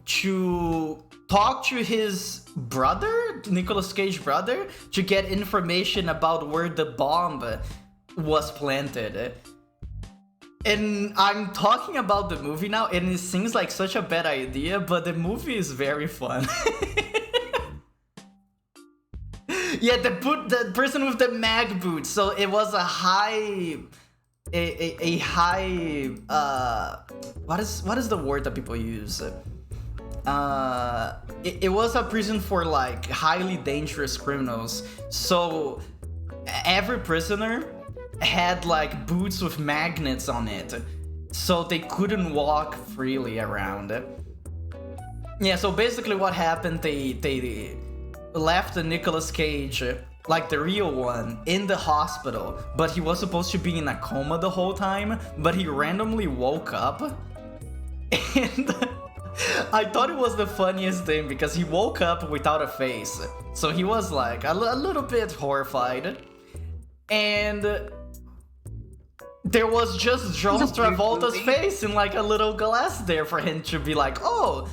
B: to talk to his brother, Nicolas Cage's brother to get information about where the bomb was planted. And I'm talking about the movie now, and it seems like such a bad idea, but the movie is very fun. Yeah, the person with the mag boots. So it was a high, what is the word that people use? It was a prison for like highly dangerous criminals. So every prisoner had like boots with magnets on it, so they couldn't walk freely around. Yeah, so basically what happened, they left the Nicolas Cage, like the real one, in the hospital, but he was supposed to be in a coma the whole time, but he randomly woke up. And I thought it was the funniest thing because he woke up without a face. So he was like a little bit horrified. And there was just John Travolta's face in like a little glass there for him to be like, oh,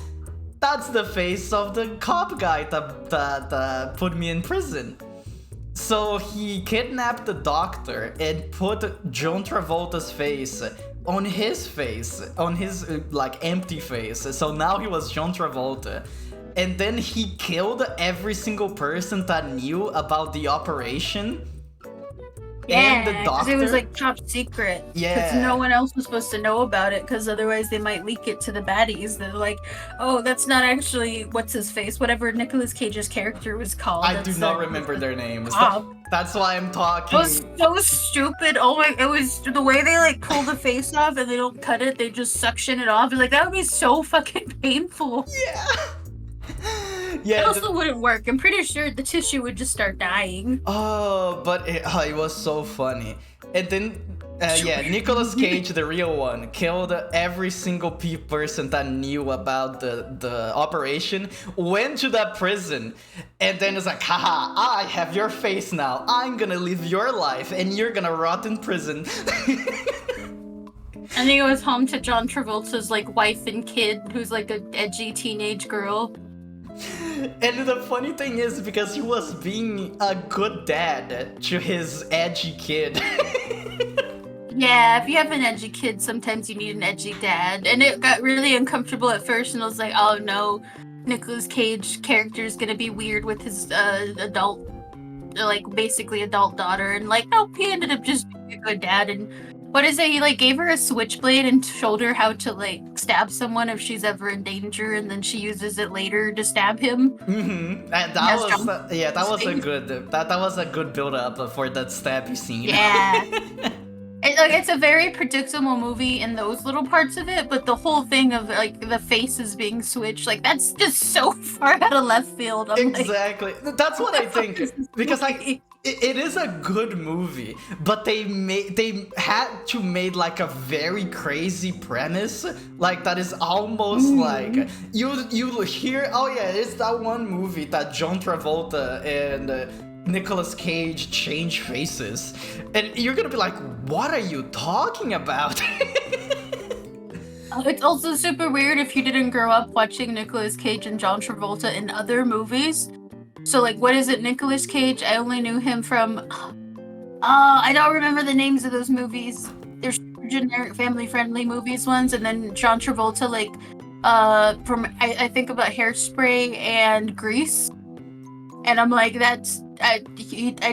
B: that's the face of the cop guy that put me in prison. So he kidnapped the doctor and put John Travolta's face on his like empty face. So now he was John Travolta. And then he killed every single person that knew about the operation.
A: Yeah, because it was like top secret.
B: Yeah.
A: Because no one else was supposed to know about it, because otherwise they might leak it to the baddies. They're like, oh, that's not actually what's his face, whatever Nicolas Cage's character was called.
B: I do not remember their names. That's why I'm talking.
A: It was so stupid. Oh my, it was the way they like pull the face off and they don't cut it, they just suction it off. Like, that would be so fucking painful.
B: Yeah. Yeah,
A: it also wouldn't work. I'm pretty sure the tissue would just start dying.
B: Oh, but it was so funny. And then, Nicolas Cage, the real one, killed every single person that knew about the operation, went to that prison, and then it's like, haha, I have your face now. I'm gonna live your life, and you're gonna rot in prison.
A: I think it was home to John Travolta's like wife and kid, who's like an edgy teenage girl.
B: And the funny thing is, because he was being a good dad to his edgy kid.
A: Yeah, if you have an edgy kid, sometimes you need an edgy dad. And it got really uncomfortable at first, and I was like, oh no, Nicolas Cage character is gonna be weird with his adult, like basically adult daughter. And like, no, he ended up just being a good dad. And what is it? He like gave her a switchblade and showed her how to like stab someone if she's ever in danger, and then she uses it later to stab him.
B: Mm-hmm. And that was a good build up for that stabby scene.
A: Yeah. It's a very predictable movie in those little parts of it, but the whole thing of like the faces being switched, like that's just so far out of left field.
B: Exactly. That's what I think, because like it is a good movie, but they had to make like a very crazy premise, like that is almost like you hear, oh yeah, it's that one movie that John Travolta and Nicolas Cage change faces, and you're gonna be like, what are you talking about?
A: It's also super weird if you didn't grow up watching Nicolas Cage and John Travolta in other movies. So like, what is it, Nicolas Cage? I only knew him from, I don't remember the names of those movies. They're super generic, family-friendly movies ones, and then John Travolta, like, from I think about Hairspray and Grease, and I'm like, I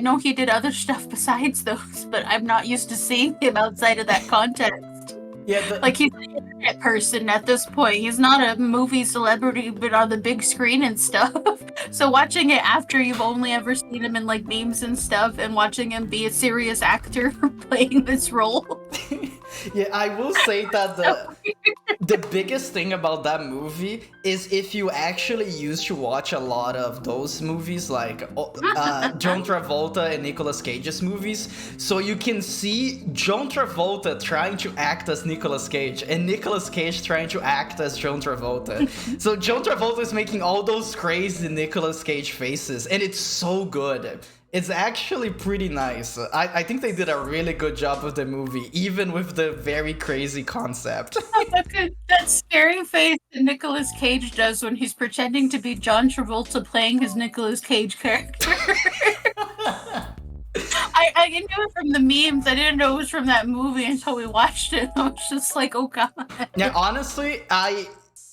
A: know he did other stuff besides those, but I'm not used to seeing him outside of that context.
B: Yeah,
A: like he's an internet person at this point. He's not a movie celebrity, but on the big screen and stuff. So watching it after you've only ever seen him in like memes and stuff, and watching him be a serious actor playing this role.
B: Yeah, I will say that the biggest thing about that movie is if you actually used to watch a lot of those movies, like John Travolta and Nicolas Cage's movies, so you can see John Travolta trying to act as Nicolas Cage and Nicolas Cage trying to act as John Travolta. So John Travolta is making all those crazy Nicolas Cage faces, and it's so good. It's actually pretty nice. I think they did a really good job with the movie, even with the very crazy concept.
A: That's scary face that Nicolas Cage does when he's pretending to be John Travolta playing his Nicolas Cage character. I knew it from the memes. I didn't know it was from that movie until we watched it. I was just like, oh god.
B: Yeah, honestly,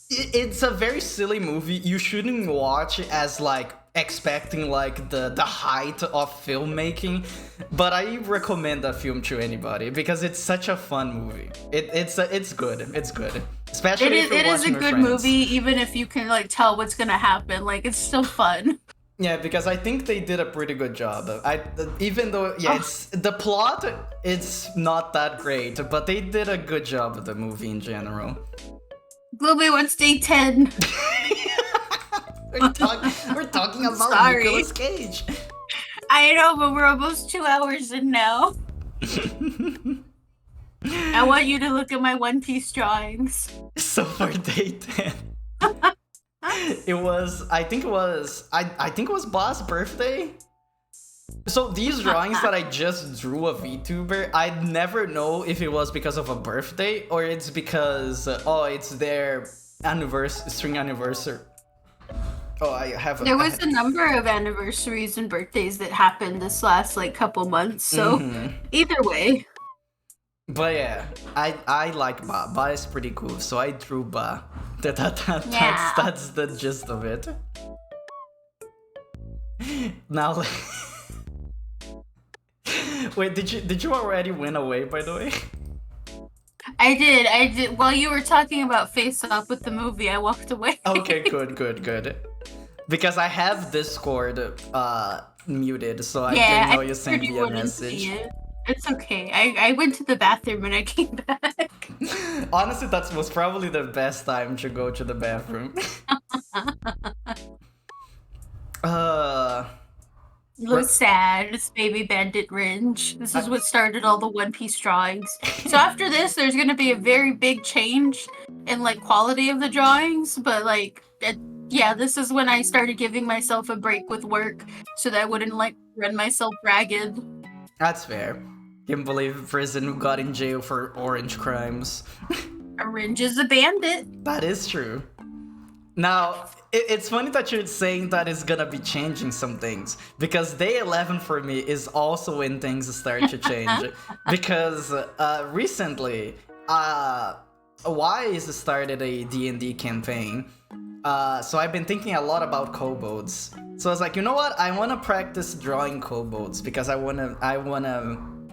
B: it's a very silly movie. You shouldn't watch it as like expecting like the height of filmmaking, but I recommend that film to anybody because it's such a fun movie. It's good. It's good. Especially if you're
A: it is a
B: watching with
A: good
B: friends.
A: movie, even if you can like tell what's gonna happen. Like it's still fun.
B: Yeah, because I think they did a pretty good job. Even though it's the plot, it's not that great, but they did a good job of the movie in general.
A: Gloomy, what's day 10?
B: we're talking about
A: Sorry.
B: Nicolas Cage.
A: I know, but we're almost 2 hours in now. I want you to look at my One Piece drawings.
B: So for day 10. I think it was Boss' birthday. So these drawings that I just drew of VTuber, I'd never know if it was because of a birthday or it's because it's their string anniversary. Oh, I have.
A: There was a number of anniversaries and birthdays that happened this last like couple months. So either way.
B: But yeah, I like Ba. Ba is pretty cool, so I drew Ba. That's the gist of it. Now, wait, did you already win away? By the way,
A: I did. While you were talking about Face Off with the movie, I walked away.
B: Okay, good. Because I have Discord muted, so I didn't know you sent me a message.
A: It's okay. I went to the bathroom and I came back.
B: Honestly, that was probably the best time to go to the bathroom.
A: Looks sad. It's Baby Bandit Ringe. This is what started all the One Piece drawings. So after this, there's gonna be a very big change in like quality of the drawings, but like this is when I started giving myself a break with work so that I wouldn't like run myself ragged.
B: That's fair. Can't believe prison got in jail for orange crimes.
A: Orange is a bandit.
B: That is true. Now, it's funny that you're saying that it's gonna be changing some things, because day 11 for me is also when things start to change. Because recently, Wise started a D&D campaign. So I've been thinking a lot about kobolds. So I was like, you know what? I want to practice drawing kobolds because I wanna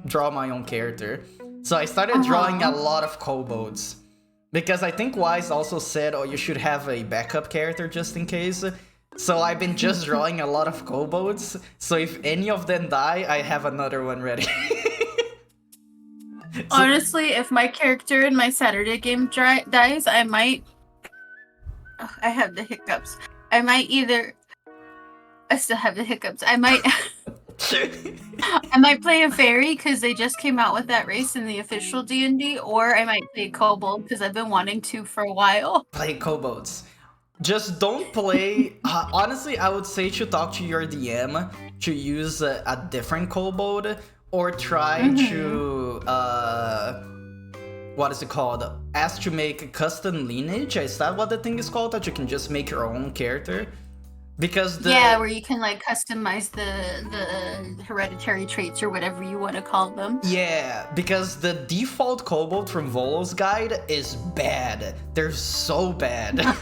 B: draw my own character. So I started drawing a lot of kobolds. Because I think Wise also said, you should have a backup character just in case. So I've been just drawing a lot of kobolds. So if any of them die, I have another one ready.
A: Honestly, if my character in my Saturday game dies, I might... I have the hiccups. I still have the hiccups. I might play a fairy because they just came out with that race in the official D&D, or I might play kobold because I've been wanting to for a while.
B: Play kobolds. Just don't play... honestly, I would say to talk to your DM to use a different kobold, or try to... what is it called? Ask to make a custom lineage? Is that what the thing is called? That you can just make your own character? Because
A: where you can like customize the hereditary traits or whatever you want to call them.
B: Yeah, because the default kobold from Volo's guide is bad. They're so bad.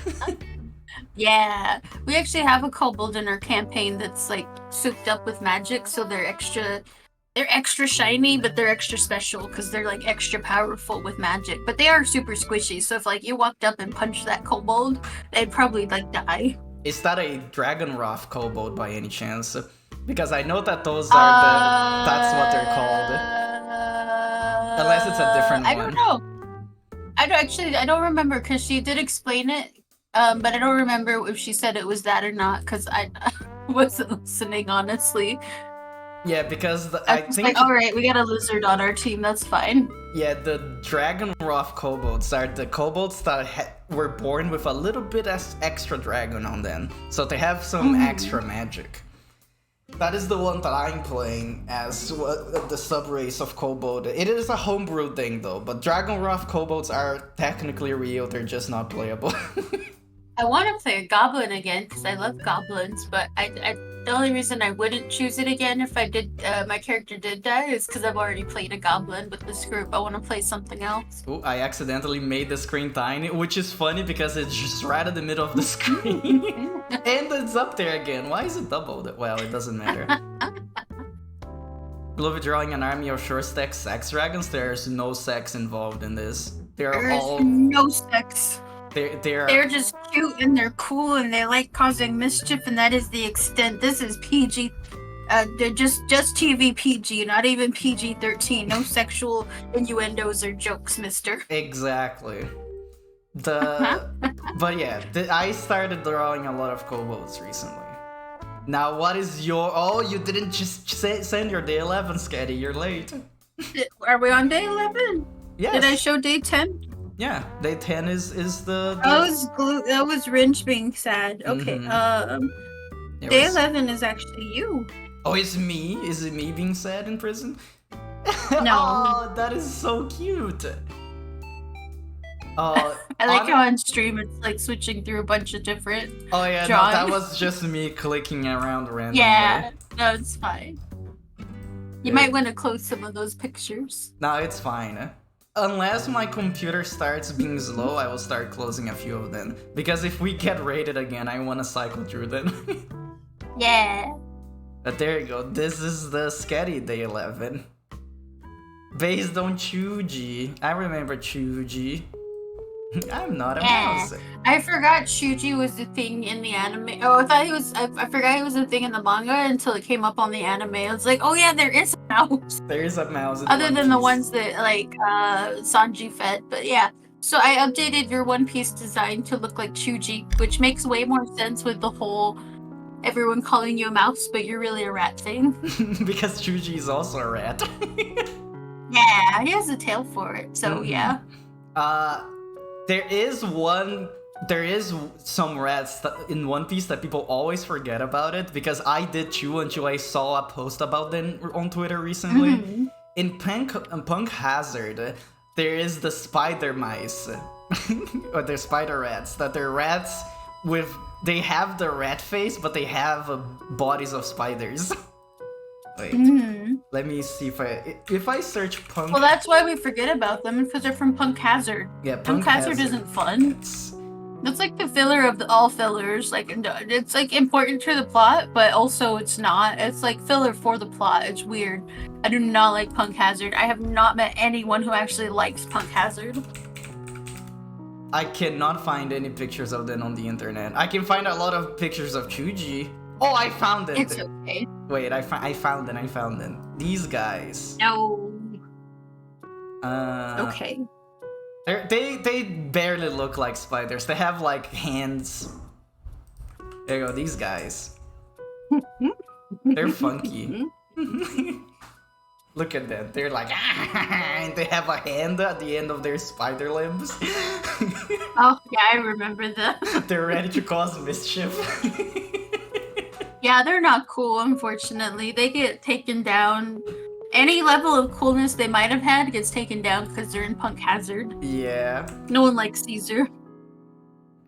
A: Yeah, we actually have a kobold in our campaign that's like souped up with magic, so they're extra shiny, but they're extra special because they're like extra powerful with magic. But they are super squishy, so if like you walked up and punched that kobold, they'd probably like die.
B: Is that a Dragonroth kobold by any chance? Because I know that those are that's what they're called. Unless it's a different one.
A: I don't know. I don't remember because she did explain it, but I don't remember if she said it was that or not because I wasn't listening, honestly.
B: Yeah, because
A: I think... like, alright, we got a lizard on our team, that's fine.
B: Yeah, the Dragonroth kobolds are the kobolds that were born with a little bit extra dragon on them. So they have some extra magic. That is the one that I'm playing as the sub-race of kobold. It is a homebrew thing though, but Dragonwrath kobolds are technically real, they're just not playable.
A: I want to play a goblin again because I love goblins, but the only reason I wouldn't choose it again if I did my character did die is because I've already played a goblin with this group. I want to play something else.
B: Ooh, I accidentally made the screen tiny, which is funny because it's just right in the middle of the screen. And it's up there again. Why is it doubled? Well, it doesn't matter. Glove drawing an army of short stack sex dragons. There's no sex involved in this.
A: There's no sex.
B: They're
A: just cute and they're cool and they like causing mischief, and that is the extent. This is PG. They're just TV PG, not even PG-13. No sexual innuendos or jokes, mister.
B: Exactly. But yeah, I started drawing a lot of kobolds recently. Now, what is your... Oh, you didn't just send your day 11, Sketti. You're late.
A: Are we on day 11?
B: Yes.
A: Did I show day 10?
B: Yeah, day 10 is the...
A: That was Rinch being sad. Okay, day 11 is actually you.
B: Oh, it's me? Is it me being sad in prison?
A: No.
B: Oh, that is so cute.
A: I like how on stream it's like switching through a bunch of different
B: drawings. No, that was just me clicking around randomly.
A: Yeah, no, it's fine. You might want to close some of those pictures.
B: No, it's fine. Unless my computer starts being slow, I will start closing a few of them. Because if we get raided again, I want to cycle through them.
A: Yeah.
B: But there you go. This is the Sketti day 11. Based on Chuji. I remember Chuji. I'm not a mouse.
A: I forgot Chuji was the thing in the anime. Oh, I forgot he was a thing in the manga until it came up on the anime. I was like, oh yeah, there is a mouse.
B: There is a mouse.
A: Other than the ones that like Sanji fed, but yeah. So I updated your One Piece design to look like Chuji, which makes way more sense with the whole everyone calling you a mouse, but you're really a rat thing.
B: Because Chuji is also a rat.
A: Yeah, he has a tail for it. So yeah.
B: There is some rats in One Piece that people always forget about it, because I did too until I saw a post about them on Twitter recently. Mm-hmm. In Punk Hazard, there is the spider mice, or the spider rats, that they're rats they have the rat face, but they have bodies of spiders. Wait, let me see if I search Punk...
A: Well, that's why we forget about them, because they're from Punk Hazard.
B: Yeah,
A: Punk Hazard isn't fun. That's like the filler of all fillers. Like, it's like important to the plot, but also it's not. It's like filler for the plot. It's weird. I do not like Punk Hazard. I have not met anyone who actually likes Punk Hazard.
B: I cannot find any pictures of them on the internet. I can find a lot of pictures of Chuji. Oh, I found them.
A: It's okay.
B: Wait, I found them. These guys.
A: No. Okay.
B: They barely look like spiders. They have like hands. There you go, these guys. They're funky. Look at them. They're like, and they have a hand at the end of their spider limbs.
A: Oh, yeah, I remember that.
B: They're ready to cause mischief.
A: Yeah, they're not cool, unfortunately. They get taken down. Any level of coolness they might have had gets taken down because they're in Punk Hazard.
B: Yeah.
A: No one likes Caesar.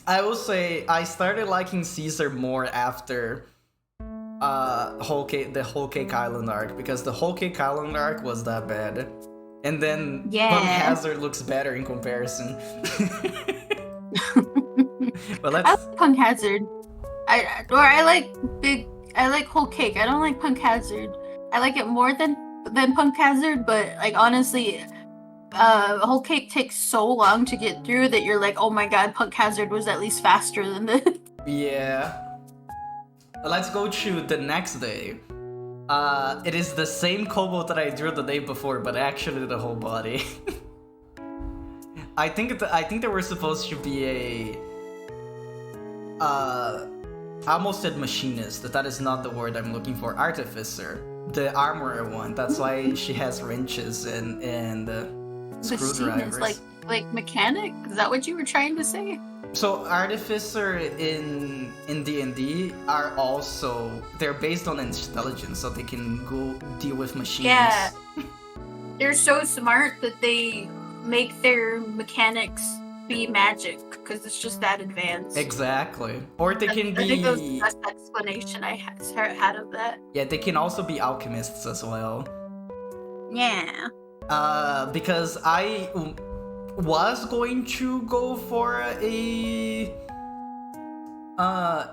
B: I will say I started liking Caesar more after the Whole Cake Island arc, because the Whole Cake Island arc was that bad. And then Punk Hazard looks better in comparison. But
A: I like Punk Hazard. I like Whole Cake. I don't like Punk Hazard. I like it more than Punk Hazard, but like honestly, Whole Cake takes so long to get through that you're like, oh my god, Punk Hazard was at least faster than this. Yeah.
B: Let's go to the next day. It is the same kobold that I drew the day before, but actually the whole body. I think there were supposed to be I almost said machinist. That is not the word I'm looking for. Artificer, the armorer one. That's why she has wrenches and screwdrivers.
A: Like mechanic? Is that what you were trying to say?
B: So Artificer in D&D are also, they're based on intelligence, so they can go deal with machines.
A: Yeah. They're so smart that they make their mechanics be magic because it's just that advanced.
B: Exactly. Or they can be.
A: I think that was the best explanation I had of that.
B: Yeah, they can also be alchemists as well.
A: Yeah.
B: Because I was going to go for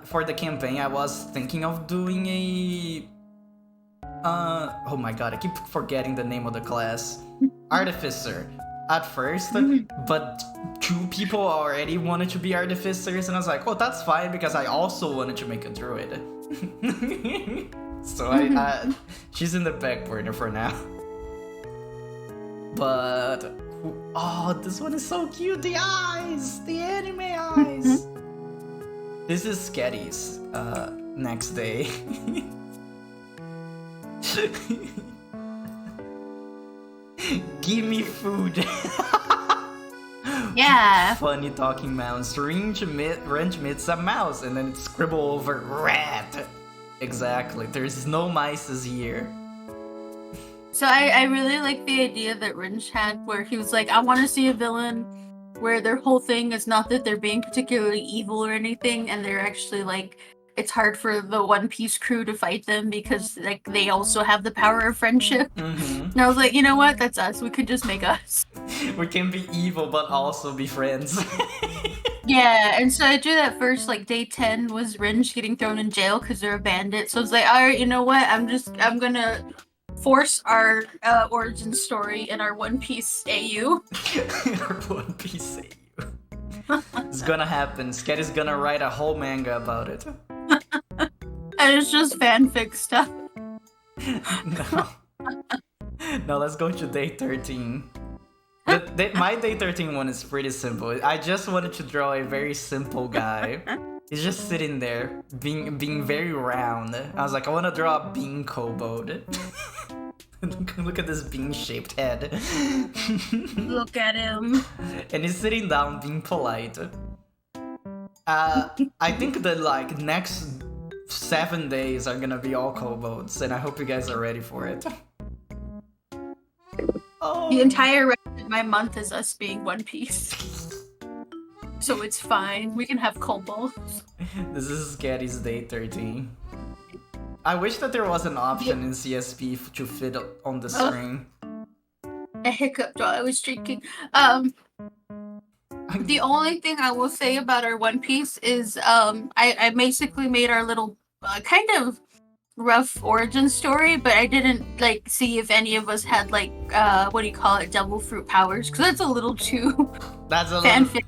B: for the campaign. I was thinking of doing a. Oh my god, I keep forgetting the name of the class. Artificer. At first, but 2 people already wanted to be artificers, and I was like, oh, that's fine because I also wanted to make a druid. So she's in the back burner for now. But oh, this one is so cute. The eyes, the anime eyes. This is Sketti's next day. Give me food.
A: Yeah.
B: Funny talking mouse. Wrench meets a mouse, and then scribble over rat. Exactly. There's no mices here.
A: So I really like the idea that Rinch had, where he was like, I want to see a villain where their whole thing is not that they're being particularly evil or anything, and they're actually like, it's hard for the One Piece crew to fight them because like they also have the power of friendship. And I was like, you know what? That's us. We could just make us.
B: We can be evil but also be friends.
A: Yeah, and so I drew that first, like day 10 was Rinch getting thrown in jail because they're a bandit. So I was like, all right, you know what? I'm gonna force our origin story in our One Piece AU.
B: Our One Piece AU. It's gonna happen. Sketti's gonna write a whole manga about it.
A: And it's just fanfic stuff.
B: No. No, let's go to day 13. My day 13 one is pretty simple. I just wanted to draw a very simple guy. He's just sitting there, being very round. I was like, I want to draw a bean kobold. Look at this bean-shaped head.
A: Look at him.
B: And he's sitting down, being polite. I think the like next 7 days are gonna be all kobolds, and I hope you guys are ready for it. Oh.
A: The entire rest of my month is us being One Piece. So it's fine. We can have kobolds.
B: This is Skeddi's day 13. I wish that there was an option in CSP to fit on the screen.
A: A hiccup while I was drinking. The only thing I will say about our One Piece is I basically made our little kind of rough origin story, but I didn't like see if any of us had like what do you call it, devil fruit powers, because that's a little too fanfic.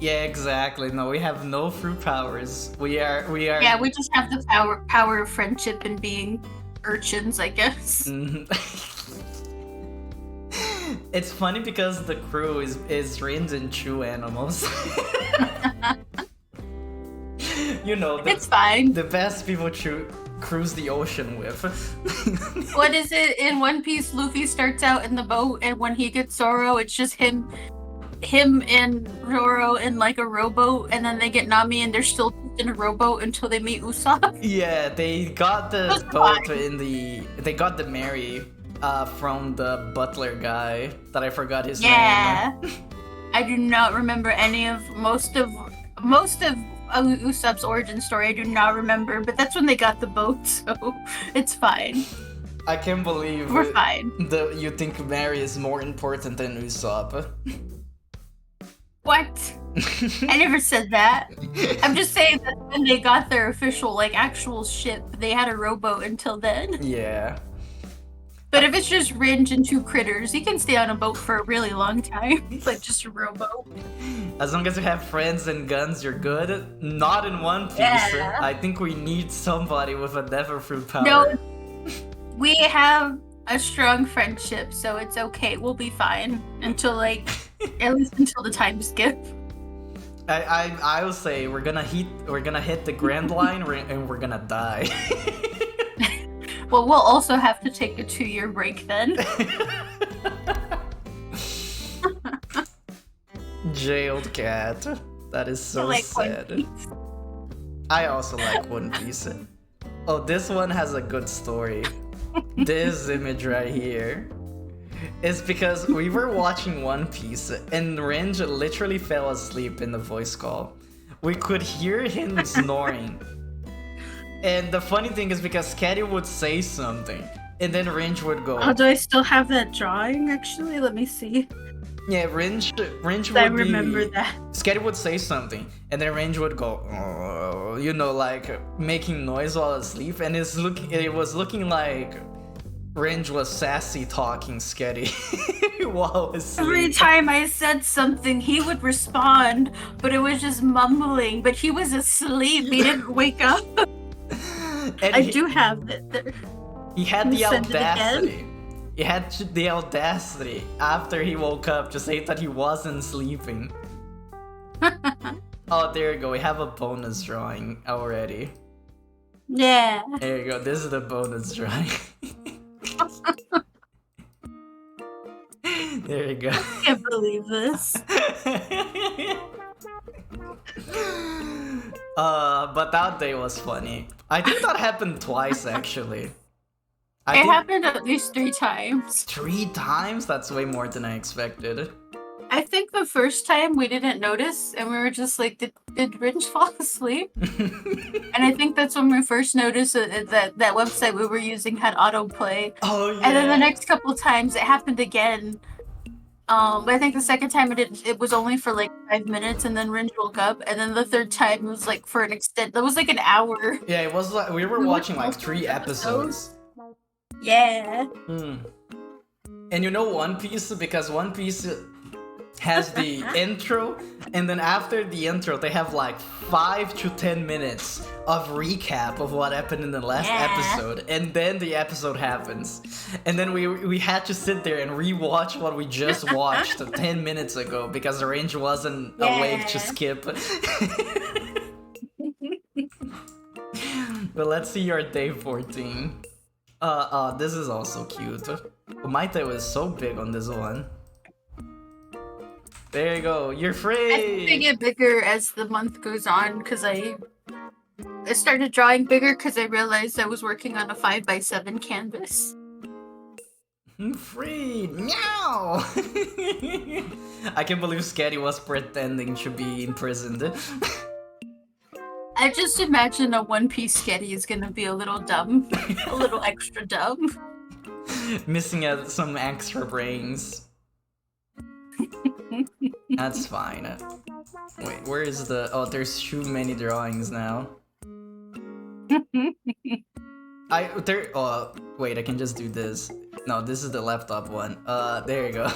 B: Yeah, exactly. No, we have no fruit powers. We are.
A: Yeah, we just have the power of friendship and being urchins, I guess.
B: It's funny because the crew is trained in true animals. You know,
A: it's fine.
B: The best people to cruise the ocean with.
A: What is it in One Piece? Luffy starts out in the boat, and when he gets Zoro, it's just him and Zoro in like a rowboat, and then they get Nami and they're still in a rowboat until they meet Usopp.
B: Yeah, they got the boat they got the Mary from the butler guy that I forgot his name.
A: Yeah. I do not remember any of most of Usopp's origin story. I do not remember, but that's when they got the boat, so it's fine.
B: I can't believe
A: we're fine.
B: You think Mary is more important than Usopp.
A: What? I never said that. I'm just saying that when they got their official, like, actual ship, they had a rowboat until then.
B: Yeah.
A: But if it's just Ringe and 2 critters, he can stay on a boat for a really long time. It's like just a rowboat.
B: As long as you have friends and guns, you're good. Not in One Piece.
A: Yeah.
B: I think we need somebody with a devil fruit power.
A: No, we have a strong friendship, so it's okay. We'll be fine until like at least until the time skip.
B: I will say we're gonna hit the Grand Line and we're gonna die.
A: Well, we'll also have to take a 2-year break then.
B: Jailed cat. That is so
A: like
B: sad.
A: One Piece.
B: I also like One Piece. Oh, this one has a good story. This image right here is because we were watching One Piece and Ringe literally fell asleep in the voice call. We could hear him snoring. And the funny thing is because Sketti would say something and then Ringe would go.
A: Oh, do I still have that drawing actually? Let me see.
B: Yeah, Ringe would
A: I remember that.
B: Sketti would say something, and then Ringe would go, oh, you know, like making noise while asleep, and it was looking like Ringe was sassy talking Sketti while asleep.
A: Every time I said something, he would respond, but it was just mumbling. But he was asleep. He didn't wake up.
B: And
A: I do have it there.
B: He had the
A: Send it again?
B: audacity. He had the audacity after he woke up to say that he wasn't sleeping. Oh, there you go. We have a bonus drawing already.
A: Yeah.
B: There you go. This is the bonus drawing. There you go.
A: I can't believe this.
B: But that day was funny. I think that happened twice actually.
A: It happened at least 3 times.
B: 3 times? That's way more than I expected.
A: I think the first time we didn't notice, and we were just like, did Ringe fall asleep? And I think that's when we first noticed that website we were using had autoplay.
B: Oh yeah.
A: And then the next couple times it happened again. But I think the second time it was only for like 5 minutes, and then Ringe woke up, and then the third time was like for an extent. That was like an hour.
B: Yeah, it was like we were watching like 3 episodes.
A: Yeah.
B: And you know One Piece, because One Piece has the intro, and then after the intro they have like 5 to 10 minutes of recap of what happened in the last episode, and then the episode happens, and then we had to sit there and rewatch what we just watched 10 minutes ago because the range wasn't awake to skip. But let's see your day 14. This is also cute. Maite was so big on this one. There you go, you're free!
A: I think they get bigger as the month goes on, because I started drawing bigger because I realized I was working on a 5x7 canvas.
B: Free! Meow! I can't believe Sketti was pretending to be imprisoned.
A: I just imagine a One Piece Sketti is gonna be a little dumb. A little extra dumb.
B: Missing out some extra brains. That's fine. Wait, where is the... Oh, there's too many drawings now. Oh, wait, I can just do this. No, this is the laptop one. There you go.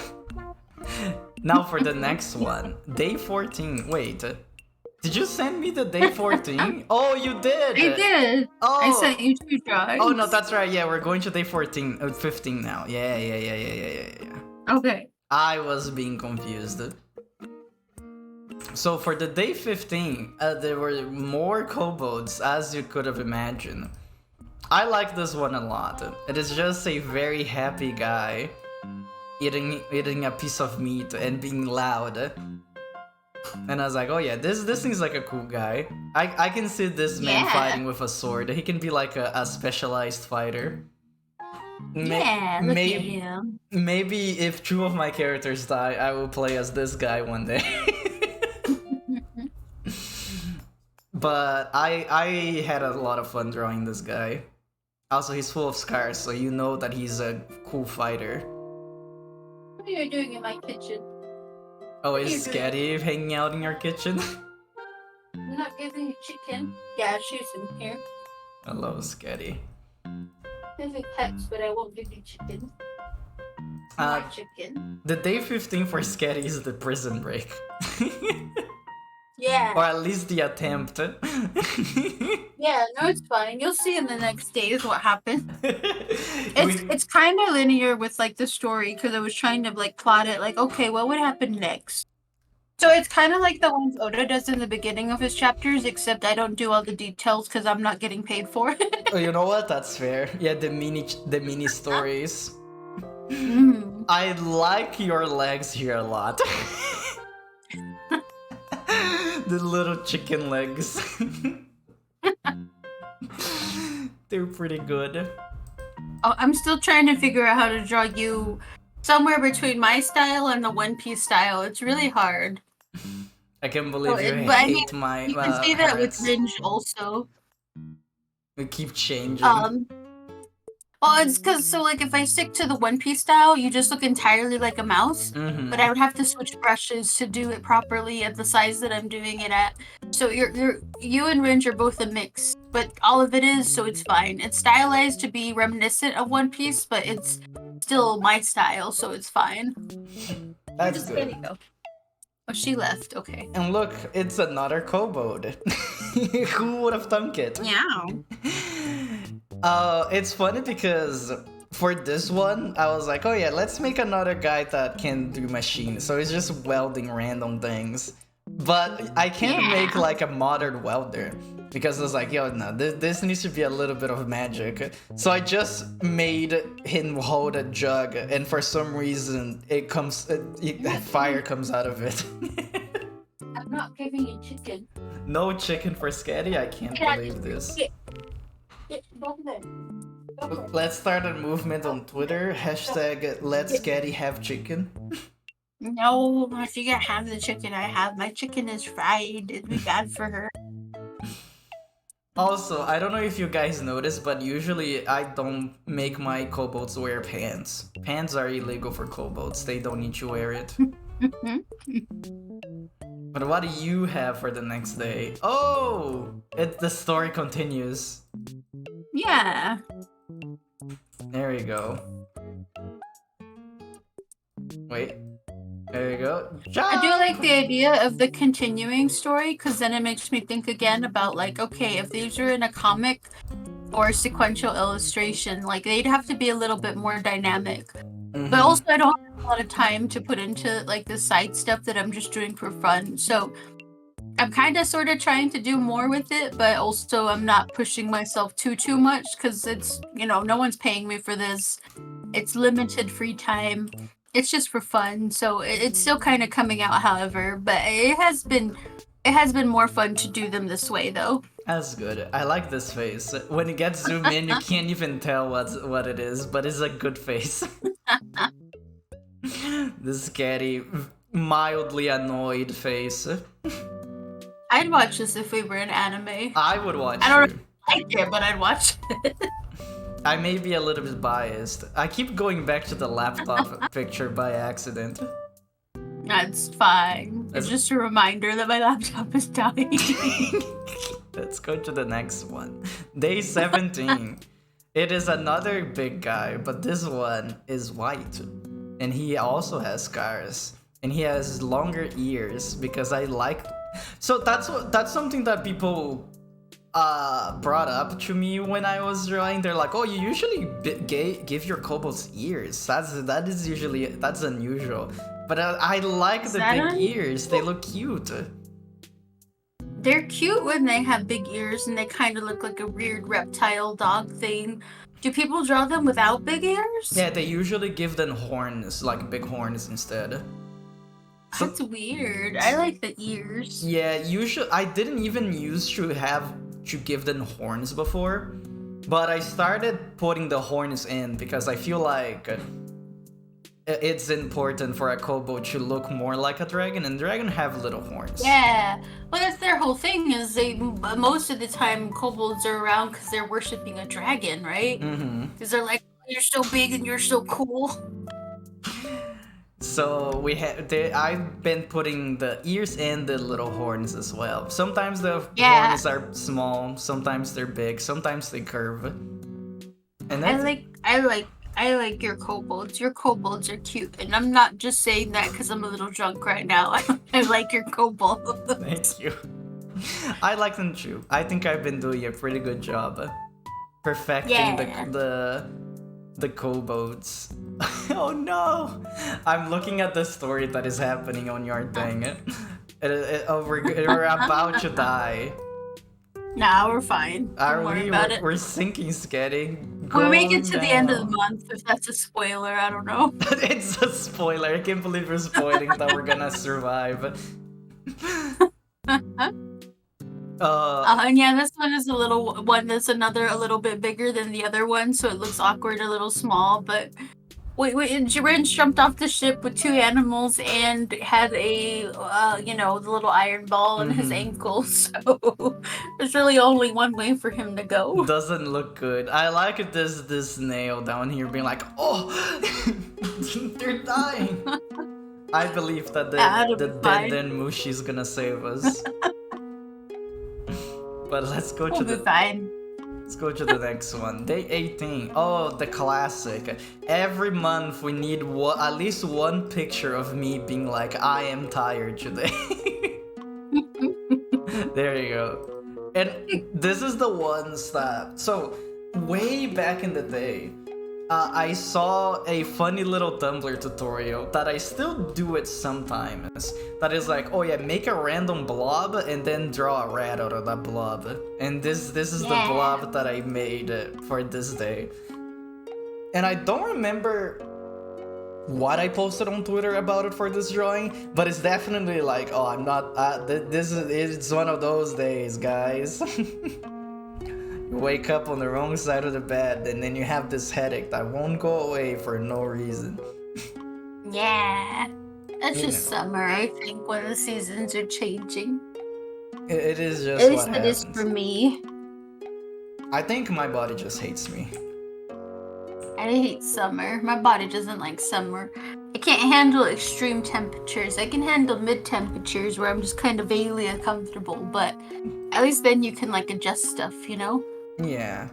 B: Now for the next one. Day 14. Wait. Did you send me the day 14? Oh, you did!
A: I did!
B: Oh.
A: I sent you 2 drawings.
B: Oh, no, that's right. Yeah, we're going to day 14. 15 now. Yeah.
A: Okay.
B: I was being confused. So for the day 15, there were more kobolds as you could have imagined. I like this one a lot. It is just a very happy guy eating a piece of meat and being loud. And I was like, oh yeah, this seems like a cool guy. I can see this man fighting with a sword. He can be like a specialized fighter.
A: Look at him.
B: Maybe if 2 of my characters die, I will play as this guy one day. But I had a lot of fun drawing this guy. Also, he's full of scars, so you know that he's a cool fighter.
A: What are you doing in my kitchen?
B: Oh, is Sketti hanging out in your kitchen?
A: I'm not giving you chicken. Yeah, she's in here.
B: Hello, Sketti.
A: There's a pets, but I won't give you chicken. More chicken.
B: The day 15 for Sketti is the prison break.
A: Yeah.
B: Or at least the attempt.
A: Yeah, no, it's fine. You'll see in the next days what happened. It's kind of linear with like the story, because I was trying to like plot it like, okay, what would happen next? So it's kind of like the ones Oda does in the beginning of his chapters, except I don't do all the details because I'm not getting paid for it.
B: Oh, you know what? That's fair. Yeah, the mini stories. I like your legs here a lot. The little chicken legs. They're pretty good.
A: Oh, I'm still trying to figure out how to draw you somewhere between my style and the One Piece style. It's really hard.
B: I can't believe you
A: But I mean,
B: hate my
A: you can see that with
B: hearts.
A: Ringe also.
B: We keep changing.
A: Well, it's because, so, like, if I stick to the One Piece style, you just look entirely like a mouse.
B: Mhm.
A: But I would have to switch brushes to do it properly at the size that I'm doing it at. So you and Ringe are both a mix, but all of it is, so it's fine. It's stylized to be reminiscent of One Piece, but it's still my style, so it's fine.
B: That's good.
A: Sketti go? Oh, she left. Okay.
B: And look, it's another kobold. Who would have thunk it?
A: Yeah.
B: It's funny because for this one, I was like, oh yeah, let's make another guy that can do machines. So it's just welding random things. But I can't make like a modern welder because I was like, yo, no, this needs to be a little bit of magic. So I just made him hold a jug, and for some reason, fire comes out of it.
A: I'm not giving you chicken.
B: No chicken for Sketti? I can't believe this. Let's start a movement on Twitter. Hashtag let Sketti have chicken.
A: No, she can't have the chicken I have. My chicken is fried. It'd be bad for her.
B: Also, I don't know if you guys noticed, but usually I don't make my kobolds wear pants. Pants are illegal for kobolds. They don't need to wear it. But what do you have for the next day? Oh! The story continues.
A: Yeah.
B: There you go. Wait. There you go.
A: I do like the idea of the continuing story, because then it makes me think again about, like, okay, if these were in a comic or sequential illustration, like, they'd have to be a little bit more dynamic. Mm-hmm. But also, I don't have a lot of time to put into, like, the side stuff that I'm just doing for fun. So I'm kind of sort of trying to do more with it, but also I'm not pushing myself too much, because it's, you know, no one's paying me for this. It's limited free time. It's just for fun, so it's still kind of coming out, however, but it has been more fun to do them this way, though.
B: That's good. I like this face. When it gets zoomed in, you can't even tell what it is, but it's a good face. This scary, mildly annoyed face.
A: I'd watch this if we were in anime.
B: I would watch it.
A: I don't like it, but I'd watch it.
B: I may be a little bit biased. I keep going back to the laptop picture by accident.
A: That's fine. It's just a reminder that my laptop is dying.
B: Let's go to the next one. Day 17. It is another big guy, but this one is white. And he also has scars. And he has longer ears because I like... So that's something that people... brought up to me when I was drawing. They're like, oh, you usually give your kobolds ears. That's unusual. But I like the big ears. They look cute.
A: They're cute when they have big ears and they kind of look like a weird reptile dog thing. Do people draw them without big ears?
B: Yeah, they usually give them horns, like big horns instead.
A: That's weird. I like the ears.
B: Yeah, usually I didn't even used to give them horns before, but I started putting the horns in because I feel like it's important for a kobold to look more like a dragon, and dragon have little horns.
A: Yeah, well, that's their whole thing. Is most of the time kobolds are around because they're worshiping a dragon, right? Because they're like, you're so big and you're so cool.
B: So I've been putting the ears and the little horns as well. Sometimes the horns are small, sometimes they're big, sometimes they curve. And
A: I like your kobolds. Your kobolds are cute, and I'm not just saying that because I'm a little drunk right now. I like your kobolds.
B: Thank you. I like them too. I think I've been doing a pretty good job perfecting the kobolds. Oh no! I'm looking at the story that is happening on your thing. We're about to die.
A: Nah, we're fine. Don't worry about it.
B: We're sinking, Sketti.
A: We make it to the end of the month, if that's a spoiler, I don't know.
B: It's a spoiler. I can't believe we're spoiling that we're gonna survive.
A: And yeah, this one is a little one that's a little bit bigger than the other one, so it looks awkward, a little small. But Ringe jumped off the ship with 2 animals and had a, the little iron ball in his ankle. So there's really only one way for him to go.
B: Doesn't look good. I like this nail down here being like, oh, they're dying. I believe that the Den Mushi is gonna save us. But let's go to the.
A: Fine.
B: Let's go to the next one. Day 18. Oh, the classic. Every month we need at least one picture of me being like, I am tired today. There you go. And this is the ones that... So, way back in the day, I saw a funny little Tumblr tutorial that I still do it sometimes. That is like, oh yeah, make a random blob and then draw a rat out of that blob. And this is the blob that I made for this day. And I don't remember what I posted on Twitter about it for this drawing, but it's definitely like, oh, I'm not, it's one of those days, guys. You wake up on the wrong side of the bed and then you have this headache that won't go away for no reason.
A: Yeah, that's just summer, I think, when the seasons are changing.
B: It is just
A: at least it is for me.
B: I think my body just hates me.
A: I hate summer. My body doesn't like summer. I can't handle extreme temperatures. I can handle mid temperatures where I'm just kind of vaguely uncomfortable, but at least then you can like adjust stuff, you know?
B: Yeah.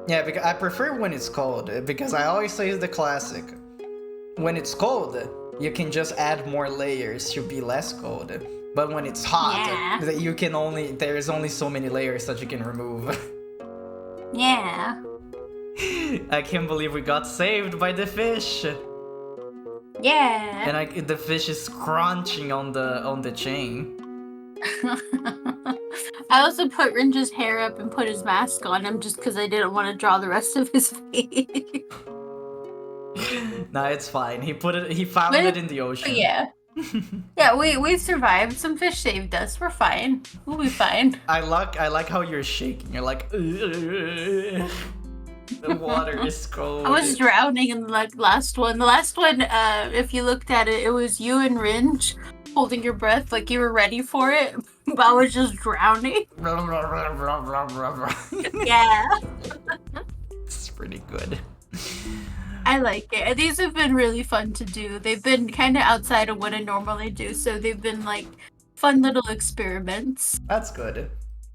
B: Yeah, because I prefer when it's cold, because I always say the classic. When it's cold, you can just add more layers to be less cold. But when it's hot, there is only so many layers that you can remove.
A: Yeah.
B: I can't believe we got saved by the fish.
A: Yeah.
B: And the fish is crunching on the chain.
A: I also put Ringe's hair up and put his mask on him just because I didn't want to draw the rest of his face.
B: Nah, it's fine. He found it in the ocean.
A: Yeah. Yeah, we survived. Some fish saved us. We're fine. We'll be fine.
B: I like how you're shaking. You're like, the water is cold.
A: I was drowning in the last one. The last one, if you looked at it, it was you and Ringe holding your breath like you were ready for it, but I was just drowning. Yeah.
B: It's pretty good.
A: I like it. These have been really fun to do. They've been kind of outside of what I normally do, so they've been like fun little experiments.
B: That's good.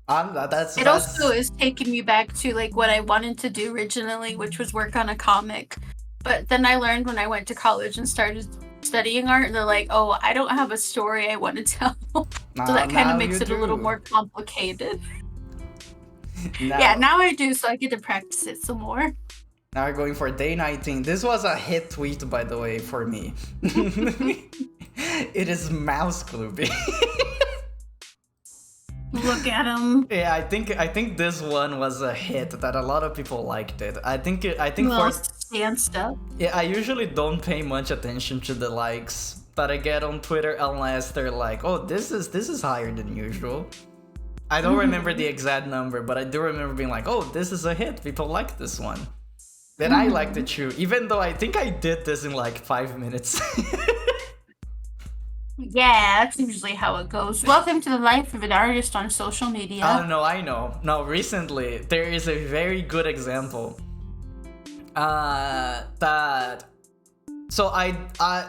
A: It also is taking me back to like what I wanted to do originally, which was work on a comic. But then I learned when I went to college and started studying art, and they're like, oh, I don't have a story I want to tell. So that kind of makes it a little more complicated. Now I do, so I get to practice it some more.
B: Now we're going for day 19. This was a hit tweet, by the way, for me. It is mouse Gloopy.
A: Look at him.
B: Yeah, I think this one was a hit that a lot of people liked it. I think
A: for stand stuff.
B: Yeah, I usually don't pay much attention to the likes that I get on Twitter unless they're like, oh, this is higher than usual. I don't remember the exact number, but I do remember being like, oh, this is a hit. People like this one. Then I liked it too, even though I think I did this in like 5 minutes.
A: Yeah, that's usually how it goes. Welcome to the life of an artist on social media.
B: Oh, no, I know. No, recently, there is a very good example. So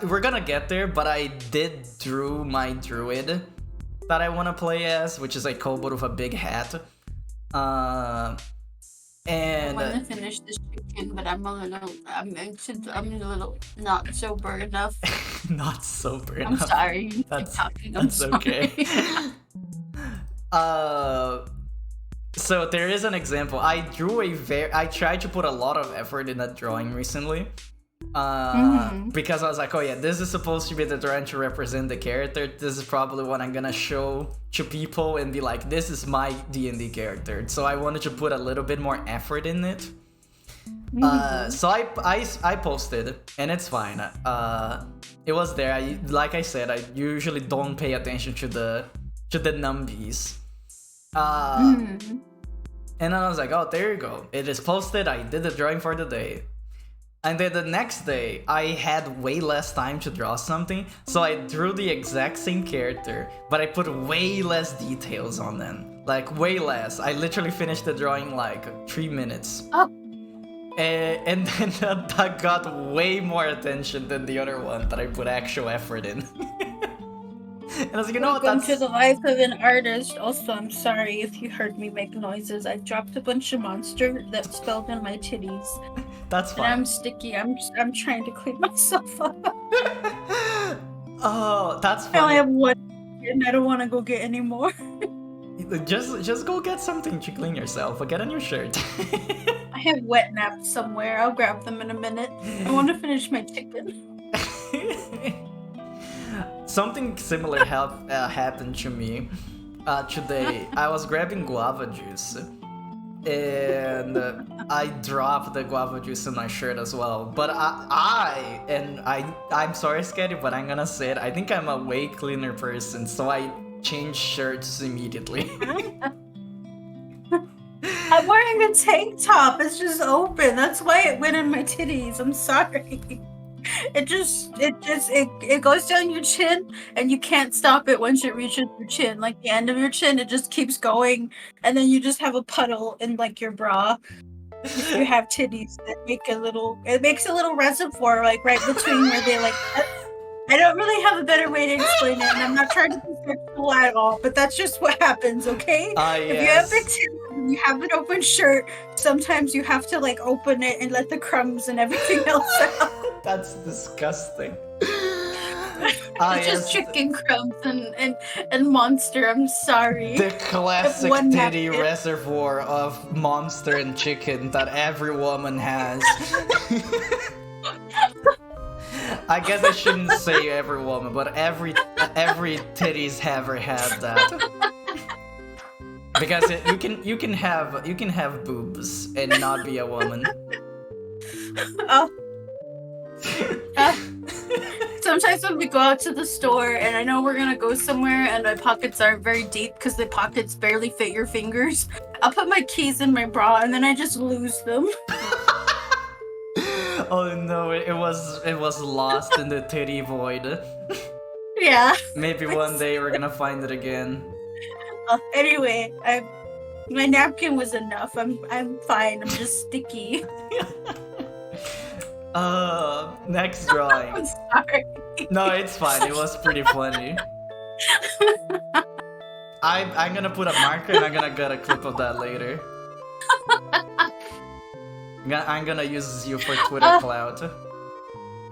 B: we're gonna get there, but I did drew my druid that I want to play as, which is a kobold with a big hat. And
A: I want to finish this chicken, but I'm a little not sober enough.
B: Not sober enough.
A: I'm sorry.
B: That's
A: sorry.
B: Okay. So there is an example. I tried to put a lot of effort in that drawing recently. Because I was like, oh yeah, this is supposed to be the drawing to represent the character. This is probably what I'm gonna show to people and be like, this is my D&D character. So I wanted to put a little bit more effort in it. So I posted, and it's fine. It was there. Like I said, I usually don't pay attention to to the numbies. And then I was like, oh, there you go. It is posted. I did the drawing for the day. And then the next day, I had way less time to draw something, so I drew the exact same character, but I put way less details on them. Like, way less. I literally finished the drawing like 3 minutes.
A: Oh.
B: And then that got way more attention than the other one that I put actual effort in. And I was like, you know what,
D: Welcome
B: that's...
D: to the life of an artist. Also, I'm sorry if you heard me make noises. I dropped a bunch of monster that spilled in my titties.
B: That's fine.
D: And I'm sticky. I'm trying to clean myself up.
B: Oh, that's
D: I only
B: funny.
D: have one, and I don't want to go get any more.
B: Just go get something to clean yourself or get a new shirt.
D: I have wet naps somewhere. I'll grab them in a minute. I want to finish my chicken.
B: Something similar happened to me today. I was grabbing guava juice and I dropped the guava juice in my shirt as well. But I'm sorry, Sketti, but I'm gonna say it. I think I'm a way cleaner person, so I changed shirts immediately.
D: I'm wearing a tank top. It's just open. That's why it went in my titties. I'm sorry. It goes down your chin, and you can't stop it once it reaches your chin. Like the end of your chin, it just keeps going, and then you just have a puddle in like your bra. If you have titties that it makes a little reservoir like right between where they like. I don't really have a better way to explain it, and I'm not trying to be sexual at all, but that's just what happens, okay?
B: Yes.
D: If you have big titties and you have an open shirt, sometimes you have to like open it and let the crumbs and everything else out.
B: That's disgusting.
A: It's just chicken crumbs and monster. I'm sorry.
B: The classic
D: One
B: titty
D: napkin.
B: reservoir of monster and chicken that every woman has. I guess I shouldn't say every woman, but every titties ever had that. Because you can have boobs and not be a woman.
D: Oh,
A: Sometimes when we go out to the store and I know we're gonna go somewhere and my pockets aren't very deep because the pockets barely fit your fingers, I'll put my keys in my bra and then I just lose them.
B: Oh no, it was lost in the titty void.
D: yeah.
B: Maybe one day we're gonna find it again.
D: Anyway, my napkin was enough. I'm fine. I'm just sticky.
B: Next drawing.
D: I'm sorry.
B: No, it's fine. It was pretty funny. I'm gonna put a marker and I'm gonna get a clip of that later. I'm gonna use you for Twitter clout.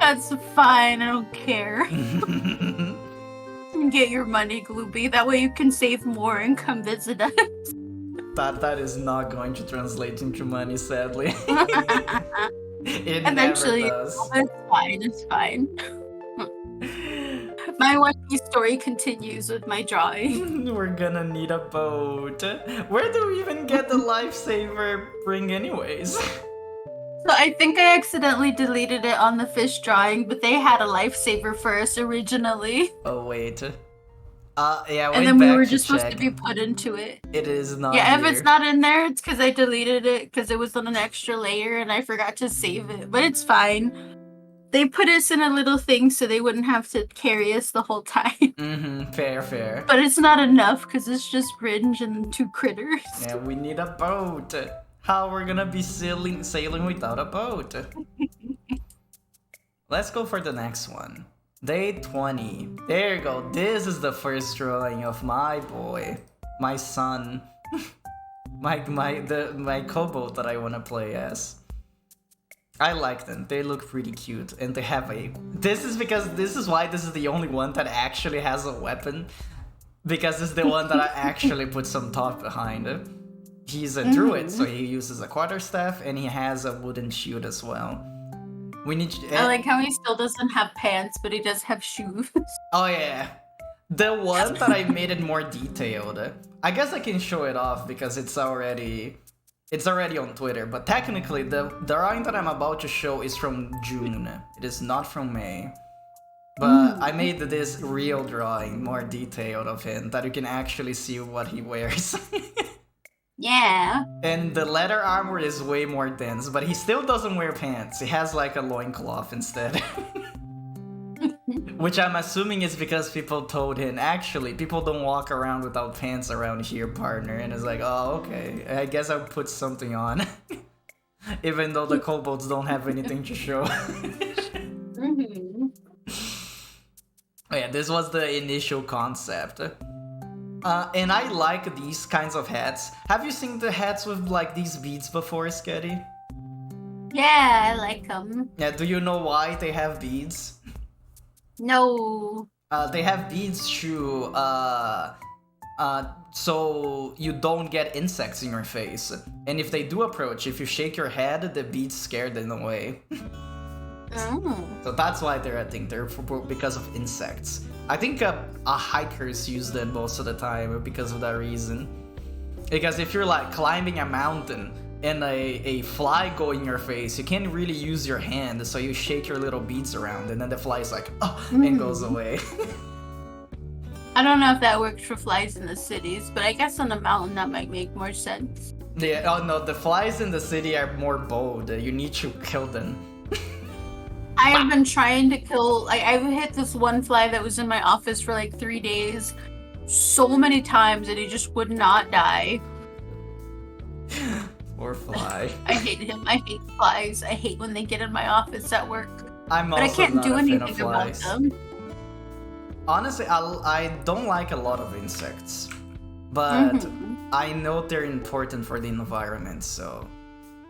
A: That's fine. I don't care. Get your money, Gloopy. That way you can save more and come visit us.
B: That is not going to translate into money, sadly. It
A: Eventually,
B: never does.
A: it's fine. It's fine. My One Piece story continues with my drawing.
B: We're gonna need a boat. Where do we even get the lifesaver ring anyways?
A: So I think I accidentally deleted it on the fish drawing, but they had a lifesaver for us originally.
B: Oh wait. Yeah,
A: And then we were just supposed to be put into it.
B: It is not
A: Yeah,
B: here.
A: if it's not in there, it's because I deleted it because it was on an extra layer and I forgot to save it. But it's fine. They put us in a little thing so they wouldn't have to carry us the whole time.
B: Mm-hmm, fair.
A: But it's not enough because it's just Ringe and 2 critters.
B: Yeah, we need a boat. How we're gonna be sailing without a boat? Let's go for the next one. Day 20. There you go. This is the first drawing of my boy, my son, my kobold that I wanna play as. I like them. They look pretty cute, and they have a. This is why this is the only one that actually has a weapon, because it's the one that I actually put some thought behind. He's a druid, so he uses a quarterstaff, and he has a wooden shield as well. We need.
A: I like how he still doesn't have pants, but he does have shoes.
B: Oh yeah, the one that I made it more detailed. I guess I can show it off because it's already on Twitter. But technically, the drawing that I'm about to show is from June. It is not from May. But I made this real drawing more detailed of him that you can actually see what he wears.
A: Yeah.
B: And the leather armor is way more dense, but he still doesn't wear pants. He has like a loincloth instead. Which I'm assuming is because people told him, actually, people don't walk around without pants around here, partner. And it's like, oh, okay, I guess I'll put something on. Even though the kobolds don't have anything to show. Oh yeah, this was the initial concept. And I like these kinds of hats. Have you seen the hats with like these beads before, Sketti?
A: Yeah, I like them.
B: Yeah, do you know why they have beads?
A: No.
B: They have beads so you don't get insects in your face. And if they do approach, if you shake your head, the beads scare them away. So that's why they're a thing. They're because of insects. I think hikers use them most of the time because of that reason. Because if you're like climbing a mountain and a fly go in your face, you can't really use your hand, so you shake your little beads around and then the fly's like, oh, and goes away.
A: I don't know if that works for flies in the cities, but I guess on the mountain that might make more sense.
B: Yeah, oh no, the flies in the city are more bold. You need to kill them.
A: I have been trying to kill, I've hit this one fly that was in my office for like 3 days so many times and he just would not die.
B: Poor fly.
A: I hate him. I hate flies. I hate when they get in my office at work.
B: I'm
A: but
B: also
A: I can't
B: not
A: do
B: a fan
A: anything
B: of
A: about
B: flies.
A: them.
B: Honestly, I don't like a lot of insects, but I know they're important for the environment, so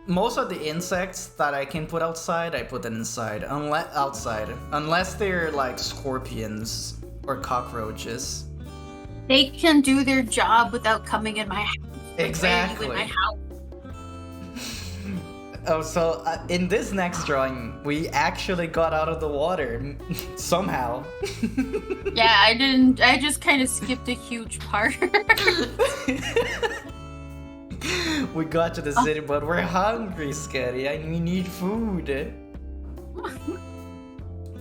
B: most of the insects that I can put outside, I put them inside. Unless they're like scorpions or cockroaches.
A: They can do their job without coming in my house.
B: Exactly.
A: In my house.
B: Oh, so in this next drawing, we actually got out of the water somehow.
A: Yeah, I didn't. I just kind of skipped a huge part.
B: We got to the city, but we're hungry, Sketti, and we need food.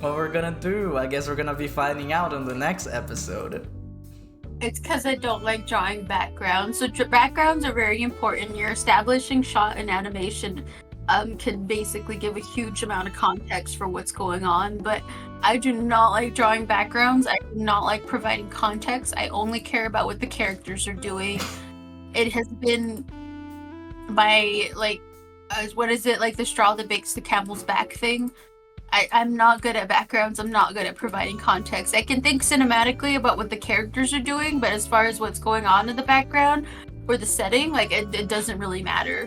B: What we're gonna do? I guess we're gonna be finding out in the next episode.
A: It's because I don't like drawing backgrounds. So backgrounds are very important. You're establishing shot and animation can basically give a huge amount of context for what's going on. But I do not like drawing backgrounds. I do not like providing context. I only care about what the characters are doing. It has been my, like, what is it, like the straw that bakes the camel's back thing? I'm not good at backgrounds. I'm not good at providing context. I can think cinematically about what the characters are doing, but as far as what's going on in the background or the setting, like, it doesn't really matter.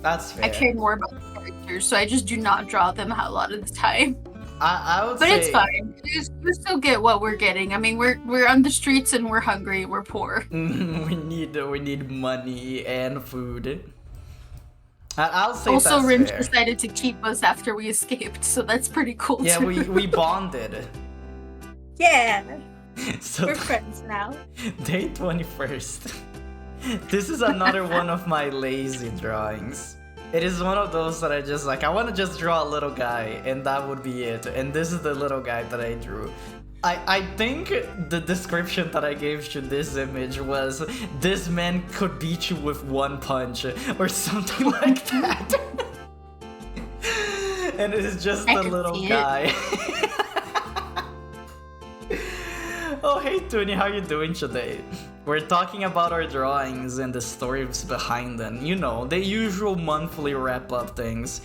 B: That's fair.
A: I care more about the characters, so I just do not draw them a lot of the time.
B: I would
A: but
B: say...
A: it's fine. We still get what we're getting. I mean, we're on the streets and we're hungry. We're poor.
B: we need money and food. I'll say
A: also,
B: that's
A: Rinch
B: fair.
A: decided to keep us after we escaped, so that's pretty cool.
B: Yeah,
A: too.
B: we bonded.
D: Yeah,
B: So
D: we're friends now.
B: Day 21st. This is another one of my lazy drawings. It is one of those that I just like, I want to just draw a little guy and that would be it. And this is the little guy that I drew. I think the description that I gave to this image was, this man could beat you with one punch or something like that. And it is just
A: I
B: the
A: can
B: little
A: see it.
B: guy. Oh, hey Toonie, how you doing today? We're talking about our drawings and the stories behind them. You know, the usual monthly wrap-up things.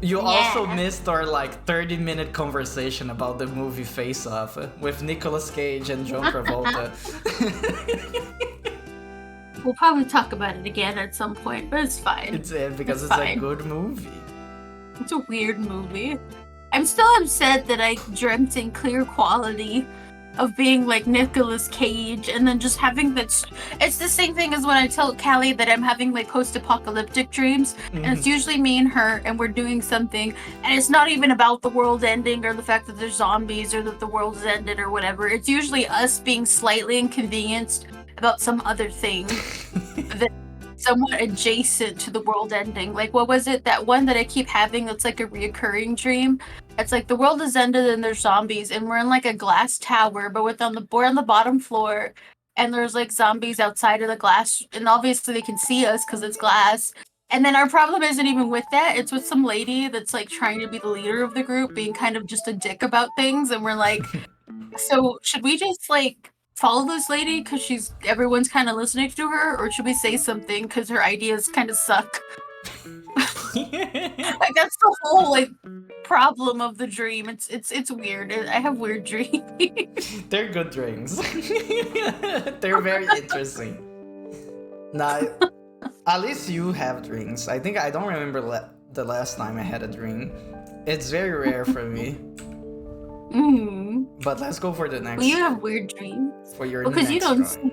B: You also missed our like 30-minute conversation about the movie Face Off with Nicolas Cage and John Travolta.
A: We'll probably talk about it again at some point, but it's fine.
B: It's because it's
A: fine.
B: a good movie.
A: It's a weird movie. I'm still upset that I dreamt in clear quality of being like Nicolas Cage and then just having that. It's the same thing as when I tell Callie that I'm having like post-apocalyptic dreams, and it's usually me and her, and we're doing something, and it's not even about the world ending or the fact that there's zombies or that the world has ended or whatever. It's usually us being slightly inconvenienced about some other thing that somewhat adjacent to the world ending. Like, what was it? That one that I keep having that's like a reoccurring dream. It's like the world has ended and there's zombies, and we're in like a glass tower, but we're on the bottom floor, and there's like zombies outside of the glass, and obviously they can see us because it's glass. And then our problem isn't even with that; it's with some lady that's like trying to be the leader of the group, being kind of just a dick about things, and we're like, so should we just like follow this lady because everyone's kind of listening to her, or should we say something because her ideas kind of suck? Like that's the whole like problem of the dream. It's weird. I have weird dreams.
B: They're good dreams. They're very interesting. Now, at least you have dreams. I think I don't remember the last time I had a dream. It's very rare for me. But let's go for the next.
A: Well, you have weird dreams.
B: For your
A: because
B: next drawing.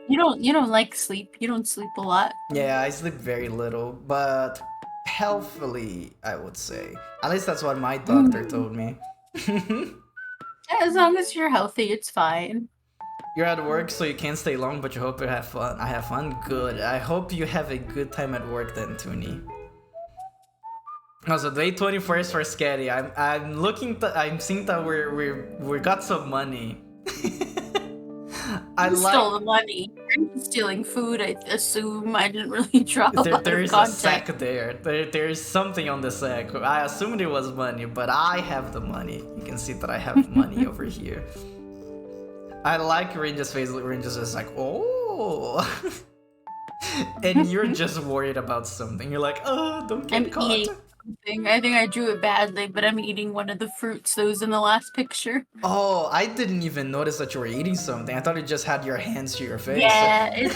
A: You don't like sleep. You don't sleep a lot.
B: Yeah, I sleep very little, but healthily, I would say. At least that's what my doctor told me.
A: As long as you're healthy, it's fine.
B: You're at work, so you can't stay long, but you hope you have fun. I have fun? Good. I hope you have a good time at work then, Toonie. Also, day 21st for Sketti. I'm seeing that we got some money.
A: I stole the money. I'm stealing food, I assume. I didn't really draw a lot of
B: There is
A: content.
B: a sack there. There is something on the sack. I assumed it was money, but I have the money. You can see that I have money over here. I like Range's face. Range's just like, oh. And you're just worried about something. You're like, oh, don't get caught.
A: Eating something. I think I drew it badly, but I'm eating one of the fruits that was in the last picture.
B: Oh, I didn't even notice that you were eating something. I thought you just had your hands to your face.
A: Yeah.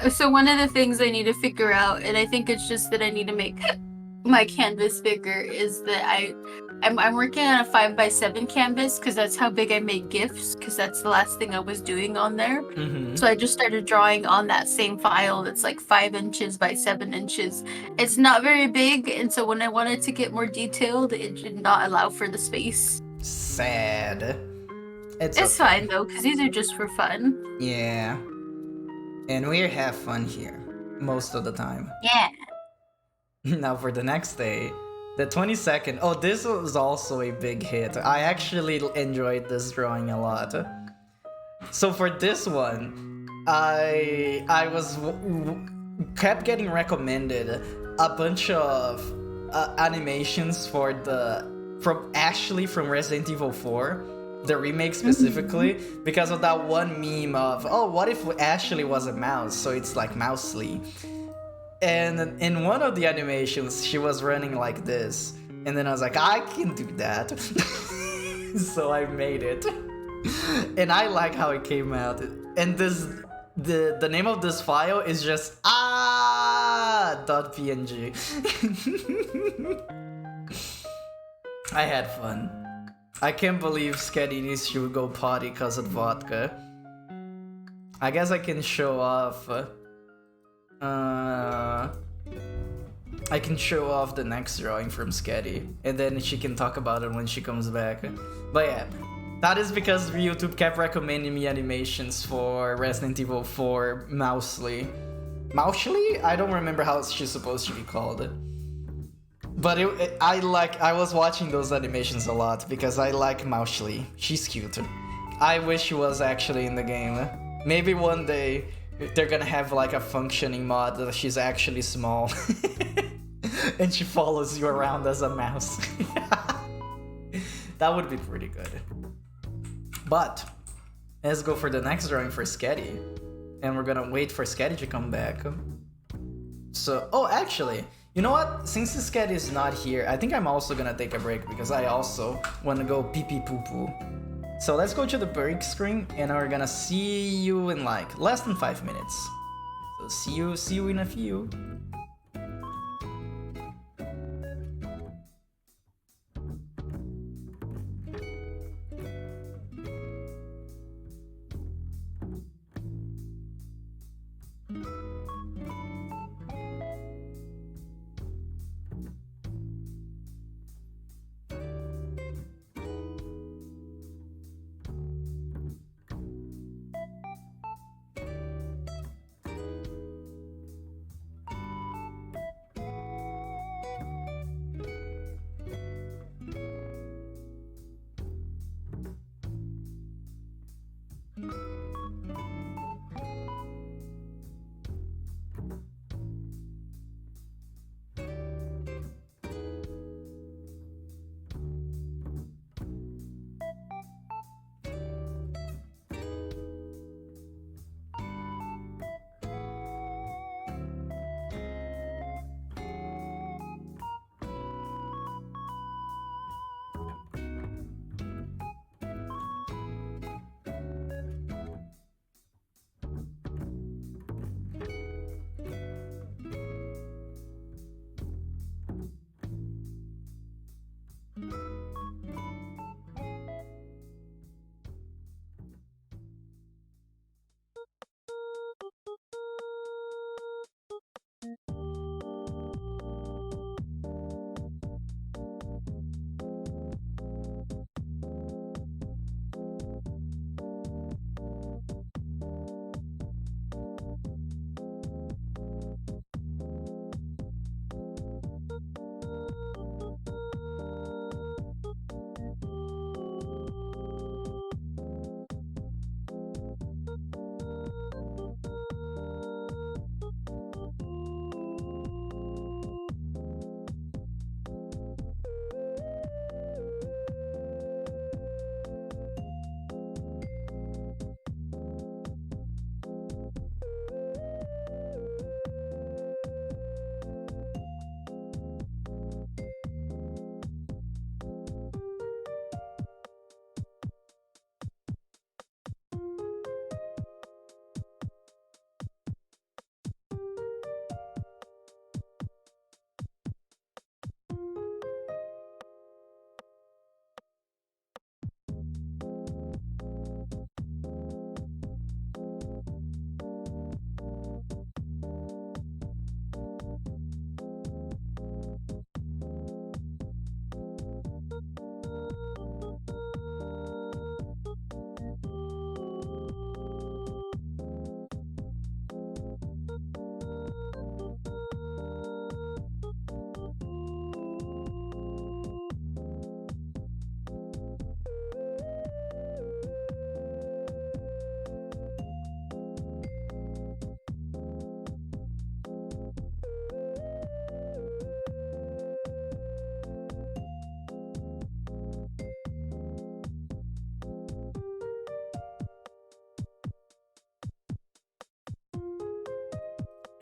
A: So one of the things I need to figure out, and I think it's just that I need to make my canvas bigger, is that I'm working on a 5x7 canvas because that's how big I make GIFs, because that's the last thing I was doing on there. So I just started drawing on that same file that's like 5 inches by 7 inches. It's not very big, and so when I wanted to get more detailed, it did not allow for the space.
B: Sad. It's
A: okay. Fine though, because these are just for fun.
B: Yeah. And we have fun here most of the time.
A: Yeah.
B: Now for the next day, the 22nd. Oh, this was also a big hit. I actually enjoyed this drawing a lot. So for this one, I kept getting recommended a bunch of animations from Ashley from Resident Evil 4. The remake specifically, because of that one meme of, oh, what if Ashley was a mouse? So it's like Mousely. And in one of the animations, she was running like this. And then I was like, I can do that. So I made it. And I like how it came out. And the name of this file is just .png. I had fun. I can't believe Sketti needs to go potty because of vodka. I guess I can show off. I can show off the next drawing from Sketti, and then she can talk about it when she comes back. But yeah, that is because YouTube kept recommending me animations for Resident Evil 4 Mousely. Mousely? I don't remember how she's supposed to be called. But I was watching those animations a lot because I like Mousely. She's cute. I wish she was actually in the game. Maybe one day they're gonna have like a functioning mod that she's actually small. And she follows you around as a mouse. That would be pretty good. But let's go for the next drawing for Sketti. And we're gonna wait for Sketti to come back. So, oh, actually, you know what? Since Sketti is not here, I think I'm also gonna take a break because I also want to go pee-pee poo-poo. So let's go to the break screen and we're gonna see you in like less than 5 minutes. So see you in a few.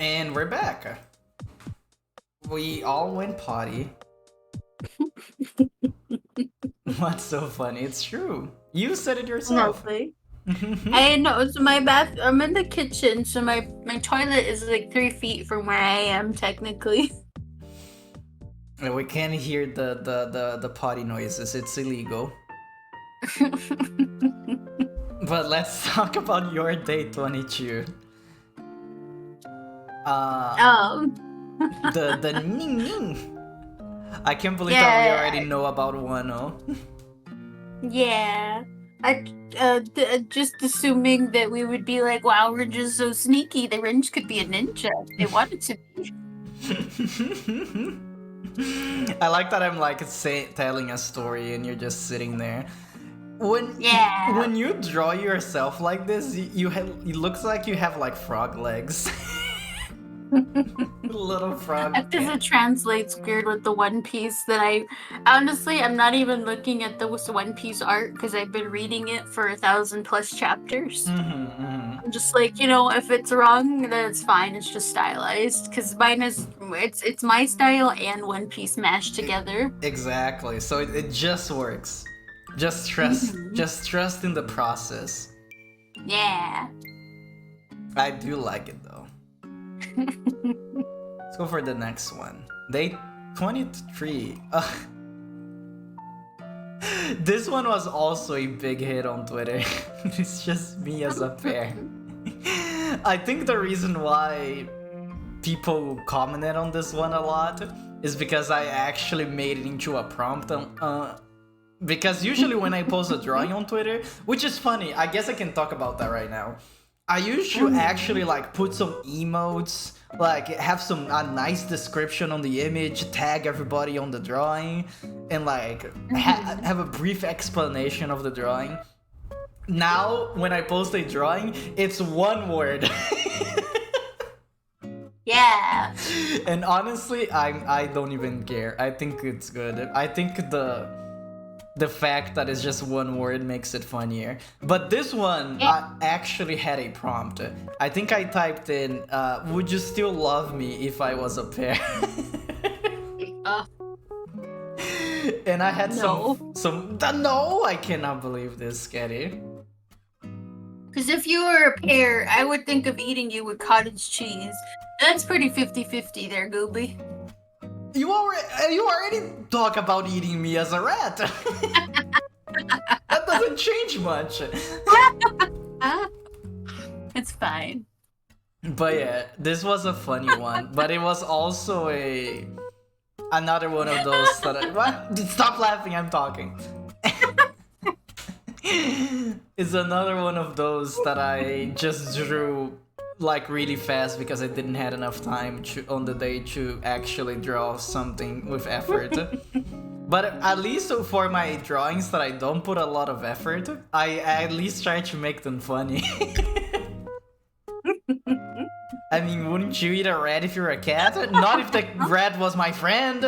B: And we're back. We all went potty. What's so funny? It's true. You said it yourself.
A: Lovely. I know, so my bath, I'm in the kitchen, so my toilet is like 3 feet from where I am technically.
B: And we can't hear the potty noises. It's illegal. But let's talk about your day 22. The ning ning. I can't believe that we already know about 1-0.
A: Yeah. I just assuming that we would be like, wow, Ringe is so sneaky. The Ringe could be a ninja if they wanted to be.
B: I like that I'm like telling a story and you're just sitting there. When you draw yourself like this, it looks like you have like frog legs. Little frog.
A: Because it translates weird with the One Piece that I'm not even looking at the One Piece art because I've been reading it for 1,000+ chapters. I'm just like, if it's wrong, then it's fine. It's just stylized because mine is it's my style and One Piece mashed together.
B: Exactly. So it just works. Just trust. Just trust in the process.
A: Yeah.
B: I do like it though. Let's go for the next one. Day 23. This one was also a big hit on Twitter. It's just me as a pair. I think the reason why people commented on this one a lot is because I actually made it into a prompt. Because usually when I post a drawing on Twitter, which is funny, I guess I can talk about that right now. I used to actually like put some emotes, like have a nice description on the image, tag everybody on the drawing, and like have a brief explanation of the drawing. Now, when I post a drawing, it's one word.
A: Yeah.
B: And honestly, I don't even care. I think it's good. I think the fact that it's just one word makes it funnier. But this one, I actually had a prompt. I think I typed in, would you still love me if I was a pear? And I had no, I cannot believe this, Sketti.
A: Because if you were a pear, I would think of eating you with cottage cheese. That's pretty 50-50 there, Gooby.
B: You already talk about eating me as a rat. That doesn't change much.
A: It's fine.
B: But yeah, this was a funny one. But it was also another one of those that what? Stop laughing, I'm talking. It's another one of those that I just drew like really fast because I didn't have enough time on the day to actually draw something with effort. But at least for my drawings that I don't put a lot of effort, I at least try to make them funny. I mean, wouldn't you eat a rat if you're a cat? Not if the rat was my friend.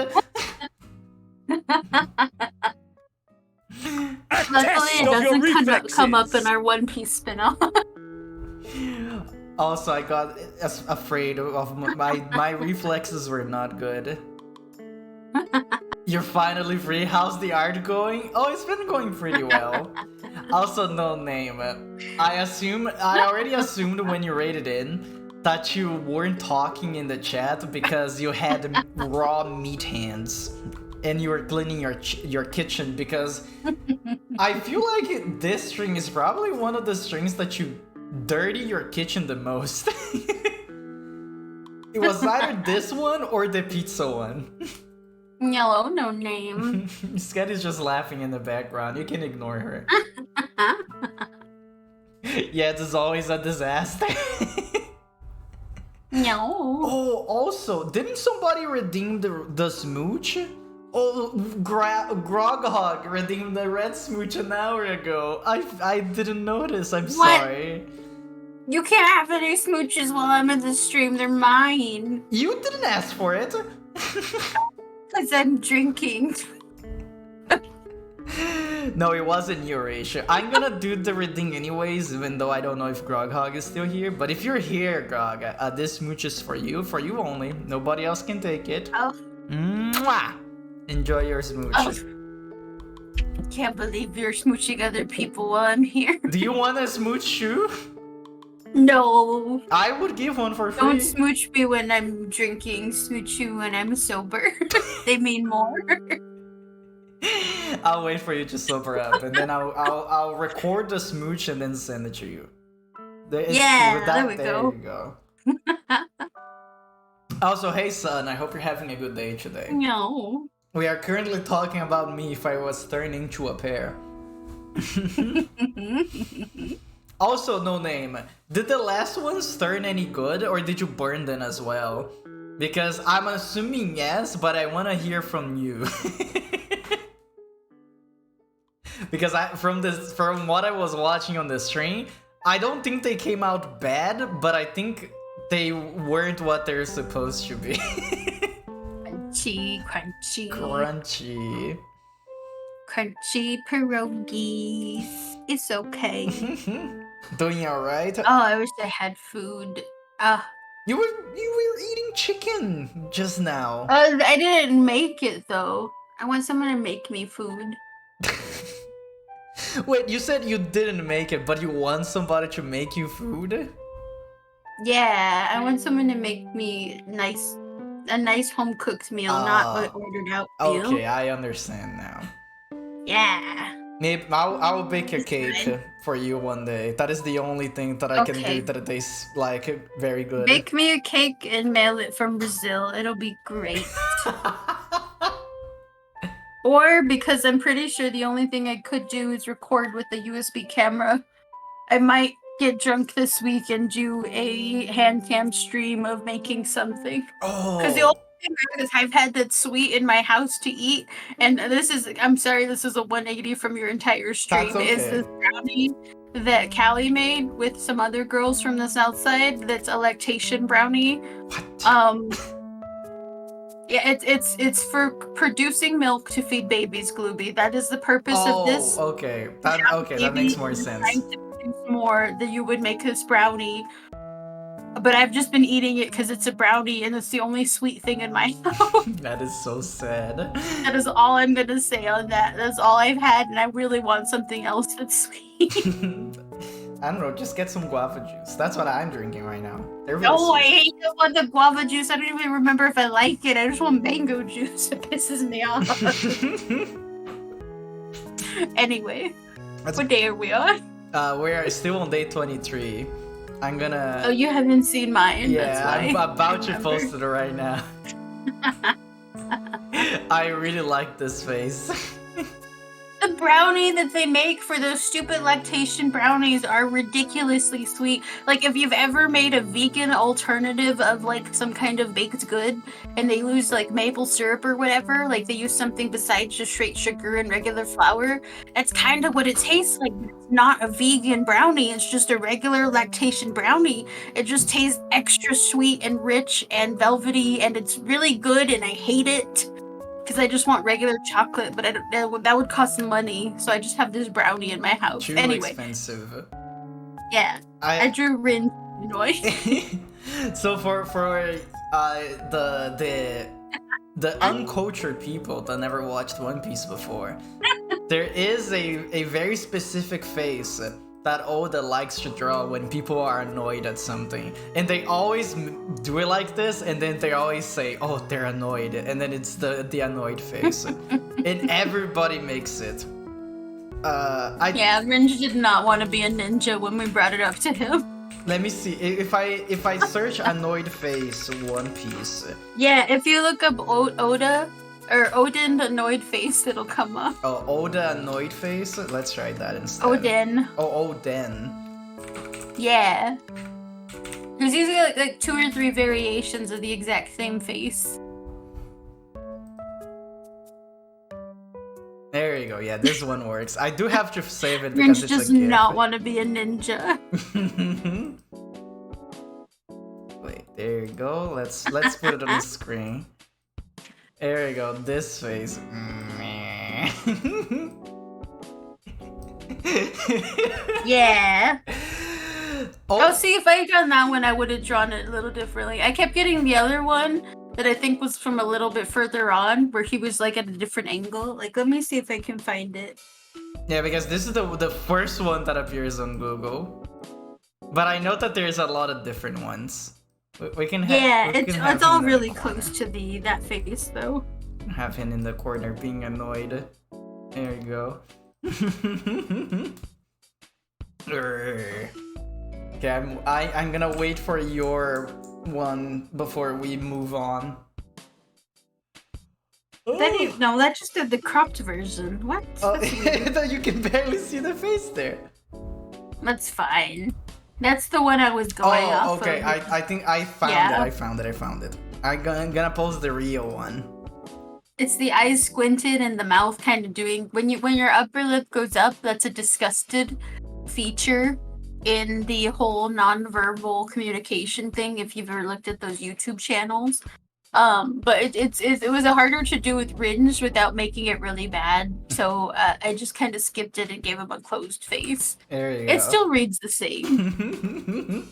A: Luckily, it doesn't come up in our One Piece spin-off.
B: Also, I got afraid of my reflexes were not good. You're finally free. How's the art going? Oh, it's been going pretty well. Also, no name. I already assumed when you rated in that you weren't talking in the chat because you had raw meat hands and you were cleaning your kitchen, because I feel like this string is probably one of the strings that you dirty your kitchen the most. It was either this one or the pizza one.
A: Yellow, no name.
B: Sketty's just laughing in the background. You can ignore her. Yeah, this is always a disaster.
A: No.
B: Oh, also, didn't somebody redeem the smooch? Oh, Groghog redeemed the red smooch an hour ago. I didn't notice. I'm sorry.
A: You can't have any smooches while I'm in the stream. They're mine.
B: You didn't ask for it.
A: Because I'm drinking.
B: No, it wasn't Eurasia. I'm gonna do the reading anyways, even though I don't know if Groghog is still here. But if you're here, Grog, this smooch is for you only. Nobody else can take it.
A: Oh.
B: Mwah! Enjoy your smooch.
A: Oh. Can't believe you're smooching other people while I'm here.
B: Do you want a smooch shoe?
A: No.
B: I would give one for free.
A: Don't smooch me when I'm drinking. Smooch you when I'm sober. They mean more.
B: I'll wait for you to sober up, and then I'll record the smooch and then send it to you. There we go. Also, hey son, I hope you're having a good day today.
A: No.
B: We are currently talking about me if I was turned into a pear. Also, no name. Did the last ones turn any good, or did you burn them as well? Because I'm assuming yes, but I want to hear from you. Because from what I was watching on the stream, I don't think they came out bad, but I think they weren't what they're supposed to be.
A: Crunchy. Crunchy pierogies. It's okay.
B: Doing alright?
A: Oh, I wish I had food.
B: You were eating chicken just now.
A: I didn't make it though. I want someone to make me food.
B: Wait, you said you didn't make it, but you want somebody to make you food?
A: Yeah, I want someone to make me a nice home cooked meal, not an ordered out meal.
B: Okay, I understand now.
A: Yeah.
B: Maybe I'll bake a cake for you one day. That is the only thing that I can do that tastes like very good.
A: Bake me a cake and mail it from Brazil. It'll be great. Or because I'm pretty sure the only thing I could do is record with the USB camera. I might get drunk this week and do a hand cam stream of making something.
B: Oh.
A: Because the only thing is I've had that sweet in my house to eat, and I'm sorry, this is a 180 from your entire stream.
B: That's okay.
A: Is this brownie that Callie made with some other girls from the south side that's a lactation brownie.
B: What?
A: Yeah, it's for producing milk to feed babies, Glooby. That is the purpose of this.
B: Okay. That makes more sense.
A: Trying to produce more that you would make this brownie. But I've just been eating it because it's a brownie and it's the only sweet thing in my house.
B: That is so sad.
A: That is all I'm gonna say on that. That's all I've had, and I really want something else that's sweet.
B: I don't know, just get some guava juice. That's what I'm drinking right now.
A: No, I hate the guava juice. I don't even remember if I like it. I just want mango juice. It pisses me off. Anyway, what day are we on?
B: We're still on day 23. I'm gonna...
A: Oh, you haven't seen mine.
B: Yeah,
A: that's why.
B: I'm about to post it right now. I really like this face.
A: The brownie that they make for those stupid lactation brownies are ridiculously sweet. Like, if you've ever made a vegan alternative of, like, some kind of baked good, and they use, like, maple syrup or whatever, like, they use something besides just straight sugar and regular flour, that's kind of what it tastes like. It's not a vegan brownie, it's just a regular lactation brownie. It just tastes extra sweet and rich and velvety, and it's really good, and I hate it. Because I just want regular chocolate, but that would cost money, so I just have this brownie in my house.
B: Too
A: anyway.
B: Expensive.
A: Yeah, I drew Rin noise.
B: So for the uncultured people that never watched One Piece before, there is a very specific face that Oda likes to draw when people are annoyed at something. And they always do it like this, and then they always say, oh, they're annoyed. And then it's the annoyed face. And everybody makes it.
A: Yeah, Ringe did not want to be a ninja when we brought it up to him.
B: Let me see. If I search annoyed face One Piece.
A: Yeah, if you look up Oda, or Odin annoyed face, it'll come up.
B: Oh, Oda annoyed face? Let's try that instead.
A: Odin.
B: Oh, Odin.
A: Yeah. There's usually like 2 or 3 variations of the exact same face.
B: There you go. Yeah, this one works. I do have to save it because it's
A: does
B: a GIF.
A: not want to be a ninja.
B: Wait, there you go. Let's put it on the screen. There you go. This face.
D: Yeah.
A: Oh, see, if I had done that one, I would have drawn it a little differently. I kept getting the other one that I think was from a little bit further on, where he was like at a different angle. Like, let me see if I can find it.
B: Yeah, because this is the first one that appears on Google. But I know that there's a lot of different ones. We can have.
A: Yeah,
B: we can have
A: it's all
B: him in the
A: really
B: corner.
A: close to that face though.
B: Have him in the corner being annoyed. There you go. Okay, I'm gonna wait for your one before we move on.
A: No, that just did the cropped version. What?
B: Oh,
A: That's weird.
B: you can barely see the face there.
A: That's fine. That's the one I was going off
B: Oh, okay.
A: of.
B: I think I found
A: Yeah.
B: it. I found it. I'm gonna post the real one.
A: It's the eyes squinted and the mouth kind of doing when your upper lip goes up. That's a disgusted feature in the whole nonverbal communication thing. If you've ever looked at those YouTube channels, but it was harder to do with Ringe without making it really bad. So I just kind of skipped it and gave him a closed face.
B: There you go.
A: It still reads the same.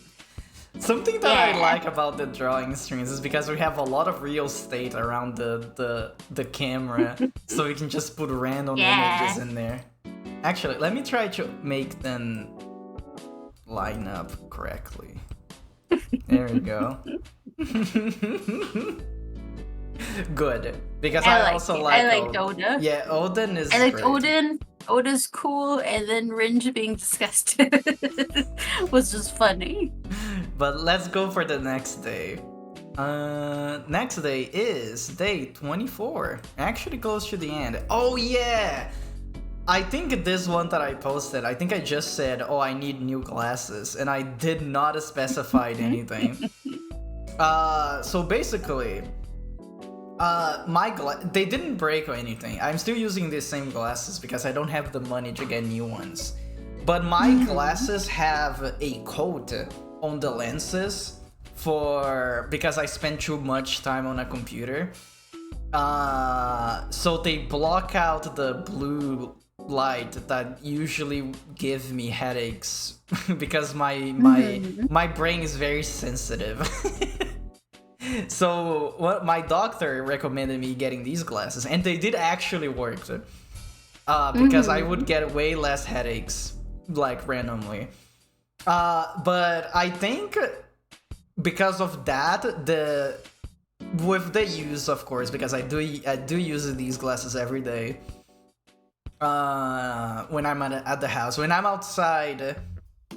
B: Something that I
A: Yeah.
B: like about the drawing strings is because we have a lot of real estate around the camera, so we can just put random
A: Yeah.
B: images in there. Actually, let me try to make them line up correctly. There we go. Good, because I also like.
A: I liked Oda.
B: Yeah, Odin is.
A: I liked
B: great.
A: Odin. Oda's cool, and then Ringe being disgusted was just funny.
B: But let's go for the next day. Next day is day 24. Actually close to the end. Oh yeah! I think this one that I posted, I think I just said, oh, I need new glasses, and I did not specify anything. So basically, they didn't break or anything. I'm still using the same glasses because I don't have the money to get new ones. But my glasses have a coat on the lenses because I spend too much time on a computer. So they block out the blue light that usually give me headaches because my brain is very sensitive. So my doctor recommended me getting these glasses, and they did actually work. Because I would get way less headaches, like randomly. But I think because of that, with the use, of course, because I do use these glasses every day. When I'm at the house, when I'm outside,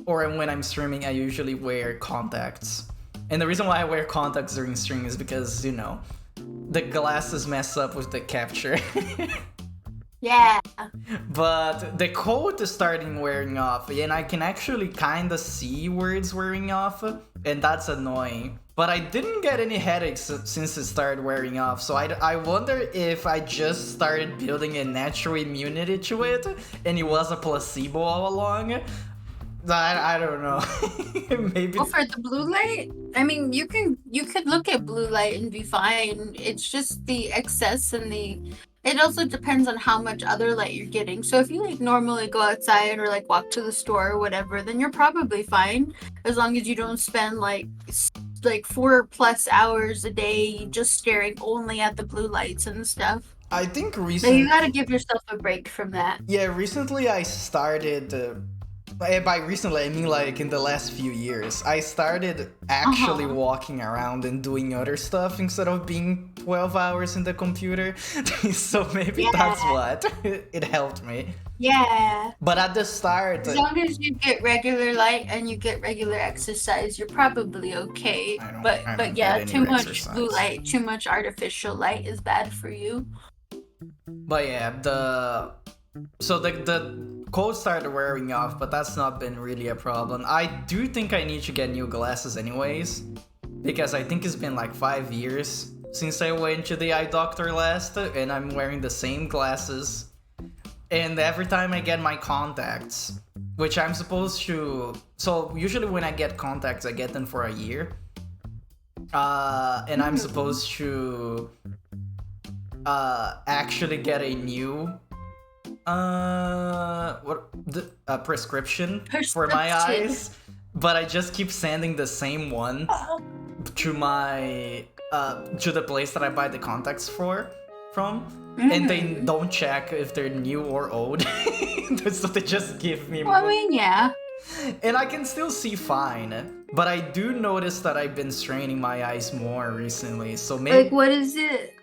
B: or when I'm streaming, I usually wear contacts. And the reason why I wear contacts during streaming is because, you know, the glasses mess up with the capture.
A: Yeah.
B: But the coat is starting wearing off, and I can actually kind of see where it's wearing off, and that's annoying. But I didn't get any headaches since it started wearing off, so I wonder if I just started building a natural immunity to it, and it was a placebo all along. I don't know. Maybe.
A: Well, for the blue light, I mean, you could look at blue light and be fine. It's just the excess and it also depends on how much other light you're getting. So if you like normally go outside or like walk to the store or whatever, then you're probably fine as long as you don't spend like 4+ hours a day just staring only at the blue lights and stuff.
B: I think
A: So
B: recently.
A: you gotta give yourself a break from that.
B: Yeah, recently I started. By recently, I mean like in the last few years, I started actually walking around and doing other stuff instead of being 12 hours in the computer. So maybe that's what. It helped me.
A: Yeah.
B: But at the start,
A: As long as you get regular light and you get regular exercise, you're probably okay.
B: I don't
A: But
B: get
A: yeah,
B: any
A: too much
B: exercise.
A: blue light, too much artificial light is bad for you.
B: but yeah, the coat started wearing off, but that's not been really a problem. I do think I need to get new glasses anyways, because I think it's been like 5 years since I went to the eye doctor last, and I'm wearing the same glasses. And every time I get my contacts, which I'm supposed to... So usually when I get contacts, I get them for a year. And I'm supposed to actually get a new what the prescription for my eyes, but I just keep sending the same one to my to the place that I buy the contacts from, and they don't check if they're new or old, so they just give me.
A: Well, I mean, yeah.
B: And I can still see fine, but I do notice that I've been straining my eyes more recently. So maybe
A: Like, what is it?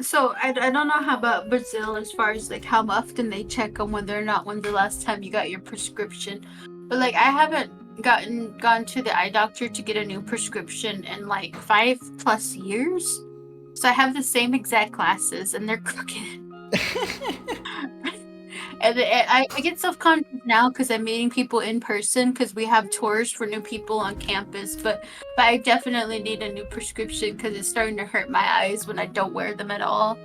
A: So I don't know how about Brazil as far as like how often they check on whether or not when's the last time you got your prescription. But like I haven't gone to the eye doctor to get a new prescription in like 5+ years. So I have the same exact glasses and they're crooked. And I get self-conscious now because I'm meeting people in person because we have tours for new people on campus. But I definitely need a new prescription because it's starting to hurt my eyes when I don't wear them at all.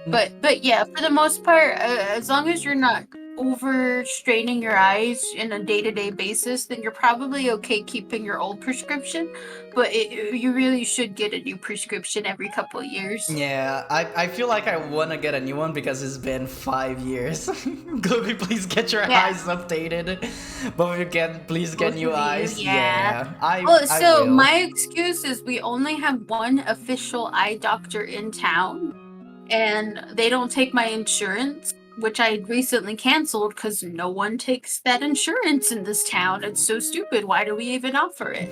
A: But yeah, for the most part, as long as you're not overstraining your eyes in a day-to-day basis, then you're probably okay keeping your old prescription. But you really should get a new prescription every couple of years.
B: Yeah, I feel like I want to get a new one because it's been 5 years. Glooby, please get your eyes updated. But if you can, please get new eyes.
A: Yeah.
B: I
A: so
B: will.
A: my excuse is we only have one official eye doctor in town, and they don't take my insurance, which I recently canceled because no one takes that insurance in this town. It's so stupid. Why do we even offer it?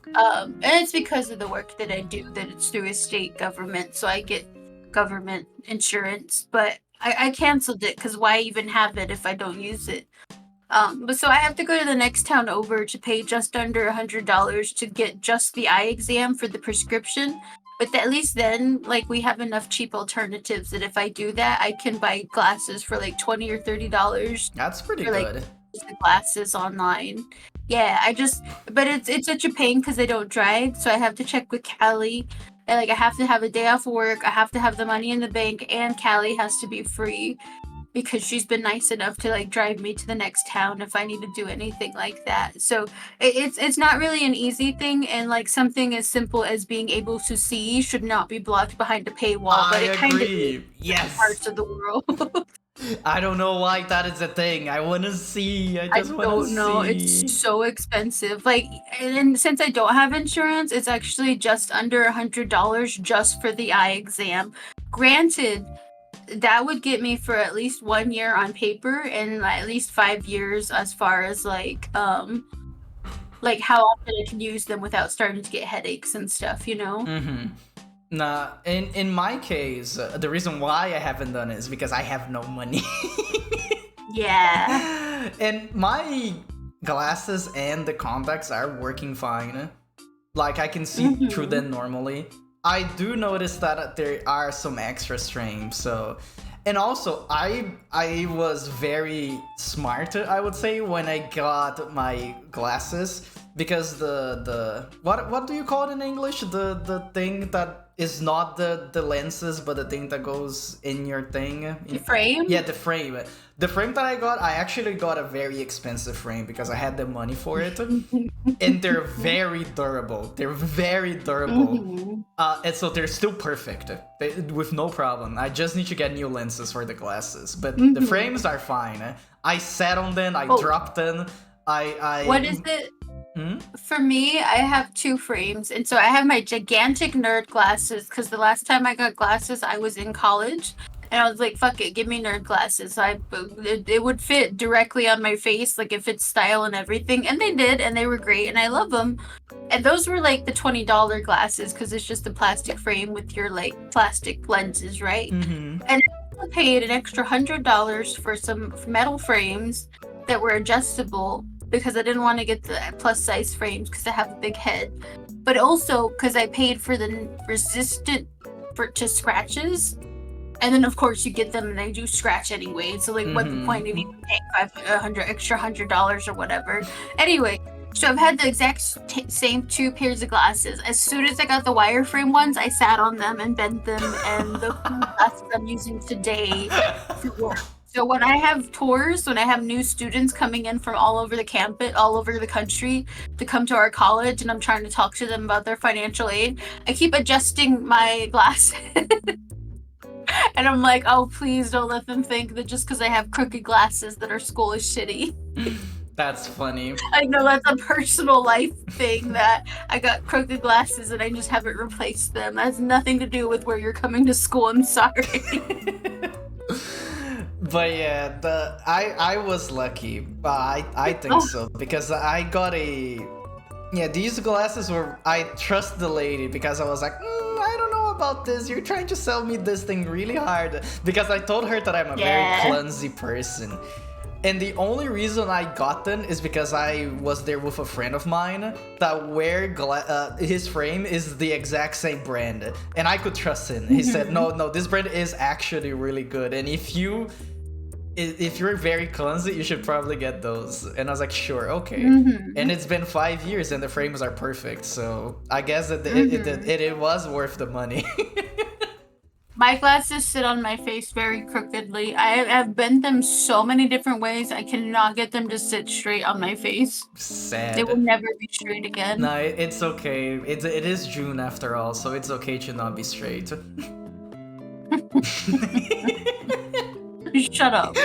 A: And it's because of the work that I do, that it's through a state government, so I get government insurance. But I canceled it because why even have it if I don't use it? But so I have to go to the next town over to pay just under $100 to get just the eye exam for the prescription. But at least then, like, we have enough cheap alternatives that if I do that, I can buy glasses for like $20 or $30.
B: That's pretty
A: for,
B: good.
A: Like, the glasses online. Yeah, but it's such a pain because I don't drive, so I have to check with Callie. And like, I have to have a day off work. I have to have the money in the bank, and Callie has to be free because she's been nice enough to like drive me to the next town if I need to do anything like that. So it's not really an easy thing, and like something as simple as being able to see should not be blocked behind a paywall. But it kind of is
B: yes.
A: parts of the world.
B: I don't know why that is a thing. I want to see. I just want to see.
A: I don't know. It's so expensive. Like, and since I don't have insurance, it's actually just under $100 just for the eye exam. Granted, that would get me for at least 1 year on paper and at least 5 years as far as like how often I can use them without starting to get headaches and stuff, you know?
B: Mm-hmm. Nah, in my case, the reason why I haven't done it is because I have no money.
A: Yeah.
B: And my glasses and the contacts are working fine. Like, I can see through them normally. I do notice that there are some extra strains, so... And also, I was very smart, I would say, when I got my glasses, because the what do you call it in English? The thing that is not the lenses, but the thing that goes in your thing.
A: The frame?
B: Yeah, the frame. The frame that I actually got a very expensive frame because I had the money for it. And they're very durable. They're very durable. And so they're still perfect, with no problem. I just need to get new lenses for the glasses. But the frames are fine. I sat on them, I dropped them.
A: What is it? For me, I have 2 frames, and so I have my gigantic nerd glasses because the last time I got glasses, I was in college, and I was like, "Fuck it, give me nerd glasses." It would fit directly on my face, like it fits style and everything, and they did, and they were great, and I love them. And those were like the $20 glasses because it's just a plastic frame with your like plastic lenses, right? And I paid an extra $100 for some metal frames that were adjustable, because I didn't want to get the plus size frames because I have a big head, but also because I paid for the resistant to scratches, and then of course you get them and they do scratch anyway. So like, what's the point of even paying $100 or whatever? Anyway, so I've had the exact same 2 pairs of glasses. As soon as I got the wireframe ones, I sat on them and bent them, and the glasses I'm using today for work. So when I have tours, when I have new students coming in from all over the campus, all over the country to come to our college, and I'm trying to talk to them about their financial aid, I keep adjusting my glasses. And I'm like, oh, please don't let them think that just because I have crooked glasses that our school is shitty.
B: That's funny.
A: I know that's a personal life thing that I got crooked glasses and I just haven't replaced them. That has nothing to do with where you're coming to school. I'm sorry.
B: But yeah, I was lucky. I think so because I got these glasses were I trust the lady because I was like I don't know about this. You're trying to sell me this thing really hard because I told her that I'm a very clumsy person. And the only reason I got them is because I was there with a friend of mine that his frame is the exact same brand. And I could trust him. He said, no, this brand is actually really good. And if you're very clumsy, you should probably get those. And I was like, sure, okay. And it's been 5 years and the frames are perfect. So I guess that it was worth the money.
A: My glasses sit on my face very crookedly. I have bent them so many different ways. I cannot get them to sit straight on my face.
B: Sad.
A: They will never be straight again.
B: No, it's okay. It is June after all, so it's okay to not be straight.
A: Shut up. Go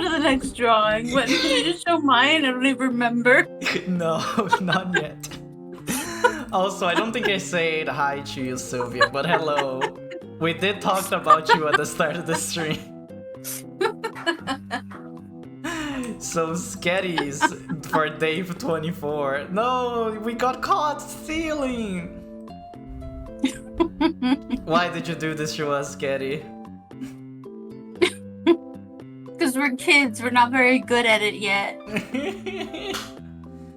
A: to the next drawing. What, did you just show mine? I don't even remember.
B: No, not yet. Also, I don't think I said hi to you, Sylvia, but hello. We did talk about you at the start of the stream. So, Sketties for Dave 24. No, we got caught stealing! Why did you do this to us, Sketti?
A: Because we're kids, we're not very good at it yet.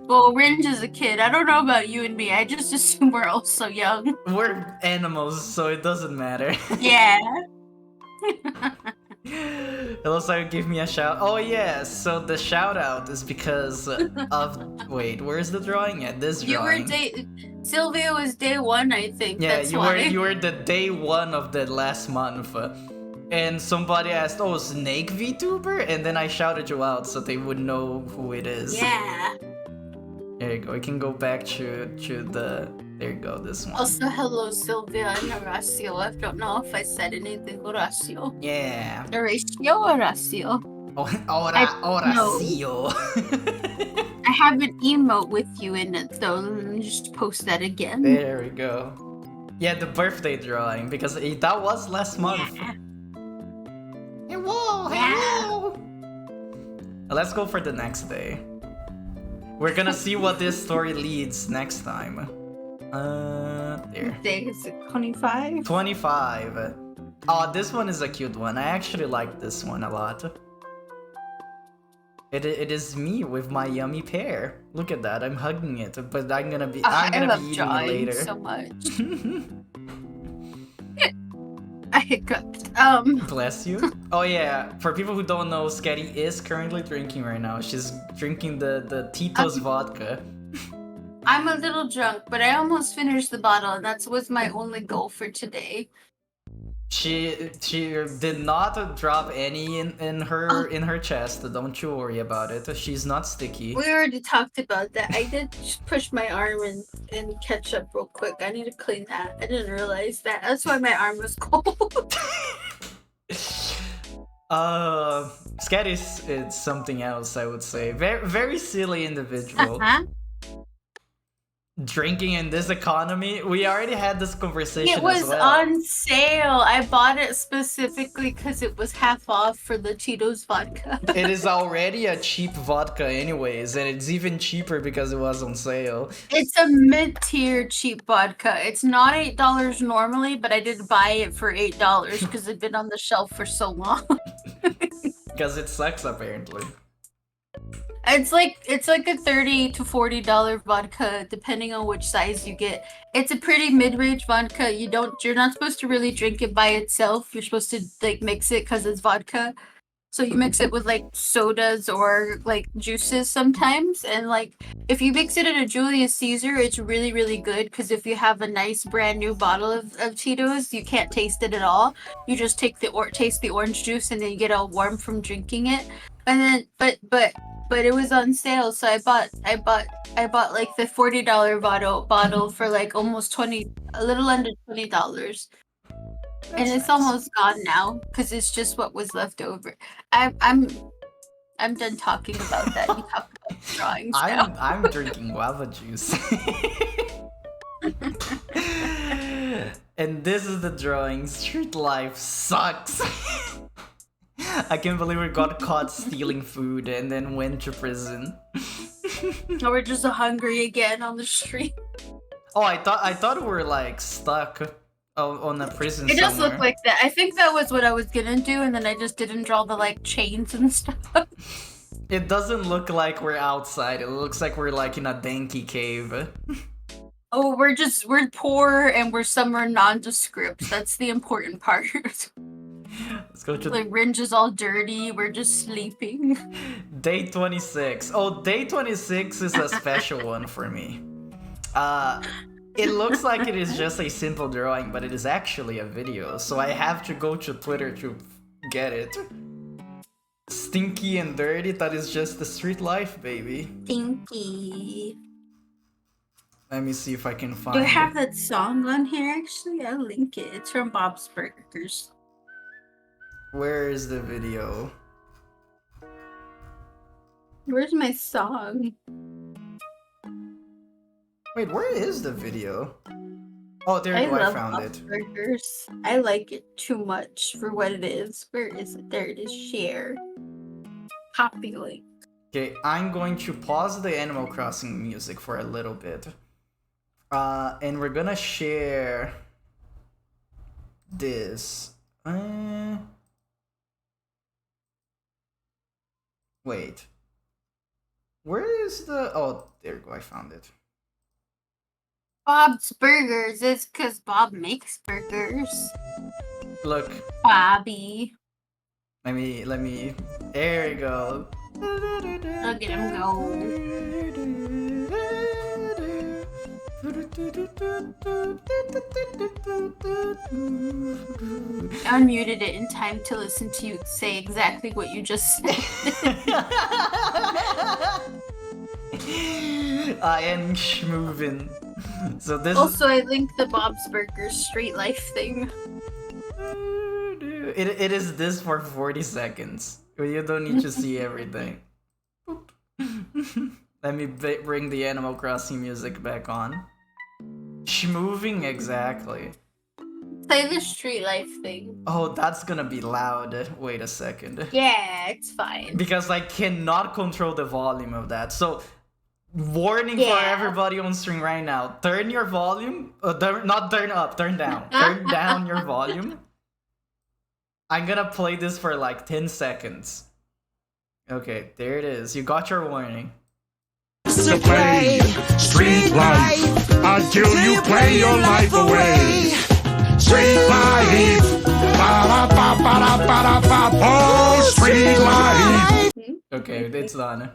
A: Well, Ringe is a kid. I don't know about you and me. I just assume we're all so young.
B: We're animals, so it doesn't matter.
A: Yeah.
B: Hello, sorry, give me a shout. Oh yeah, so the shout out is because of wait, where's the drawing at? This drawing.
A: Sylvia was day 1, I think.
B: Yeah,
A: that's
B: you were the day 1 of the last month. And somebody asked, oh, Snake VTuber? And then I shouted you out so they would know who it is.
A: Yeah.
B: There you go. We can go back to the. There you go. This one.
A: Also, hello, Sylvia and Horacio. I don't know if I said anything, Horacio.
B: Yeah.
A: Horacio, Horacio.
B: Horacio.
A: I have an emote with you in it, though. Let me just post that again.
B: There we go. Yeah, the birthday drawing because that was last month.
A: Yeah.
B: Hello. Let's go for the next day. We're gonna see what this story leads next time. There.
A: What day is it? 25?
B: 25. Oh, this one is a cute one. I actually like this one a lot. It is me with my yummy pear. Look at that. I'm hugging it, but I'm gonna be eating it later.
A: So much. I hiccuped.
B: Bless you. Oh yeah, for people who don't know, Sketti is currently drinking right now. She's drinking the Tito's vodka.
A: I'm a little drunk, but I almost finished the bottle, and that was my only goal for today.
B: She did not drop any in her chest. Don't you worry about it. She's not sticky.
A: We already talked about that. I did push my arm in ketchup real quick. I need to clean that. I didn't realize that. That's why my arm was cold.
B: Sketti is something else, I would say. Very very silly individual. Drinking in this economy, we already had this conversation.
A: It was
B: as well.
A: on sale. I bought it specifically because it was half off for the Tito's vodka.
B: It is already a cheap vodka anyways, and it's even cheaper because it was on sale.
A: It's a mid-tier cheap vodka. It's not $8 normally, but I did buy it for $8 because it'd been on the shelf for so long.
B: Because it sucks apparently.
A: It's like a $30 to $40 vodka, depending on which size you get. It's a pretty mid-range vodka. You're not supposed to really drink it by itself. You're supposed to like mix it because it's vodka. So you mix it with like sodas or like juices sometimes. And like if you mix it in a Julius Caesar, it's really, really good because if you have a nice brand new bottle of Tito's, you can't taste it at all. You just taste the orange juice and then you get all warm from drinking it. And then but but it was on sale, so I bought like the $40 bottle for like almost a little under $20. And it's
B: nice.
A: almost gone now because it's just what was left over. I'm done talking about that. You talk about drawings now.
B: I'm drinking guava juice. And this is the drawing. Street life sucks. I can't believe we got caught stealing food and then went to prison.
A: Or we're just hungry again on the street.
B: Oh, I thought we were like stuck on a prison.
A: It does look like that. I think that was what I was gonna do, and then I just didn't draw the like chains and stuff.
B: It doesn't look like we're outside. It looks like we're like in a danky cave.
A: Oh, we're poor and we're somewhere nondescript. That's the important part.
B: Let's go to
A: like Ringe is all dirty. We're just sleeping.
B: Day 26. Oh, day 26 is a special one for me. It looks like it is just a simple drawing, but it is actually a video, so I have to go to Twitter to get it. Stinky and dirty, that is just the street life, baby.
A: Stinky.
B: Let me see if I can find
A: Do I have
B: it.
A: that song on here actually? I'll link it. It's from Bob's Burgers.
B: Where is the video?
A: Where's my song?
B: Wait, where is the video? Oh, there you go, I found
A: Bob's
B: it.
A: Burgers. I like it too much for what it is. Where is it? There it is. Share. Copy link.
B: Okay, I'm going to pause the Animal Crossing music for a little bit. And we're gonna share this. Wait. Where is the... Oh, there you go, I found it.
A: Bob's Burgers is because Bob makes burgers.
B: Look.
A: Bobby.
B: Let me... There you go.
A: Look at him go. I unmuted it in time to listen to you say exactly what you just said.
B: I am schmovin'. So this
A: also, I linked the Bob's Burgers street life thing.
B: It is this for 40 seconds. You don't need to see everything. Let me bring the Animal Crossing music back on. Schmoving, exactly.
A: Play the street life thing.
B: Oh, that's gonna be loud. Wait a second.
A: Yeah, it's fine.
B: Because I cannot control the volume of that. So, warning for everybody on stream right now. Turn your volume. Not turn up, turn down. Turn down your volume. I'm gonna play this for like 10 seconds. Okay, there it is. You got your warning.
E: To play street life until you play your life away. Street life, ba ba ba ba ba. Oh, street life.
B: Okay, it's done.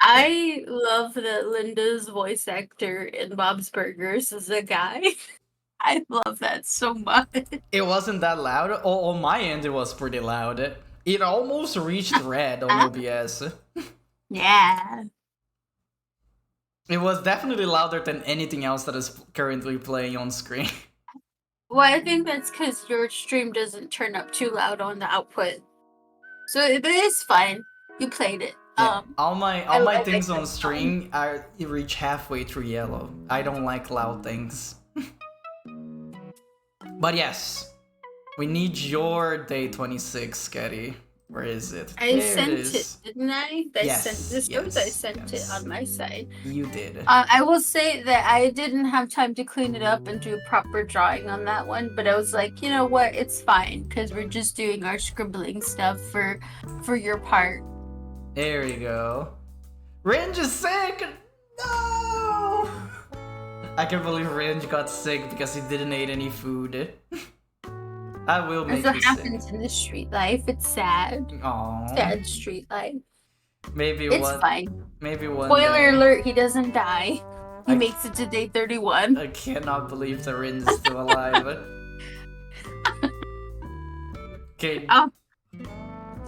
A: I love that Linda's voice actor in Bob's Burgers is a guy. I love that so much.
B: It wasn't that loud. Oh, on my end, it was pretty loud. It almost reached red on OBS.
A: Yeah.
B: It was definitely louder than anything else that is currently playing on screen.
A: Well, I think that's because your stream doesn't turn up too loud on the output. So it is fine. You played it.
B: Yeah, all my
A: I
B: things
A: like
B: on
A: that
B: stream reach halfway through yellow. I don't like loud things. But yes, we need your day 26, Sketti. Where is it?
A: I
B: There
A: sent
B: is.
A: it, didn't I? I sent this
B: yes,
A: I sent it
B: yes.
A: on my side.
B: You did.
A: I will say that I didn't have time to clean it up and do proper drawing on that one, but I was like, you know what, it's fine because we're just doing our scribbling stuff for your part.
B: There you go. Ringe is sick! No! I can't believe Ringe got sick because he didn't eat any food. I will make
A: That's what
B: you sick.
A: happens in the street life. It's sad.
B: Aww.
A: Sad street life.
B: Maybe
A: It's
B: one.
A: fine.
B: Maybe one.
A: Spoiler
B: day.
A: alert, he doesn't die. He
B: I-
A: makes it to day 31.
B: I cannot believe the Ringe is still alive. Okay.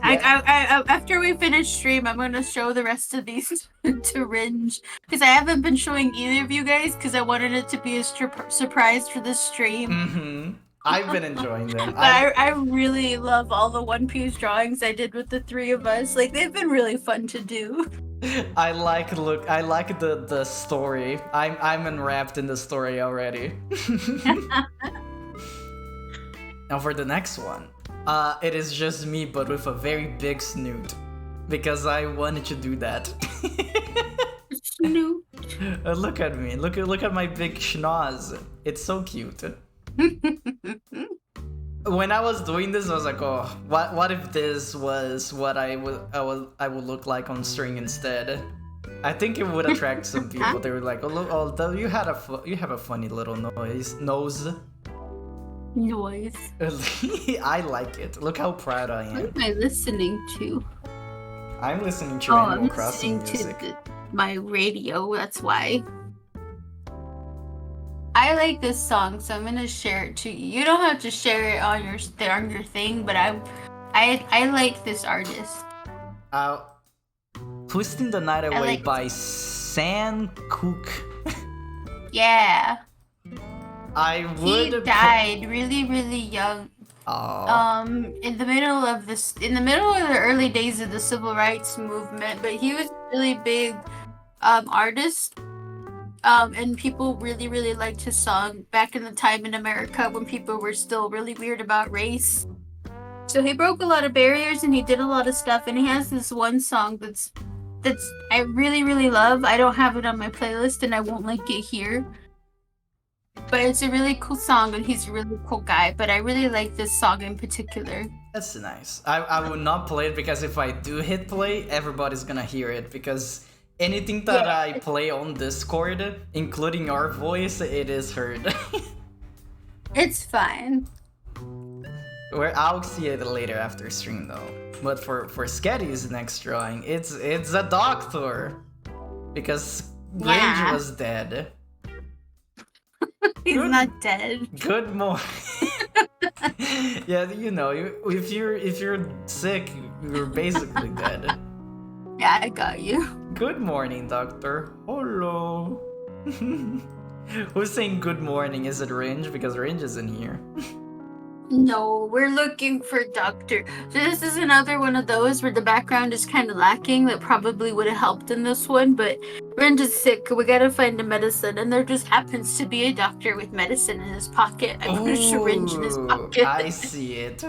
A: After we finish stream, I'm gonna show the rest of these to Ringe because I haven't been showing either of you guys because I wanted it to be a surprise for this stream.
B: Mm-hmm. I've been enjoying them.
A: But I really love all the One Piece drawings I did with the three of us. Like they've been really fun to do.
B: I like the story. I'm enwrapped in the story already. Now for the next one. It is just me, but with a very big snoot. Because I wanted to do that.
A: Snoot.
B: Look at me. Look at my big schnoz. It's so cute. When I was doing this, I was like, oh, what if this was what I would look like on string instead? I think it would attract some people. They were like, oh look, oh, you have a funny little nose.
A: Noise.
B: I like it. Look how proud I am.
A: What am I listening to?
B: I'm listening to Animal
A: I'm
B: Crossing
A: listening
B: music.
A: to my radio. That's why. I like this song, so I'm gonna share it to you. You don't have to share it on your thing, but I like this artist.
B: Twisting the Night Away
A: like
B: by Sam Cooke.
A: Yeah.
B: He
A: died really, really young. In the middle of the early days of the civil rights movement, but he was a really big artist. And people really, really liked his song back in the time in America when people were still really weird about race. So he broke a lot of barriers and he did a lot of stuff, and he has this one song that's I really, really love. I don't have it on my playlist and I won't link it here. But it's a really cool song and he's a really cool guy. But I really like this song in particular.
B: That's nice. I will not play it because if I do hit play, everybody's gonna hear it because anything that I play on Discord, including our voice, it is heard.
A: It's fine.
B: I'll see it later after stream though. But for Sketty's next drawing, it's a doctor because Grange was dead.
A: He's not dead.
B: Good morning. Yeah, you know, if you're sick, you're basically dead.
A: Yeah, I got you.
B: Good morning, doctor. Hello. Who's saying good morning? Is it Range? Because Range isn't here.
A: No, we're looking for Doctor. So this is another one of those where the background is kind of lacking that probably would have helped in this one, but Ringe is sick. We gotta find a medicine, and there just happens to be a doctor with medicine in his pocket. I put a syringe in his pocket.
B: I see it.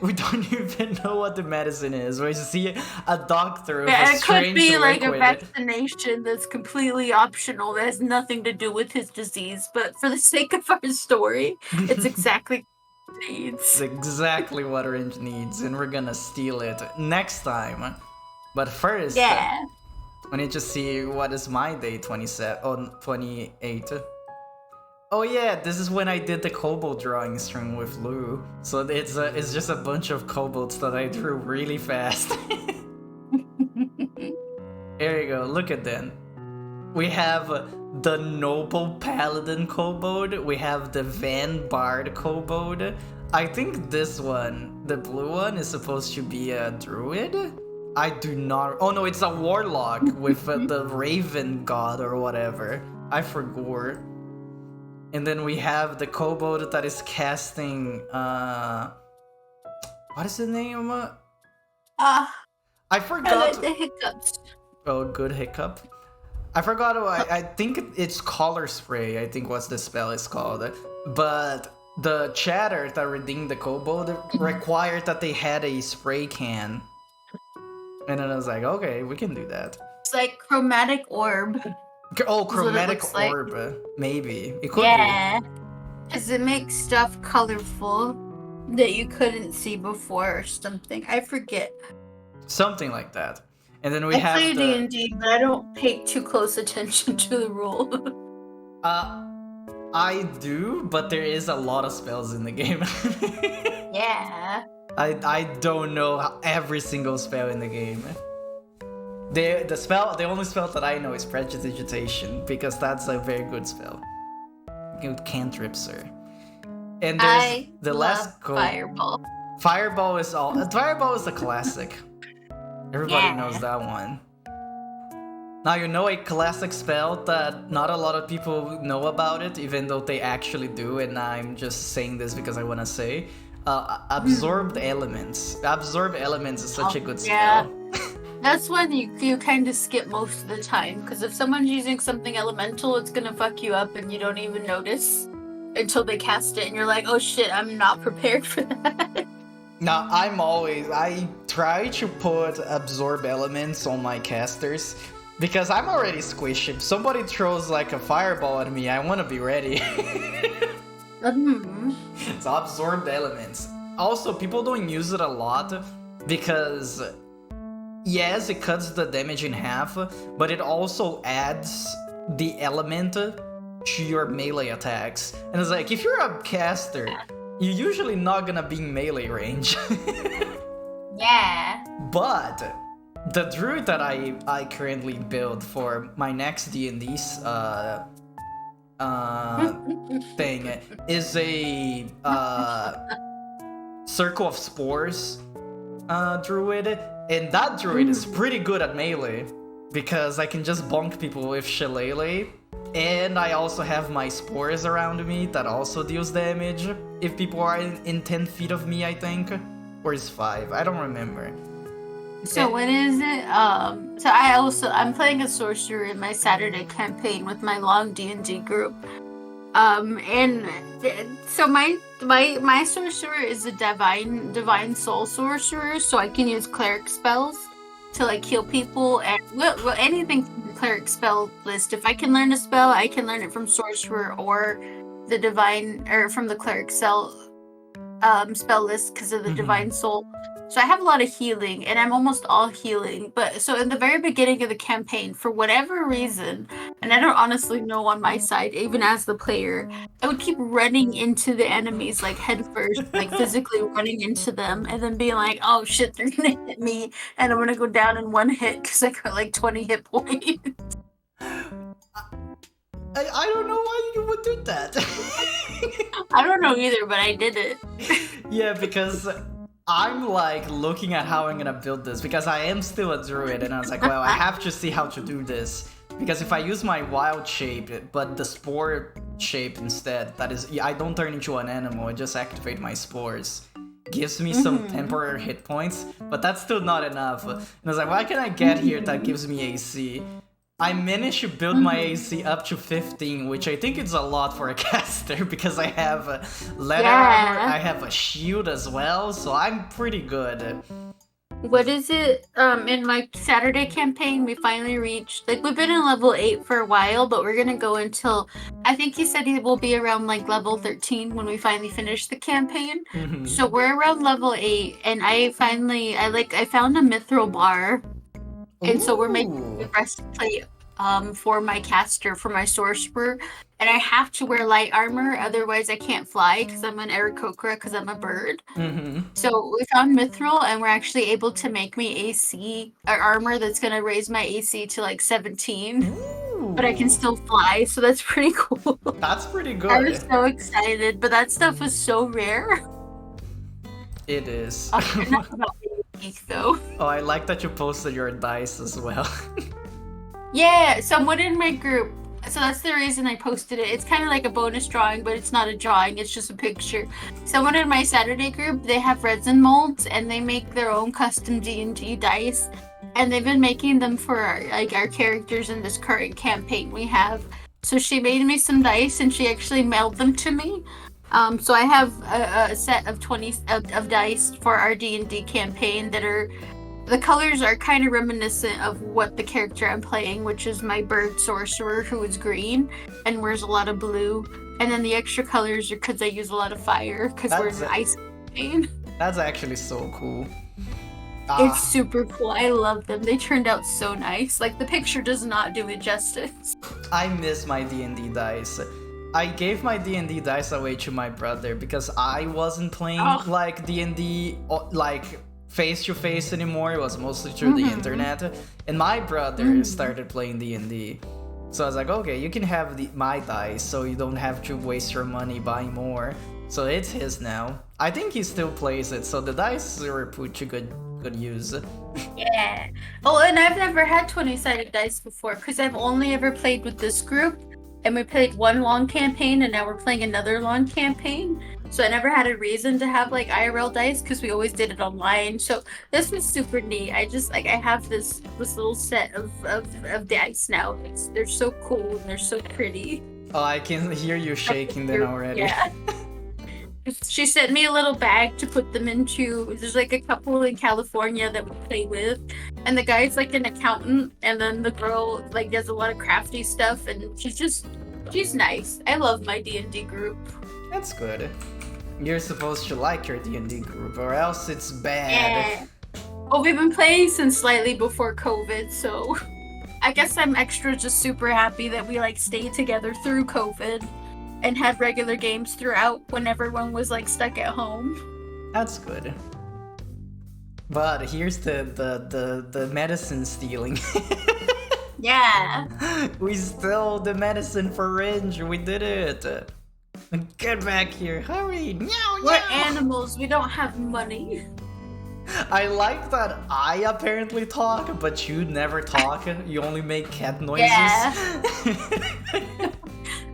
B: We don't even know what the medicine is. We see a doctor with a strange
A: it could be like
B: liquid.
A: a vaccination that's completely optional that has nothing to do with his disease, but for the sake of our story, it's exactly what he needs.
B: It's exactly what Orange needs, and we're gonna steal it next time. But first,
A: I
B: need to see what is my day 28. Oh yeah, this is when I did the kobold drawing string with Lou. So it's just a bunch of kobolds that I drew really fast. Here you go, look at them. We have the noble paladin kobold, we have the Van Bard kobold. I think this one, the blue one, is supposed to be a druid? I do not... Oh no, it's a warlock with the raven god or whatever. I forgot. And then we have the kobold that is casting, what is the name? I forgot.
A: I like the hiccups.
B: Oh, good hiccup. I forgot. I think it's color spray. I think what's the spell is called. But the chatter that redeemed the kobold required that they had a spray can. And then I was like, okay, we can do that.
A: It's like chromatic orb.
B: Oh, chromatic orb. Like. Maybe. It could be.
A: Because it makes stuff colorful that you couldn't see before or something. I forget.
B: Something like that. And then we
A: I
B: have
A: play D&D, but I don't pay too close attention to the rule.
B: I do, but there is a lot of spells in the game.
A: Yeah.
B: I don't know every single spell in the game. The only spell that I know is Prestidigitation, because that's a very good spell. Good cantrip, sir. And there's
A: I
B: the
A: love
B: last code.
A: Fireball.
B: Fireball is a classic. Everybody knows that one. Now you know a classic spell that not a lot of people know about it, even though they actually do, and I'm just saying this because I want to say. Absorbed Elements. Absorb Elements is such a good spell.
A: That's one you kind of skip most of the time, because if someone's using something elemental, it's gonna fuck you up and you don't even notice until they cast it, and you're like, oh shit, I'm not prepared for that.
B: Now, I try to put Absorb Elements on my casters, because I'm already squished. If somebody throws like a fireball at me, I want to be ready. So Absorb Elements. Also, people don't use it a lot because, yes, it cuts the damage in half, but it also adds the element to your melee attacks. And it's like, if you're a caster, you're usually not gonna be in melee range.
A: Yeah.
B: But the druid that I currently build for my next D&D's thing is a Circle of Spores druid, and that druid is pretty good at melee because I can just bonk people with Shillelagh, and I also have my spores around me that also deals damage if people are in 10 feet of me, I think, or is 5, I don't remember.
A: So what is it? So I'm playing a sorcerer in my Saturday campaign with my long D&D group. And so my sorcerer is a divine soul sorcerer, so I can use cleric spells to like heal people and well anything from the cleric spell list. If I can learn a spell, I can learn it from sorcerer or the divine or from the cleric spell list because of the divine soul. So I have a lot of healing, and I'm almost all healing. But so in the very beginning of the campaign, for whatever reason, and I don't honestly know on my side, even as the player, I would keep running into the enemies like head first, like physically running into them, and then being like, "Oh shit, they're gonna hit me, and I'm gonna go down in one hit because I got like 20 hit points."
B: I don't know why you would do that.
A: I don't know either, but I did it.
B: Yeah, because I'm like looking at how I'm gonna build this because I am still a druid, and I was like, well, I have to see how to do this because if I use my wild shape but the spore shape instead, that is, I don't turn into an animal, I just activate my spores, gives me some temporary hit points, but that's still not enough. And I was like, why can I get here that gives me AC? I managed to build my AC up to 15, which I think is a lot for a caster because I have a leather armor, I have a shield as well, so I'm pretty good.
A: What is it? In my Saturday campaign, we finally reached, like, we've been in level 8 for a while, but we're gonna go until, I think he said it will be around, like, level 13 when we finally finish the campaign. So we're around level 8, and I found a mithril bar. And so we're making the breastplate for my caster, for my sorcerer, and I have to wear light armor, otherwise I can't fly because I'm an Aarakocra because I'm a bird. So we found mithril, and we're actually able to make me AC armor that's gonna raise my AC to like 17. But I can still fly, so that's pretty cool.
B: That's pretty good.
A: I was so excited, but that stuff was so rare.
B: It is.
A: Enough about geek though.
B: Oh, I like that you posted your dice as well.
A: Yeah, someone in my group. So that's the reason I posted it. It's kind of like a bonus drawing, but it's not a drawing. It's just a picture. Someone in my Saturday group, they have resin molds, and they make their own custom D&D dice. And they've been making them for our characters in this current campaign we have. So she made me some dice, and she actually mailed them to me. So I have a set of 20 of dice for our D&D campaign that are, the colors are kind of reminiscent of what the character I'm playing, which is my bird sorcerer, who is green and wears a lot of blue. And then the extra colors are because I use a lot of fire because we're in ice campaign.
B: That's actually so cool.
A: It's super cool. I love them. They turned out so nice. Like, the picture does not do it justice.
B: I miss my D&D dice. I gave my D&D dice away to my brother because I wasn't playing like D&D like face-to-face anymore. It was mostly through the internet, and my brother started playing D&D. So I was like, okay, you can have my dice so you don't have to waste your money buying more. So it's his now. I think he still plays it, so the dice were put to good use.
A: Yeah. Oh, and I've never had 20-sided dice before because I've only ever played with this group, and we played one long campaign, and now we're playing another long campaign. So I never had a reason to have like IRL dice because we always did it online. So this was super neat. I just like I have this little set of dice now. They're so cool and they're so pretty.
B: Oh, I can hear you shaking them already.
A: Yeah. She sent me a little bag to put them into. There's like a couple in California that we play with, and the guy's like an accountant, and then the girl like does a lot of crafty stuff, and she's nice. I love my D&D group.
B: That's good. You're supposed to like your D&D group, or else it's bad.
A: Yeah. Well, we've been playing since slightly before COVID, so I guess I'm extra just super happy that we like stayed together through COVID and had regular games throughout when everyone was like stuck at home.
B: That's good. But here's the medicine stealing.
A: Yeah.
B: We stole the medicine for Ringe. We did it. Get back here. Hurry. Meow,
A: We're
B: meow.
A: animals. We don't have money.
B: I like that I apparently talk, but you never talk. You only make cat noises.
A: Yeah.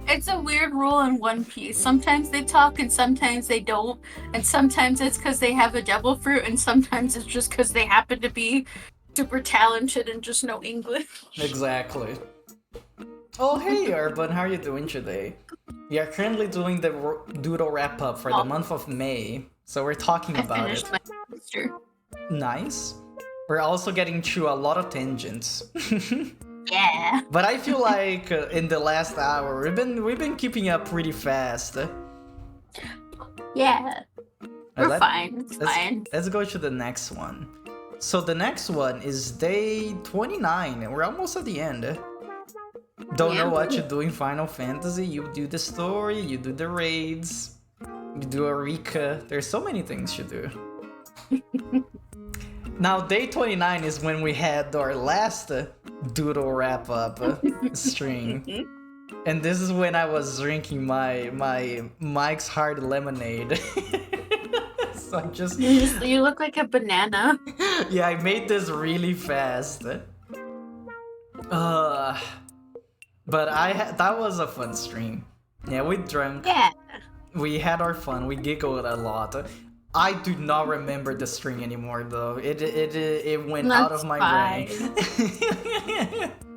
A: It's a weird rule in One Piece. Sometimes they talk and sometimes they don't. And sometimes it's because they have a devil fruit and sometimes it's just because they happen to be super talented and just know English.
B: Exactly. Oh, hey, Urban. How are you doing today? We are currently doing the Doodle wrap-up for the month of May. So we're talking about it.
A: Finished my semester.
B: Nice. We're also getting through a lot of tangents.
A: Yeah.
B: But I feel like in the last hour we've been keeping up pretty fast.
A: Yeah. We're fine. It's fine.
B: Let's go to the next one. So the next one is day 29. We're almost at the end. Don't know what you do in Final Fantasy. You do the story, you do the raids, you do Eureka. There's so many things you do. Now, day 29 is when we had our last Doodle wrap-up stream. And this is when I was drinking my Mike's Hard Lemonade. So I just...
A: You look like a banana.
B: Yeah, I made this really fast. But that was a fun stream. Yeah, we drank.
A: Yeah.
B: We had our fun. We giggled a lot. I do not remember the string anymore, though. It went out of my brain.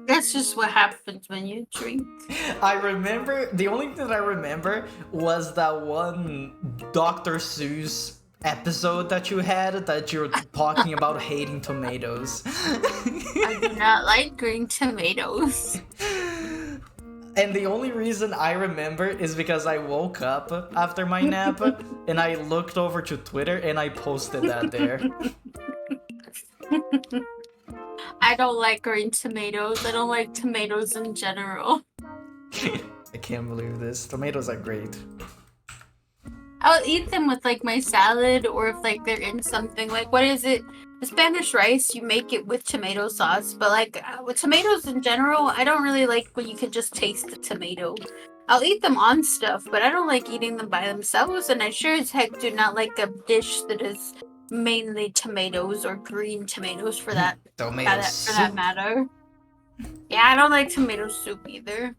A: That's just what happens when you drink.
B: I remember, the only thing that I remember was that one Dr. Seuss episode that you had that you were talking about hating tomatoes.
A: I do not like green tomatoes.
B: And the only reason I remember is because I woke up after my nap and I looked over to Twitter and I posted that there.
A: I don't like green tomatoes. I don't like tomatoes in general.
B: I can't believe this. Tomatoes are great.
A: I'll eat them with like my salad or if like they're in something. Like, what is it? The Spanish rice, you make it with tomato sauce. But like with tomatoes in general, I don't really like when you can just taste the tomato. I'll eat them on stuff, but I don't like eating them by themselves. And I sure as heck do not like a dish that is mainly tomatoes or green tomatoes for that. For that matter. Yeah, I don't like tomato soup either.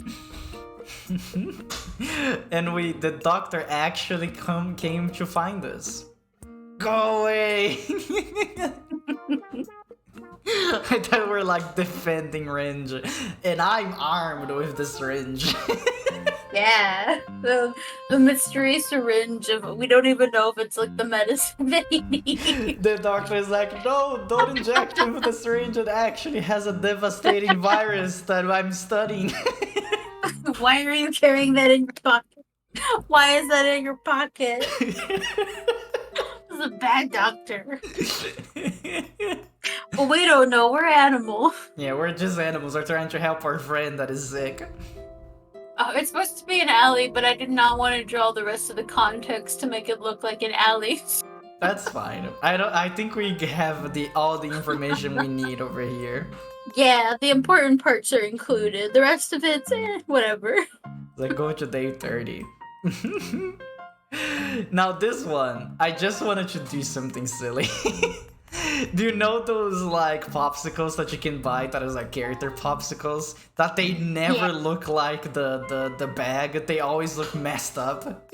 B: And the doctor actually came to find us. Go away! I thought we were like defending Ringe, and I'm armed with this syringe.
A: Yeah, the mystery syringe of we don't even know if it's like the medicine that he needs.
B: The doctor is like, no, don't inject him with the syringe. It actually has a devastating virus that I'm studying.
A: Why are you carrying that in your pocket? Why is that in your pocket? This is a bad doctor. Well, we don't know. We're animals.
B: Yeah, we're just animals. We're trying to help our friend that is sick.
A: Oh, it's supposed to be an alley, but I did not want to draw the rest of the context to make it look like an alley.
B: That's fine. I think we have all the information we need over here.
A: Yeah, the important parts are included. The rest of it's whatever.
B: Let's go to day 30. Now this one, I just wanted to do something silly. Do you know those like popsicles that you can buy that is like character popsicles? That they never look like the bag, they always look messed up.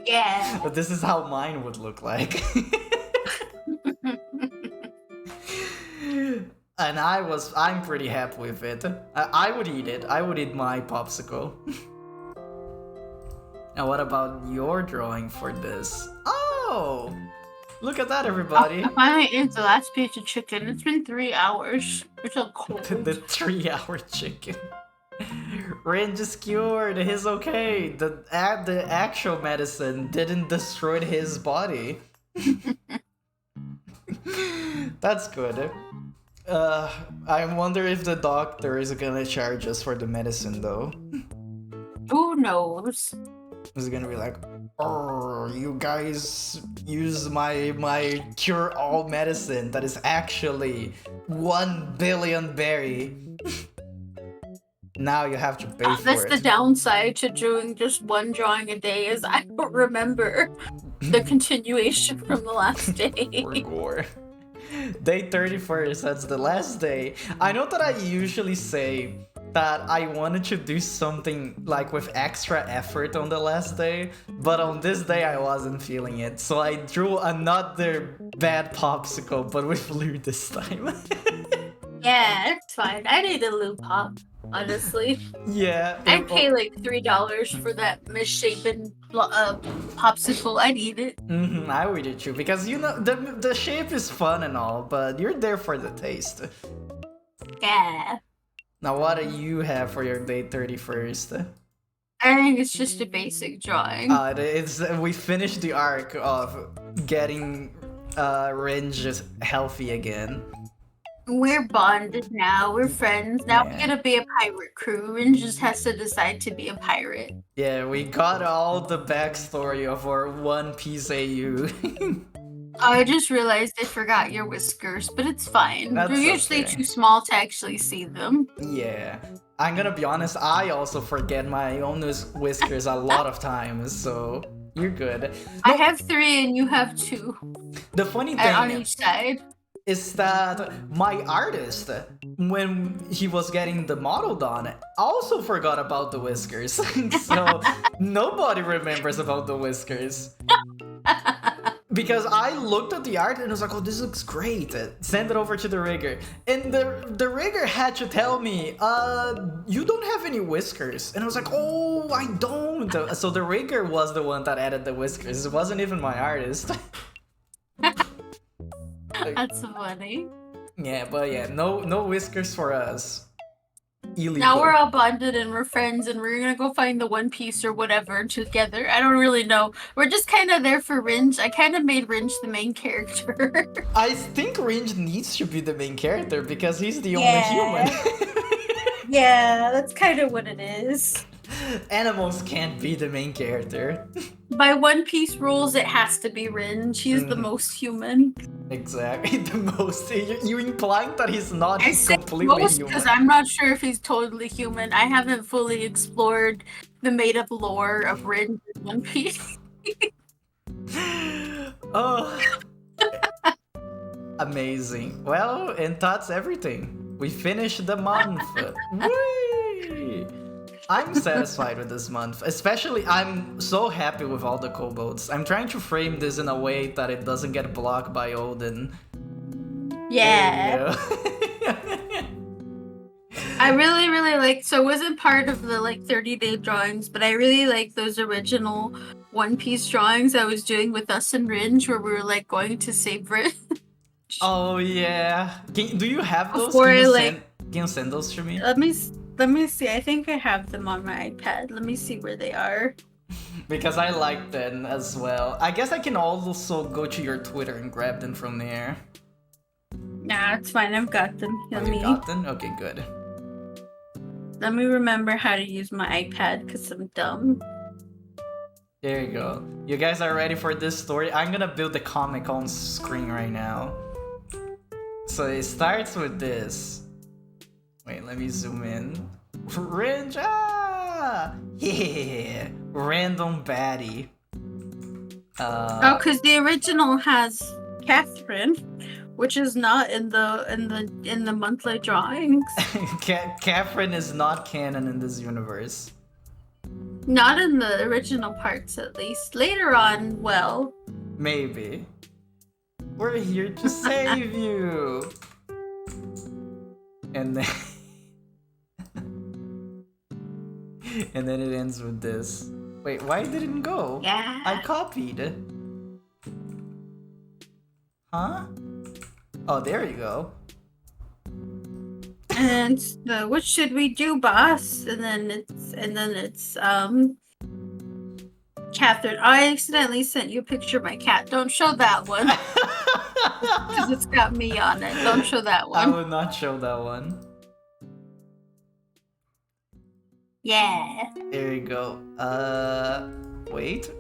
A: Yeah.
B: But this is how mine would look like. And I'm pretty happy with it. I would eat it. I would eat my popsicle. Now what about your drawing for this? Oh! Look at that, everybody!
A: I finally ate the last piece of chicken. It's been 3 hours. It's so cold.
B: The 3-hour chicken. Ringe is cured. He's okay. The actual medicine didn't destroy his body. That's good. I wonder if the doctor is gonna charge us for the medicine, though.
A: Who knows?
B: He's gonna be like, "Oh, you guys use my cure-all medicine that is actually 1 billion berry. Now you have to pay for
A: That's
B: it."
A: the downside to doing just one drawing a day is I don't remember the continuation from the last day.
B: Poor Gore. Day 31st, that's the last day. I know that I usually say that I wanted to do something like with extra effort on the last day, but on this day I wasn't feeling it. So I drew another bad popsicle, but with blue this time.
A: Yeah, it's fine. I need a loop pop, honestly.
B: Yeah.
A: I'd pay like $3 for that misshapen popsicle. I'd eat it.
B: I would eat you because you know the shape is fun and all, but you're there for the taste.
A: Yeah.
B: Now what do you have for your day 31st?
A: I think it's just a basic drawing.
B: We finished the arc of getting Ringe healthy again.
A: We're bonded now. We're friends. Now we're gonna be a pirate crew. Rin just has to decide to be a pirate.
B: Yeah, we got all the backstory of our One Piece AU.
A: I just realized I forgot your whiskers, but it's fine.
B: That's
A: They're usually
B: okay.
A: too small to actually see them.
B: Yeah. I'm gonna be honest, I also forget my own whiskers a lot of times, so you're good.
A: I have 3 and you have 2
B: The funny
A: on
B: thing
A: each side.
B: is that my artist, when he was getting the model done, also forgot about the whiskers. So nobody remembers about the whiskers. Because I looked at the art and was like, oh, this looks great. Send it over to the rigger. And the rigger had to tell me, you don't have any whiskers. And I was like, oh, I don't. So the rigger was the one that added the whiskers. It wasn't even my artist.
A: That's funny.
B: Yeah, but yeah, no whiskers for us. Illegal.
A: Now we're all bonded and we're friends and we're gonna go find the One Piece or whatever together. I don't really know. We're just kind of there for Ringe. I kind of made Ringe the main character.
B: I think Ringe needs to be the main character because he's the only human.
D: Yeah, that's kind of what it is.
B: Animals can't be the main character.
A: By One Piece rules, it has to be Ringe. He's the most human.
B: Exactly, the most. You implying that he's not
A: I say
B: completely
A: most
B: human.
A: because I'm not sure if he's totally human. I haven't fully explored the made-up lore of Ringe in One Piece.
B: Oh, amazing. Well, and that's everything. We finished the month. Whee! I'm satisfied with this month. Especially, I'm so happy with all the kobolds. I'm trying to frame this in a way that it doesn't get blocked by Odin.
A: Yeah. I really, really like. So it wasn't part of the like 30-day drawings, but I really like those original One Piece drawings I was doing with us and Ringe, where we were like going to save Ringe.
B: Oh yeah. Do you have those?
A: Before
B: Can you send those to me?
A: Let me see. I think I have them on my iPad. Let me see where they are.
B: Because I like them as well. I guess I can also go to your Twitter and grab them from there.
A: Nah, it's fine. I've got them.
B: Oh, you got them? Okay, good.
A: Let me remember how to use my iPad because I'm dumb.
B: There you go. You guys are ready for this story? I'm gonna build the comic on screen right now. So it starts with this. Wait, let me zoom in. Ringe! Ah! Yeah! Random baddie.
D: Oh, because the original has Catherine, which is not in the monthly drawings.
B: Catherine is not canon in this universe.
D: Not in the original parts, at least. Later on, well.
B: Maybe. We're here to save you. And then and then it ends with this. Wait, why did it go?
D: Yeah.
B: I copied. Huh? Oh, there you go.
D: And what should we do, boss? And then it's Catherine. I accidentally sent you a picture of my cat. Don't show that one. Because it's got me on it. Don't show that
B: I
D: one.
B: will not show that one.
D: Yeah.
B: There you go. Wait.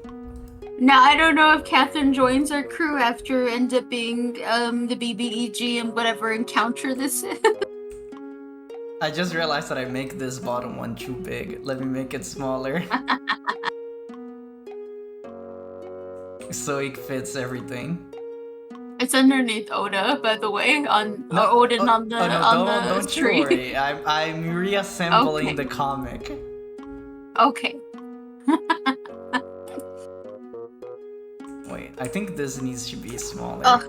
A: Now I don't know if Catherine joins our crew after end up being the BBEG and whatever encounter this is.
B: I just realized that I make this bottom one too big. Let me make it smaller. So it fits everything.
A: It's underneath Oda, by the way, on Odin on the
B: don't you
A: tree.
B: worry. I'm reassembling the comic.
A: Okay.
B: Wait, I think this needs to be smaller.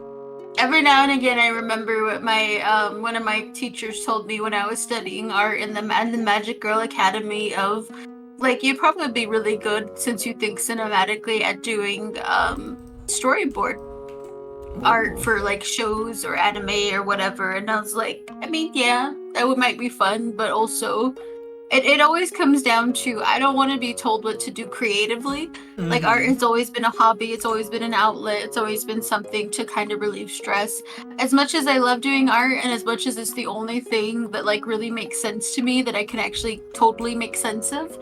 A: Every now and again, I remember what my one of my teachers told me when I was studying art in the Magic Girl Academy of, like, you'd probably be really good since you think cinematically at doing storyboard art for like shows or anime or whatever. And I was like, I mean, yeah, that might be fun, but also it always comes down to I don't want to be told what to do creatively.
B: Mm-hmm.
A: Like, art has always been a hobby, it's always been an outlet, it's always been something to kind of relieve stress. As much as I love doing art and as much as it's the only thing that like really makes sense to me that I can actually totally make sense of,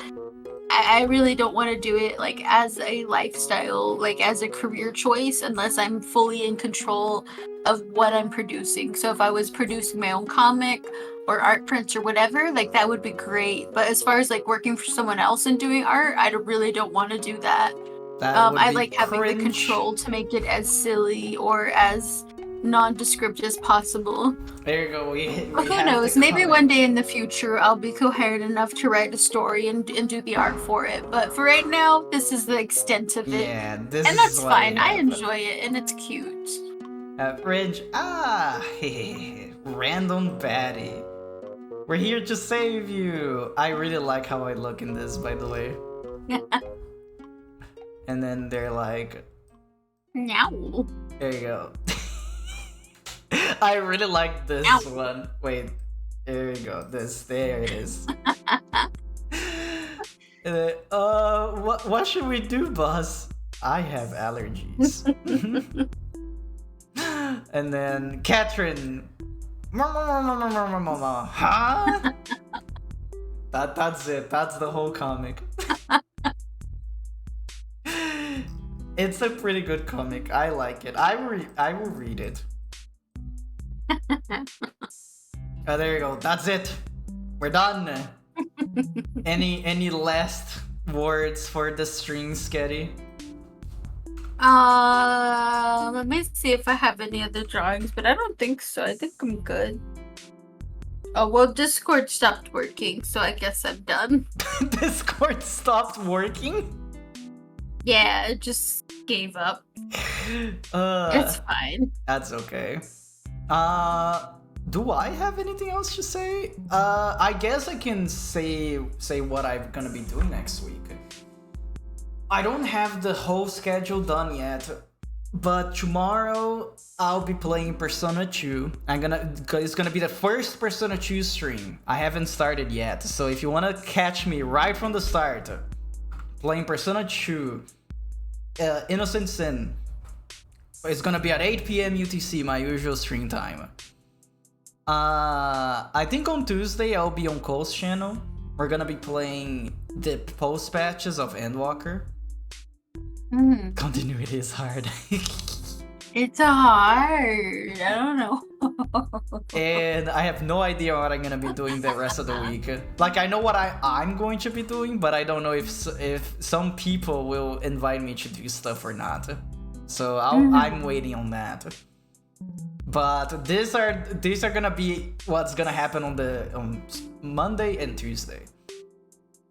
A: I really don't want to do it like as a lifestyle, like as a career choice, unless I'm fully in control of what I'm producing. So if I was producing my own comic or art prints or whatever, like that would be great. But as far as like working for someone else and doing art, I really don't want to do that. I like having the control to make it as silly or as nondescript as possible.
B: There you go.
A: But who knows? Maybe one day in the future I'll be coherent enough to write a story and do the art for it. But for right now, this is the extent of it.
B: Yeah, this
A: and that's
B: is what
A: fine. I
B: have.
A: enjoy it and it's cute.
B: Ridge. Random baddie. We're here to save you. I really like how I look in this, by the way. And then they're like,
A: Meow.
B: there you go. I really like this one. Wait, there you go. There it is. What should we do, boss? I have allergies. And then Catherine. Huh? That's it. That's the whole comic. It's a pretty good comic. I like it. I will read it. Oh, there you go. That's it. We're done. Any last words for the string, Sketti?
A: Let me see if I have any other drawings, but I don't think so. I think I'm good. Oh, well, Discord stopped working, so I guess I'm done.
B: Discord stopped working?
A: Yeah, it just gave up. It's fine.
B: That's okay. Do I have anything else to say? I guess I can say what I'm gonna be doing next week. I don't have the whole schedule done yet, but tomorrow I'll be playing Persona 2. It's gonna be the first Persona 2 stream. I haven't started yet, so if you wanna catch me right from the start, playing Persona 2, Innocent Sin, it's gonna be at 8 p.m. UTC, my usual stream time. I think on Tuesday I'll be on Cole's channel. We're gonna be playing the post patches of Endwalker. Continuity is hard.
A: It's hard. I don't know.
B: And I have no idea what I'm gonna be doing the rest of the week. Like, I know what I'm going to be doing, but I don't know if some people will invite me to do stuff or not. So I'm waiting on that. But these are gonna be what's gonna happen on Monday and Tuesday.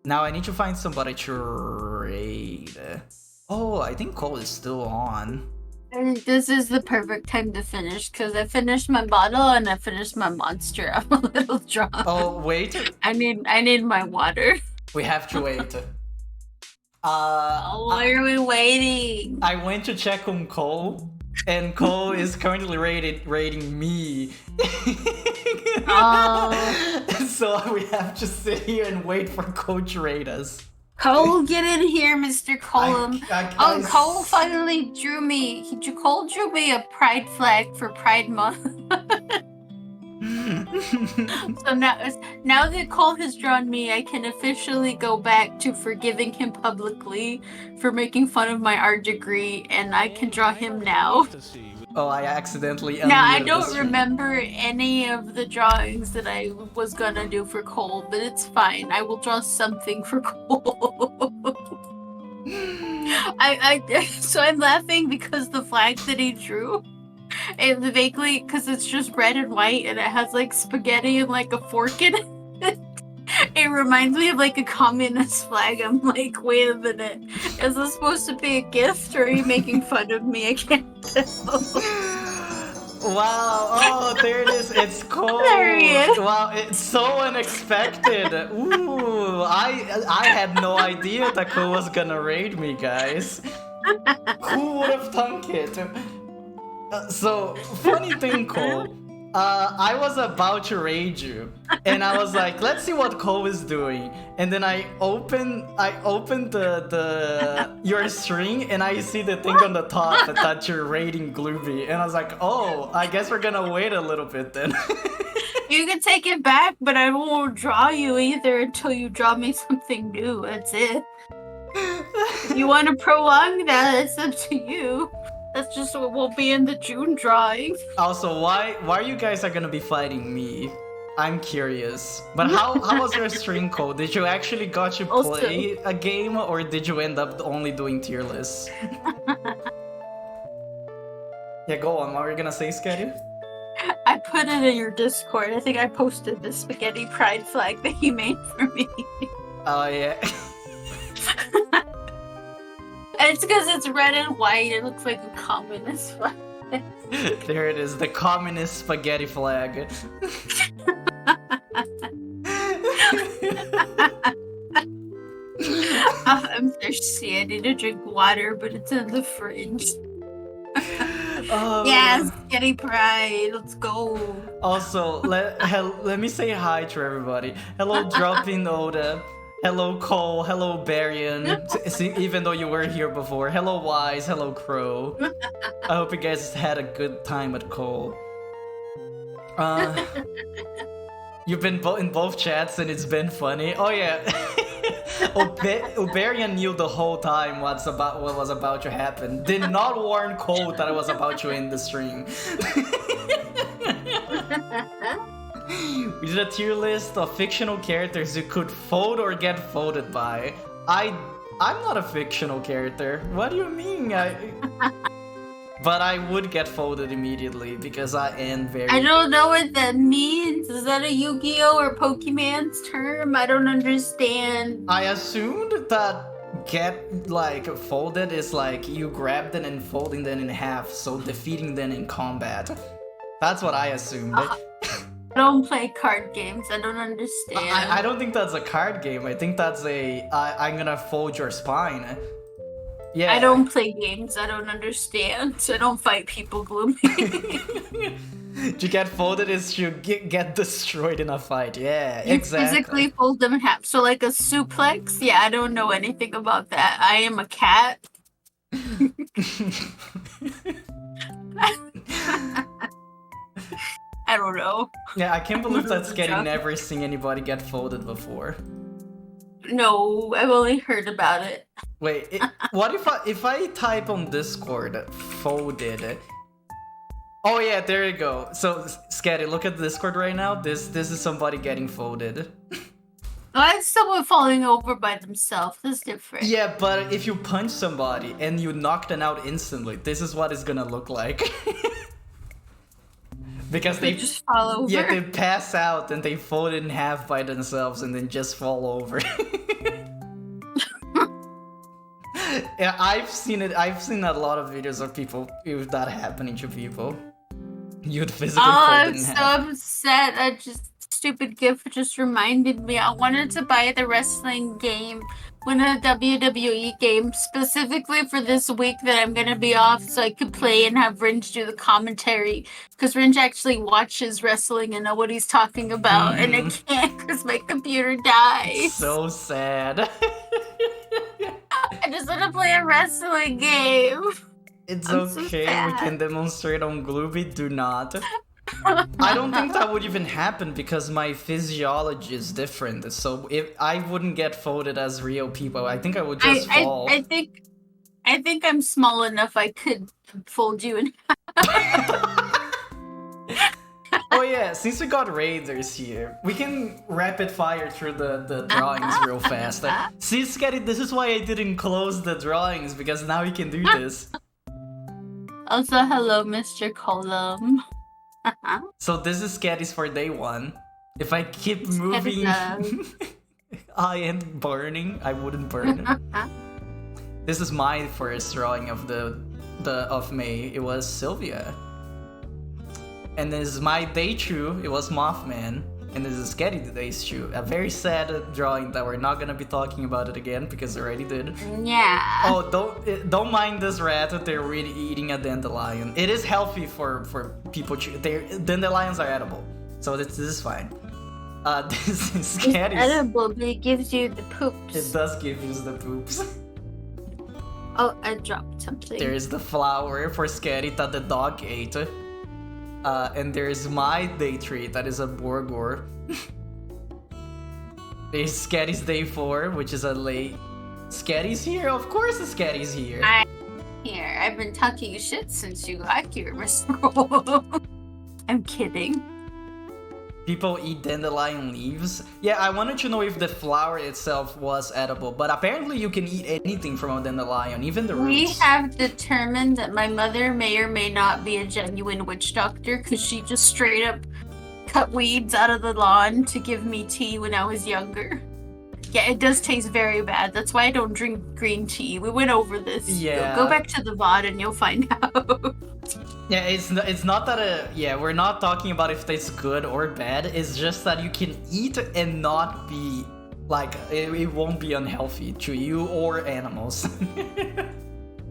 B: Now I need to find somebody to raid. Oh, I think Cole is still on.
A: This is the perfect time to finish because I finished my bottle and I finished my monster. I'm a little drunk.
B: Oh wait,
A: I need my water.
B: we have to wait.
A: Why are we waiting?
B: I went to check on Cole, and Cole is currently rating me. So we have to sit here and wait for Cole to rate us.
A: Cole, get in here, Mr. Colum.
B: I
A: Cole finally drew me. Cole drew me a pride flag for Pride Month. So now that Cole has drawn me, I can officially go back to forgiving him publicly for making fun of my art degree, and I can draw him now.
B: Oh, I accidentally.
A: Now I don't remember any of the drawings that I was gonna do for Cole, but it's fine. I will draw something for Cole. So I'm laughing because the flag that he drew, it vaguely, because it's just red and white and it has like spaghetti and like a fork in it. It reminds me of like a communist flag. I'm like, wait a minute, is this supposed to be a gift or are you making fun of me? I can't tell.
B: Wow! Oh, there it is. It's Cole.
A: There he is.
B: Wow! It's so unexpected. Ooh! I had no idea that Cole was gonna raid me, guys. Who would have thunk it? So funny thing, Cole. I was about to raid you, and I was like, let's see what Cole is doing. And then I opened your string, and I see the thing on the top that you're raiding Glooby, and I was like, oh, I guess we're gonna wait a little bit then.
A: You can take it back, but I won't draw you either until you draw me something new. That's it. If you want to prolong that, it's up to you. That's just what will be in the June drawing.
B: Also, why you guys are gonna be fighting me? I'm curious. But how was your string, Cole? Did you actually got to play a game, or did you end up only doing tier lists? Yeah, go on. What were you gonna say, Sketti?
A: I put it in your Discord. I think I posted the spaghetti pride flag that you made for me.
B: Oh yeah.
A: It's because it's red and white. It looks like a communist flag.
B: There it is, the communist spaghetti flag.
A: I'm thirsty. I need to drink water, but it's in the fridge. Yes, Sketti Pride. Let's go.
B: Also, let me say hi to everybody. Hello, Dropping Oda. Hello, Cole. Hello, Barian. Even though you were here before. Hello, Wise. Hello, Crow. I hope you guys had a good time at Cole. You've been in both chats and it's been funny. Oh yeah. Barian knew the whole time what was about to happen. Did not warn Cole that I was about to end the stream. We did a tier list of fictional characters you could fold or get folded by. I'm not a fictional character. What do you mean? But I would get folded immediately because I am very...
A: I don't know what that means. Is that a Yu-Gi-Oh or Pokemon's term? I don't understand.
B: I assumed that get folded is like you grab them and folding them in half, so defeating them in combat. That's what I assumed.
A: I don't play card games. I don't understand.
B: I don't think that's a card game. I think that's I'm gonna fold your spine. Yeah.
A: I don't play games. I don't understand. I don't fight people, Gloomy.
B: To get folded is to get destroyed in a fight. Yeah,
A: you
B: exactly.
A: Physically fold them in half. So like a suplex? Yeah, I don't know anything about that. I am a cat. I don't know.
B: Yeah, I can't believe that Sketti never seen anybody get folded before.
A: No, I've only heard about it.
B: Wait, what if I type on Discord folded, Oh yeah, there you go. So Sketti, look at the Discord right now. This is somebody getting folded.
A: Oh, it's someone falling over by themselves. That's different.
B: Yeah, but if you punch somebody and you knock them out instantly, this is what it's gonna look like. Because
A: They just fall over.
B: Yeah, they pass out and they fold in half by themselves and then just fall over. Yeah, I've seen it. I've seen a lot of videos of people with that happening to people. You'd physically fold
A: I'm
B: in
A: so
B: half.
A: upset. I just stupid gift just reminded me. I wanted to buy the wrestling game, one of the WWE games, specifically for this week that I'm gonna be off, so I could play and have Ringe do the commentary. Because Ringe actually watches wrestling and know what he's talking about, and I can't because my computer dies.
B: So sad.
A: I just want to play a wrestling game.
B: It's
A: I'm so
B: okay, we
A: sad.
B: can demonstrate on Glooby, do not. I don't think that would even happen because my physiology is different. So if I wouldn't get folded as real people, I think I would just fall.
A: I think I'm small enough I could fold you in.
B: Oh yeah, since we got Raiders here, we can rapid fire through the drawings real fast. See, Sketti, this is why I didn't close the drawings, because now we can do this.
A: Also, hello, Mr. Colum.
B: So this is Sketty's for day one. If I keep moving, I am burning. I wouldn't burn. This is my first drawing of of May. It was Sylvia. And this is my day two. It was Mothman. And this is Sketti today's two. A very sad drawing that we're not gonna be talking about it again because I already did.
A: Yeah.
B: Oh, don't mind this rat. They're really eating a dandelion. It is healthy for people. Dandelions are edible, so this is fine. This is Sketty.
A: It's edible, but it gives you the poops.
B: It does give you the poops.
A: Oh, I dropped something.
B: There is the flower for Sketty that the dog ate. And there's my day three, that is a Borgor. There's Sketty's day 4, which is a late. Sketty's here? Of course Sketty's here.
A: Here, I've been talking shit since you got here, Mr. Cole. I'm kidding.
B: People eat dandelion leaves. Yeah, I wanted to know if the flower itself was edible, but apparently you can eat anything from a dandelion, even the roots.
A: We have determined that my mother may or may not be a genuine witch doctor because she just straight up cut weeds out of the lawn to give me tea when I was younger. Yeah, it does taste very bad. That's why I don't drink green tea. We went over this.
B: Yeah.
A: Go back to the VOD and you'll find out.
B: Yeah, it's not that we're not talking about if it's good or bad. It's just that you can eat and not be like it won't be unhealthy to you or animals.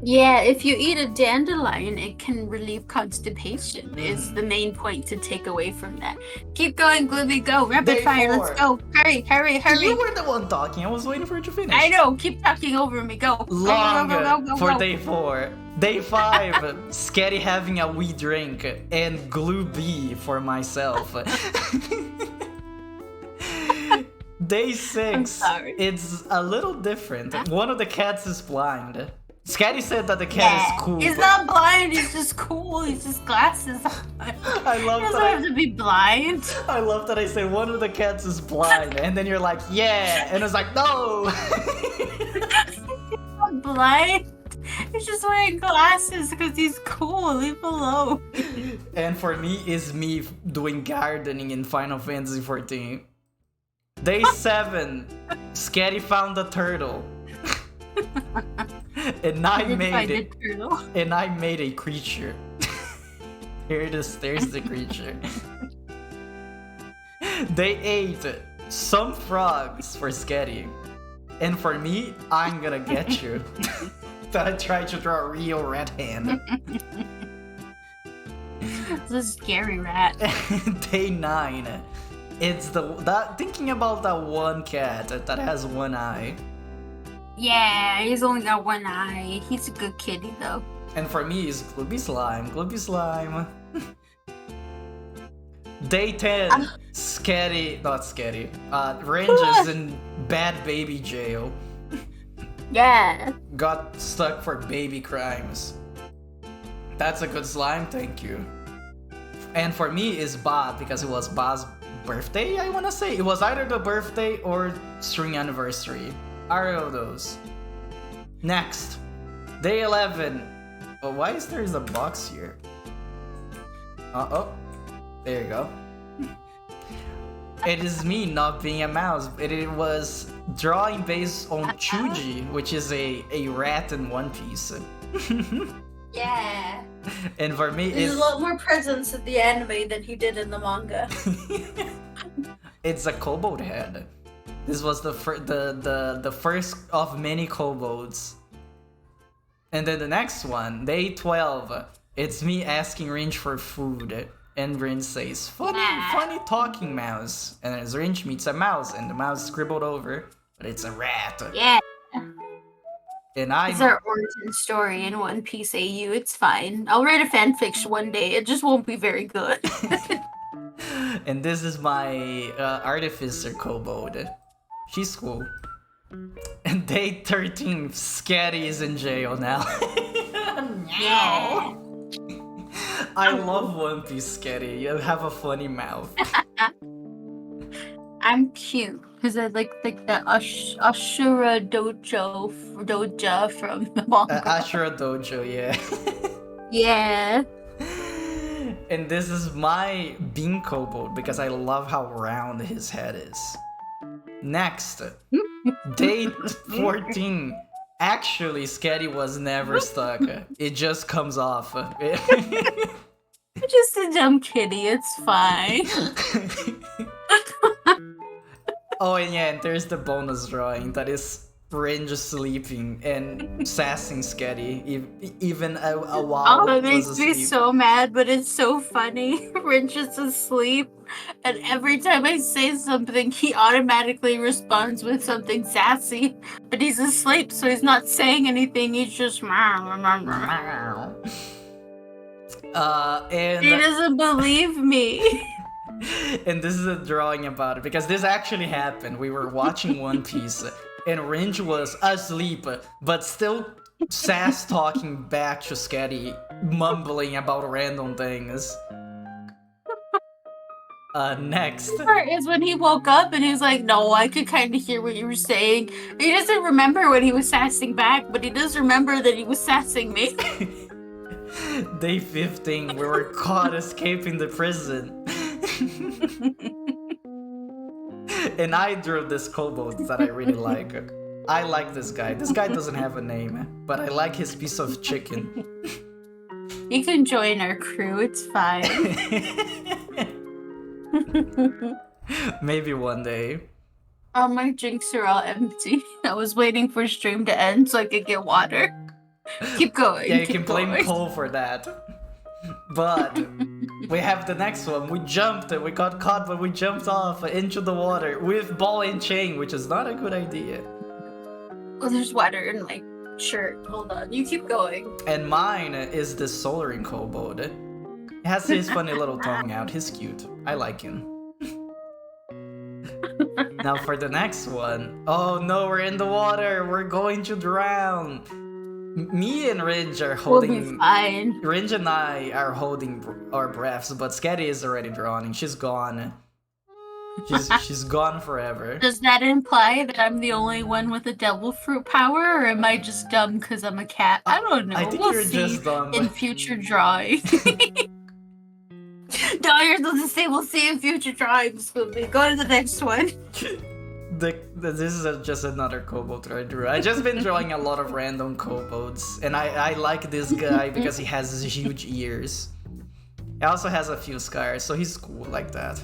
A: Yeah, if you eat a dandelion, it can relieve constipation. Is the main point to take away from that. Keep going, Glooby, go. Rapid
B: Day
A: fire,
B: 4.
A: let's go. Hurry, hurry, hurry.
B: You were the one talking. I was waiting for you to finish.
A: I know, keep talking over me. Go.
B: Long
A: Go.
B: for day 4. Day 5, Sketty having a wee drink, and Glue B for myself. Day 6,
A: sorry.
B: it's a little different. One of the cats is blind. Sketty said that the cat is cool.
A: He's not blind, he's just cool. He's just glasses on.
B: I love
A: He doesn't
B: that.
A: have to be blind.
B: I love that I said one of the cats is blind, and then you're like, yeah, and it's like, no.
A: He's not blind. He's just wearing glasses because he's cool. Leave him alone.
B: And for me, is me doing gardening in Final Fantasy XIV. Day 7, Sketty found a turtle. And I made it. And I made a creature. Here it is, there's the creature. Day 8, some frogs for Sketty. And for me, I'm gonna get you. That I tried to draw a real rat hand.
A: It's a scary rat.
B: Day 9. It's thinking about that one cat that has one eye.
A: Yeah, he's only got one eye. He's a good kitty though.
B: And for me, it's Glooby Slime. Glooby Slime. Day 10. Not Sketty. Ringe is in bad baby jail.
A: Yeah.
B: Got stuck for baby crimes. That's a good slime, thank you. And for me is Ba, because it was Ba's birthday, I wanna say. It was either the birthday or string anniversary. Either of those. Next, day 11. Oh, why is there a box here? Oh, there you go. It is me not being a mouse. It was drawing based on Chuji, which is a rat in One Piece.
D: Yeah.
B: And for me,
D: There's
B: it's
D: a lot more presence in the anime than he did in the manga.
B: it's a kobold head. This was the first of many kobolds. And then the next one, day 12. It's me asking Ringe for food. And Ringe says, funny talking mouse. And as Ringe meets a mouse, and the mouse scribbled over, but it's a rat.
A: Yeah.
B: And
A: It's our origin story in One Piece AU. It's fine. I'll write a fanfiction one day. It just won't be very good.
B: And this is my artificer kobold. She's cool. And day 13, Sketti is in jail now.
A: Yeah.
B: I love One Piece, Sketti. You have a funny mouth.
A: I'm cute because I like the Ashura Doja from the manga.
B: Ashura Dojo, yeah.
A: Yeah.
B: And this is my bean kobold because I love how round his head is. Next, day 14. Actually, Sketti was never stuck. It just comes off.
A: I'm just a dumb kitty. It's fine.
B: Oh, and yeah, and there's the bonus drawing that is Ringe sleeping and sassing Sketti even a while.
A: Oh, it makes me
B: asleep.
A: so mad, but it's so funny. Ringe is asleep, and every time I say something, he automatically responds with something sassy. But he's asleep, so he's not saying anything. He's just
B: And
A: he doesn't believe me.
B: and this is a drawing about it because this actually happened. We were watching One Piece and Ringe was asleep but still sass talking back to Sketti, mumbling about random things. Next.
A: The part is when he woke up and he's like, no, I could kind of hear what you were saying. He doesn't remember when he was sassing back, but he does remember that he was sassing me.
B: Day 15, we were caught escaping the prison. And I drew this kobold that I really like. I like this guy. This guy doesn't have a name, but I like his piece of chicken.
A: You can join our crew, it's fine.
B: Maybe one day.
A: All my drinks are all empty. I was waiting for stream to end so I could get water. Keep going.
B: Yeah, you
A: keep
B: can blame
A: going.
B: Cole for that. But we have the next one. We jumped, we got caught, but we jumped off into the water with ball and chain, which is not a good idea.
A: Oh, there's water in my shirt. Hold on. You keep going.
B: And mine is the Solarin kobold. He has his funny little tongue out. He's cute. I like him. Now for the next one. Oh no, we're in the water. We're going to drown. Me and Ringe are holding.
A: We'll be fine.
B: Ringe and I are holding our breaths, but Sketti is already drowning. She's gone. She's gone forever.
A: Does that imply that I'm the only one with a devil fruit power, or am I just dumb because I'm a cat? I don't know.
B: I think
A: we'll
B: you're
A: see
B: just dumb.
A: in future drawing. No, you're supposed to say we'll see in future drawings. Go to the next one.
B: This is just another kobold I drew. I just been drawing a lot of random kobolds, and I like this guy because he has huge ears. He also has a few scars, so he's cool like that.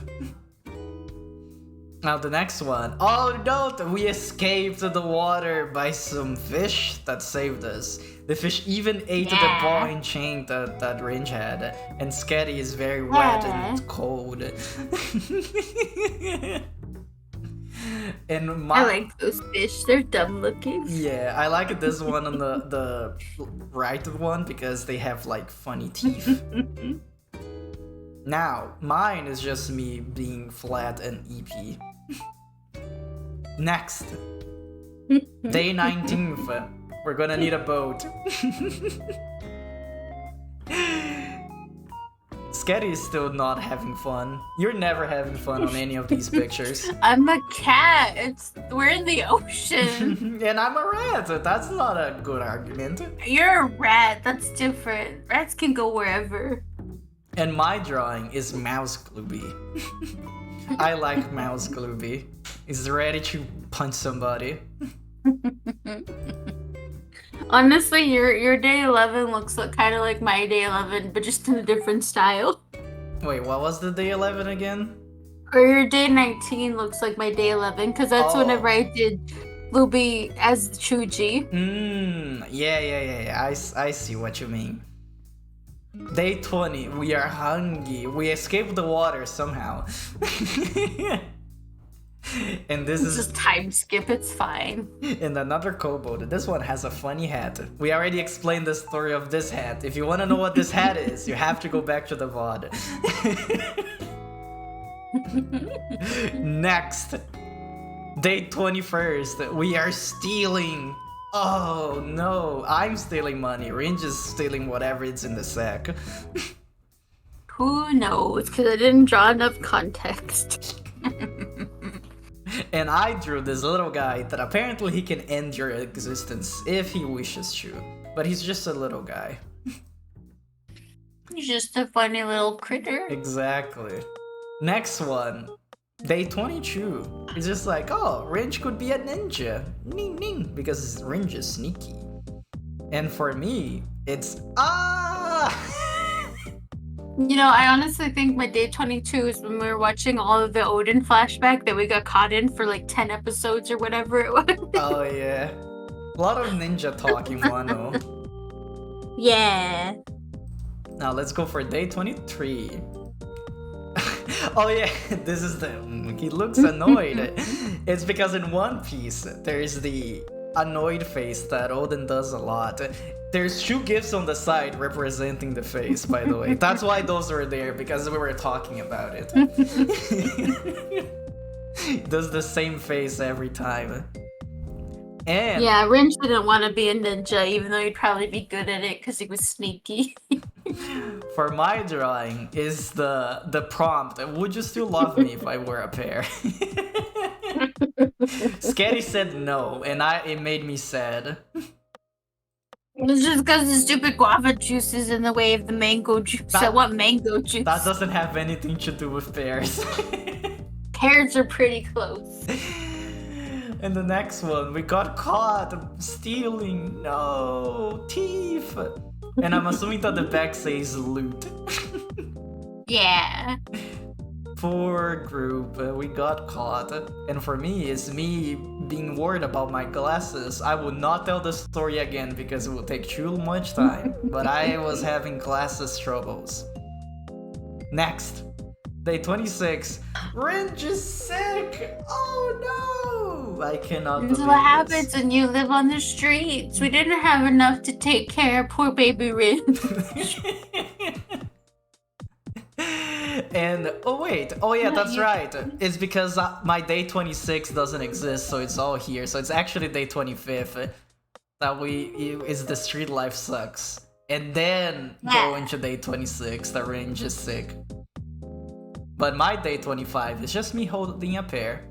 B: Now the next one. Oh no, we escaped the water by some fish that saved us. The fish even ate the ball and chain that Ringe had, and Sketti is very wet and cold. And
A: I like those fish. They're dumb looking.
B: Yeah, I like this one on the right one because they have like funny teeth. Now, mine is just me being flat and EP. Next. Day 19th. We're gonna need a boat. Sketti is still not having fun. You're never having fun on any of these pictures.
A: I'm a cat. We're in the ocean.
B: And I'm a rat. That's not a good argument.
A: You're a rat. That's different. Rats can go wherever.
B: And my drawing is Mouse Glooby. I like Mouse Glooby. He's ready to punch somebody.
A: Honestly, your day 11 looks kind of like my day 11, but just in a different style.
B: Wait, what was the day 11 again?
A: Or your day 19 looks like my day 11, because that's whenever I did Luby as Chuji.
B: Yeah. I see what you mean. Day 20, we are hungry. We escaped the water somehow. And this is
A: just time skip, it's fine.
B: And another kobold. This one has a funny hat. We already explained the story of this hat. If you want to know what this hat is, you have to go back to the VOD. Next, day 21st, we are stealing. Oh no, I'm stealing money. Range is stealing whatever is in the sack.
A: Who knows? Because I didn't draw enough context.
B: And I drew this little guy that apparently he can end your existence if he wishes to. But he's just a little guy.
A: He's just a funny little critter.
B: Exactly. Next one. Day 22. It's just like, oh, Range could be a ninja. Ning ning. Because Range is sneaky. And for me, it's
A: You know, I honestly think my day 22 is when we were watching all of the Odin flashback that we got caught in for like 10 episodes or whatever it was.
B: Oh yeah. A lot of ninja talking, Wano.
A: Yeah.
B: Now let's go for day 23. Oh yeah, this is he looks annoyed. It's because in One Piece, there's the annoyed face that Odin does a lot. There's 2 gifs on the side representing the face, by the way. That's why those were there, because we were talking about it. Does the same face every time. And
A: yeah, Ringe didn't want to be a ninja, even though he'd probably be good at it because he was sneaky.
B: for my drawing is the prompt. Would you still love me if I were a pear? Sketti said no, and it made me sad.
A: It's just because the stupid guava juice is in the way of the mango juice. I want mango juice.
B: That doesn't have anything to do with pears.
A: Pears are pretty close.
B: And the next one, we got caught stealing. No, thief. And I'm assuming that the back says loot.
A: Yeah.
B: Poor group, we got caught. And for me, it's me being worried about my glasses. I will not tell the story again because it will take too much time. But I was having glasses troubles. Next, day 26. Ringe is sick! Oh no! I cannot believe
A: This is what happens when you live on the streets. We didn't have enough to take care of poor baby Ringe.
B: And oh yeah, that's right. It's because my day 26 doesn't exist, so it's all here. So it's actually day 25 that is the street life sucks, and then go into day 26. The Range is sick. But my day 25 is just me holding a pear.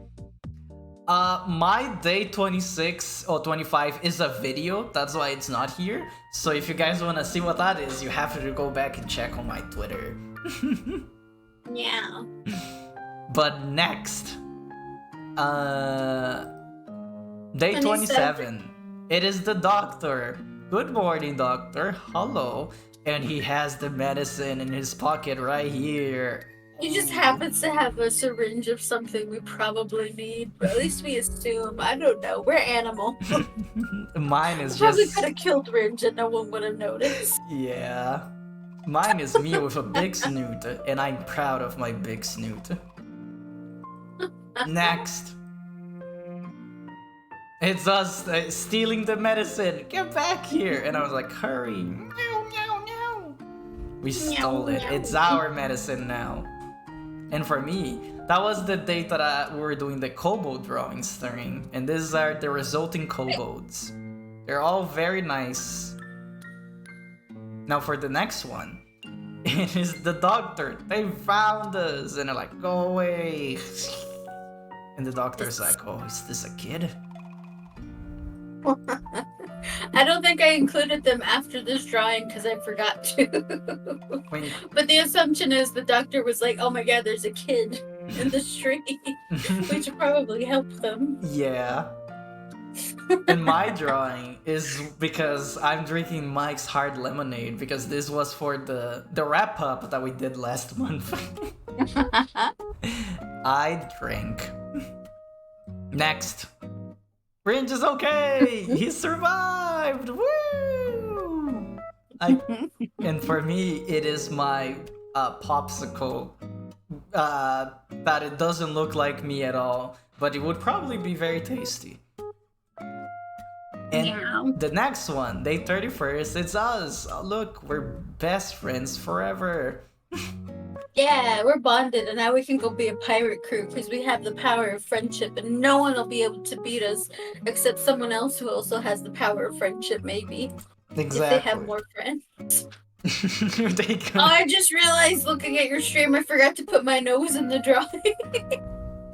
B: My day 26 or 25 is a video. That's why it's not here. So if you guys want to see what that is, you have to go back and check on my Twitter.
A: Yeah.
B: But next, day 27. It is the doctor. Good morning, doctor. Hello. And he has the medicine in his pocket right here.
D: He just happens to have a syringe of something we probably need. Or at least we assume. I don't know. We're animal.
B: Mine is
D: Probably
B: just...
D: could have killed Ringe and no one would have noticed.
B: Yeah. Mine is me with a big snoot, and I'm proud of my big snoot. Next. It's us stealing the medicine. Get back here. And I was like, hurry. Meow, meow, meow. We stole it. It's our medicine now. And for me, that was the date that we were doing the kobold drawings during. And these are the resulting kobolds. They're all very nice. Now for the next one, It is the doctor. They found us. And they're like, go away. And the doctor's like, oh, is this a kid?
D: I don't think I included them after this drawing because I forgot to. But the assumption is the doctor was like, oh my god, there's a kid in the street, which probably helped them.
B: Yeah. And my drawing is because I'm drinking Mike's hard lemonade because this was for the wrap up that we did last month. I drank. Next. Ringe is okay! He survived! Woo! And for me, it is my popsicle that it doesn't look like me at all, but it would probably be very tasty. And the next one, day 31st, it's us. Oh, look, we're best friends forever.
D: Yeah, we're bonded, and now we can go be a pirate crew because we have the power of friendship, and no one will be able to beat us except someone else who also has the power of friendship, maybe.
B: Exactly.
D: If they have more friends. Oh, I just realized looking at your stream, I forgot to put my nose in the drawing.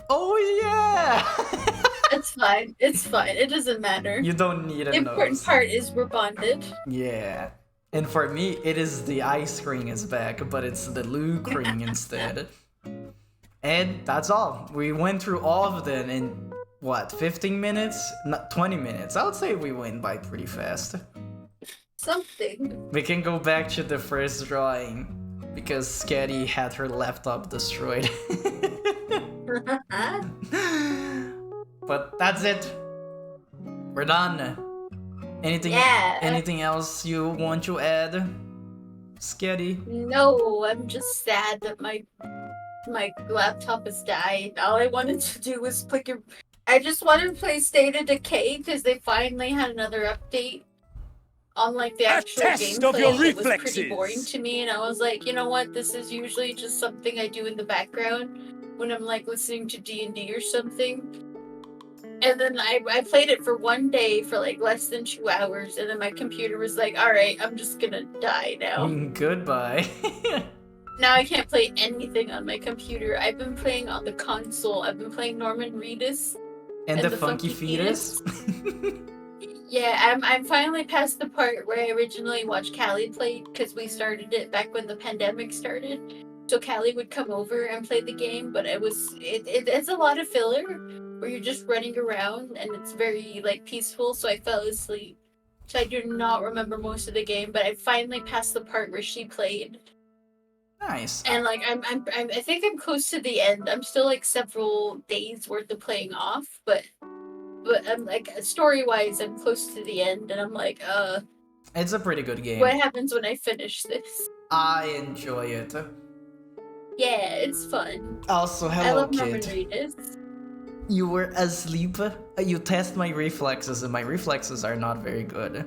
B: Oh, yeah!
D: It's fine. It's fine. It doesn't matter.
B: You don't need a
D: The
B: nose.
D: important part is we're bonded.
B: Yeah. And for me, it is the ice cream is back, but it's the Lou cream instead. And that's all. We went through all of them in, what, 15 minutes? Not 20 minutes. I would say we went by pretty fast.
D: Something.
B: We can go back to the first drawing, because Sketti had her laptop destroyed. But that's it. We're done. Anything else you want to add, Sketti?
D: No, I'm just sad that my laptop has died. All I wanted to do was I just wanted to play State of Decay because they finally had another update on like the actual gameplay. It was pretty boring to me, and I was like, you know what? This is usually just something I do in the background when I'm like listening to D&D or something. And then I played it for one day for like less than 2 hours, and then my computer was like, alright, I'm just gonna die now.
B: Goodbye.
D: Now I can't play anything on my computer. I've been playing on the console. I've been playing Norman Reedus.
B: And the Funky Fetus?
D: Yeah, I'm finally past the part where I originally watched Callie play, because we started it back when the pandemic started. So Callie would come over and play the game, but it's a lot of filler where you're just running around and it's very like peaceful, so I fell asleep. So I do not remember most of the game, but I finally passed the part where she played.
B: Nice.
D: And like I think I'm close to the end. I'm still like several days worth of playing off, but I'm like story-wise I'm close to the end, and I'm like
B: it's a pretty good game.
D: What happens when I finish this?
B: I enjoy it.
D: Yeah, it's fun.
B: Also, hello,
D: I love
B: kid.
D: Norman Reedus.
B: You were asleep. You test my reflexes, and my reflexes are not very good.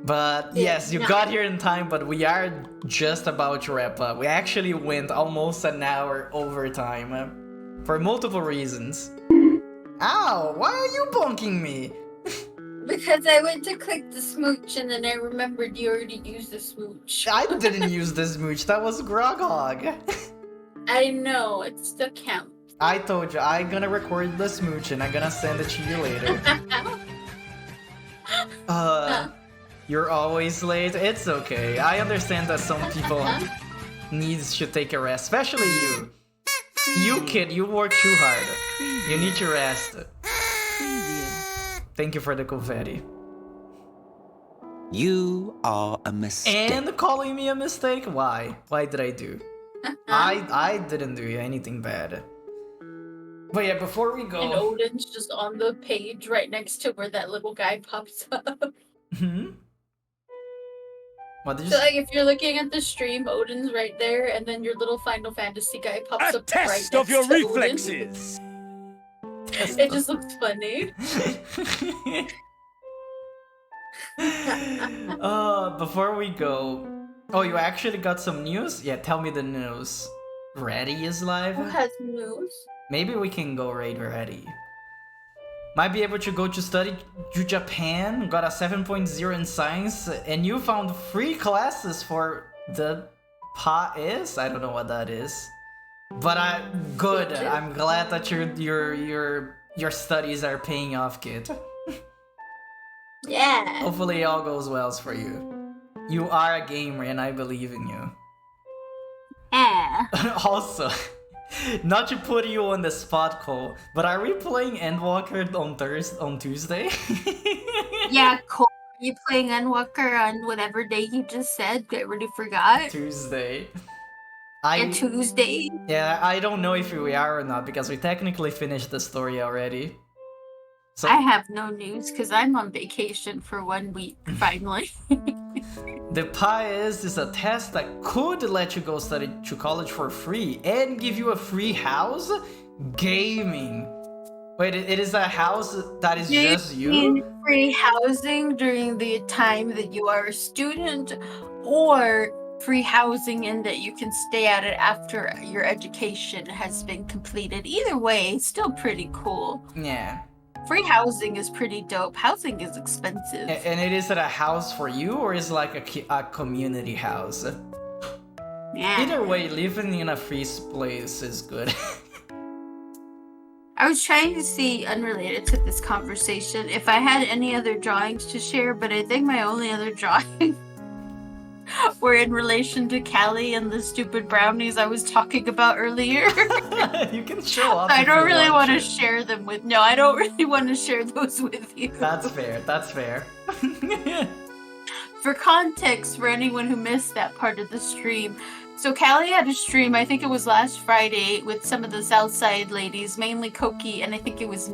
B: But yes, you got here in time, but we are just about to wrap up. We actually went almost an hour over time for multiple reasons. Ow, why are you bonking me?
D: Because I went to click the smooch and then I remembered you already used the smooch.
B: I didn't use the smooch, that was Groghog.
D: I know, it still counts.
B: I told you, I'm gonna record the smooch and I'm gonna send it to you later. You're always late. It's okay. I understand that some people needs to take a rest, especially you. You kid, you work too hard. You need to rest. Thank you for the confetti.
F: You are a mistake.
B: And calling me a mistake? Why? Why did I do? I didn't do anything bad. But yeah, before we go...
D: And Odin's just on the page right next to where that little guy pops up.
B: Hmm? What did you
D: So like if you're looking at the stream, Odin's right there, and then your little Final Fantasy guy pops up right next
E: of your
D: to Odin.
E: reflexes.
D: It just looks funny.
B: Before we go... Oh, you actually got some news? Yeah, tell me the news. Reddy is live?
D: Who has news?
B: Maybe we can go raid Reddy. Might be able to go to study to Japan, got a 7.0 in science, and you found free classes for the Pa is? I don't know what that is. But good. I'm glad that your studies are paying off, kid.
D: Yeah.
B: Hopefully all goes well for you. You are a gamer and I believe in you. Also, not to put you on the spot, Cole, but are we playing Endwalker on Tuesday?
A: Yeah, Cole, are you playing Endwalker on whatever day you just said? I already forgot.
B: Tuesday.
A: Tuesday?
B: Yeah, I don't know if we are or not because we technically finished the story already. So
A: I have no news because I'm on vacation for 1 week, finally.
B: the PIES is a test that could let you go study to college for free and give you a free house? Gaming. Wait, it is a house that is just you?
A: Free housing during the time that you are a student, or free housing in that you can stay at it after your education has been completed. Either way, it's still pretty cool.
B: Yeah.
A: Free housing is pretty dope. Housing is expensive.
B: And it is it a house for you or is it like a community house?
A: Yeah.
B: Either way, living in a free place is good.
A: I was trying to see, unrelated to this conversation, if I had any other drawings to share, but I think my only other drawings were in relation to Callie and the stupid brownies I was talking about earlier.
B: You can show up.
A: I
B: if
A: don't
B: you
A: really want to
B: it.
A: share them with. No, I don't really want to share those with you.
B: That's fair. That's fair.
A: For context, for anyone who missed that part of the stream, so Callie had a stream, I think it was last Friday, with some of the Southside ladies, mainly Koki, and I think it was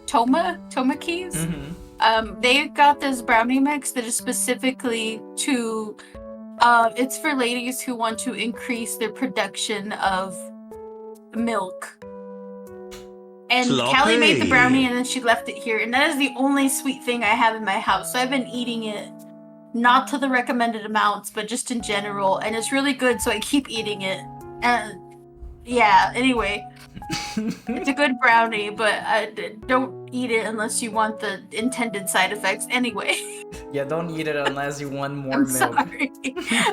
A: Toma Keys.
B: Mm-hmm.
A: They got this brownie mix that is specifically to, it's for ladies who want to increase their production of milk. And Callie made the brownie and then she left it here, and that is the only sweet thing I have in my house. So I've been eating it, not to the recommended amounts, but just in general, and it's really good, so I keep eating it. And yeah, anyway, it's a good brownie, but don't eat it unless you want the intended side effects anyway.
B: Yeah, don't eat it unless you want more
A: I'm
B: milk.
A: sorry.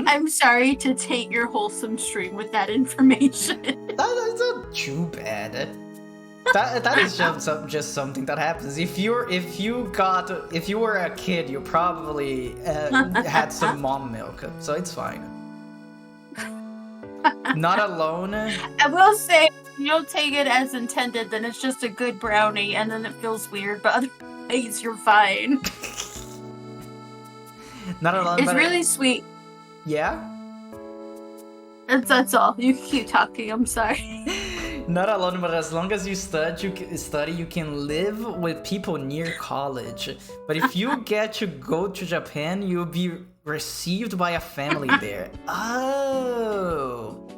A: I'm sorry to taint your wholesome stream with that information.
B: That's not too bad. That is just something that happens. If you were a kid, you probably had some mom milk, so it's fine. Not alone.
A: I will say, if you don't take it as intended, then it's just a good brownie, and then it feels weird. But otherwise, you're fine.
B: Not alone.
A: It's really sweet.
B: Yeah.
A: That's all. You can keep talking. I'm sorry.
B: Not alone, but as long as you study, you can live with people near college. But if you get to go to Japan, you'll be received by a family there. Oh,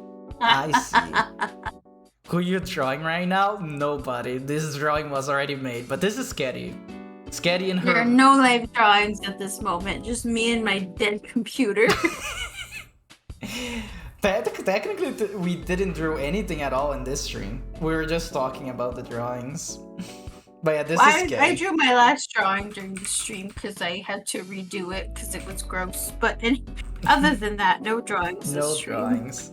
B: I see. Who you drawing right now? Nobody. This drawing was already made, but this is Sketti. Sketti and her.
A: There are no live drawings at this moment. Just me and my dead computer.
B: Technically, we didn't draw anything at all in this stream. We were just talking about the drawings. But yeah, this is Sketti.
A: I drew my last drawing during the stream because I had to redo it because it was gross. But other than that, no drawings.
B: No drawings.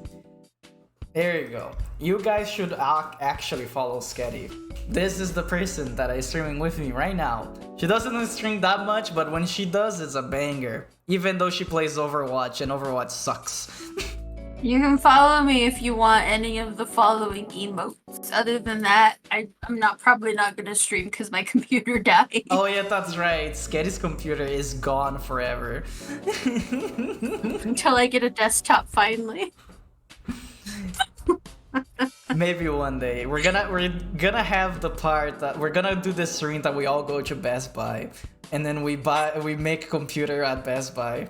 B: There you go. You guys should actually follow Sketti. This is the person that is streaming with me right now. She doesn't stream that much, but when she does, it's a banger. Even though she plays Overwatch, and Overwatch sucks.
A: You can follow me if you want any of the following emotes. Other than that, I'm probably not gonna stream because my computer died.
B: Oh yeah, that's right. Sketty's computer is gone forever.
A: Until I get a desktop finally.
B: Maybe one day. We're gonna have the part that we're gonna do this stream that we all go to Best Buy, and then we make a computer at Best Buy.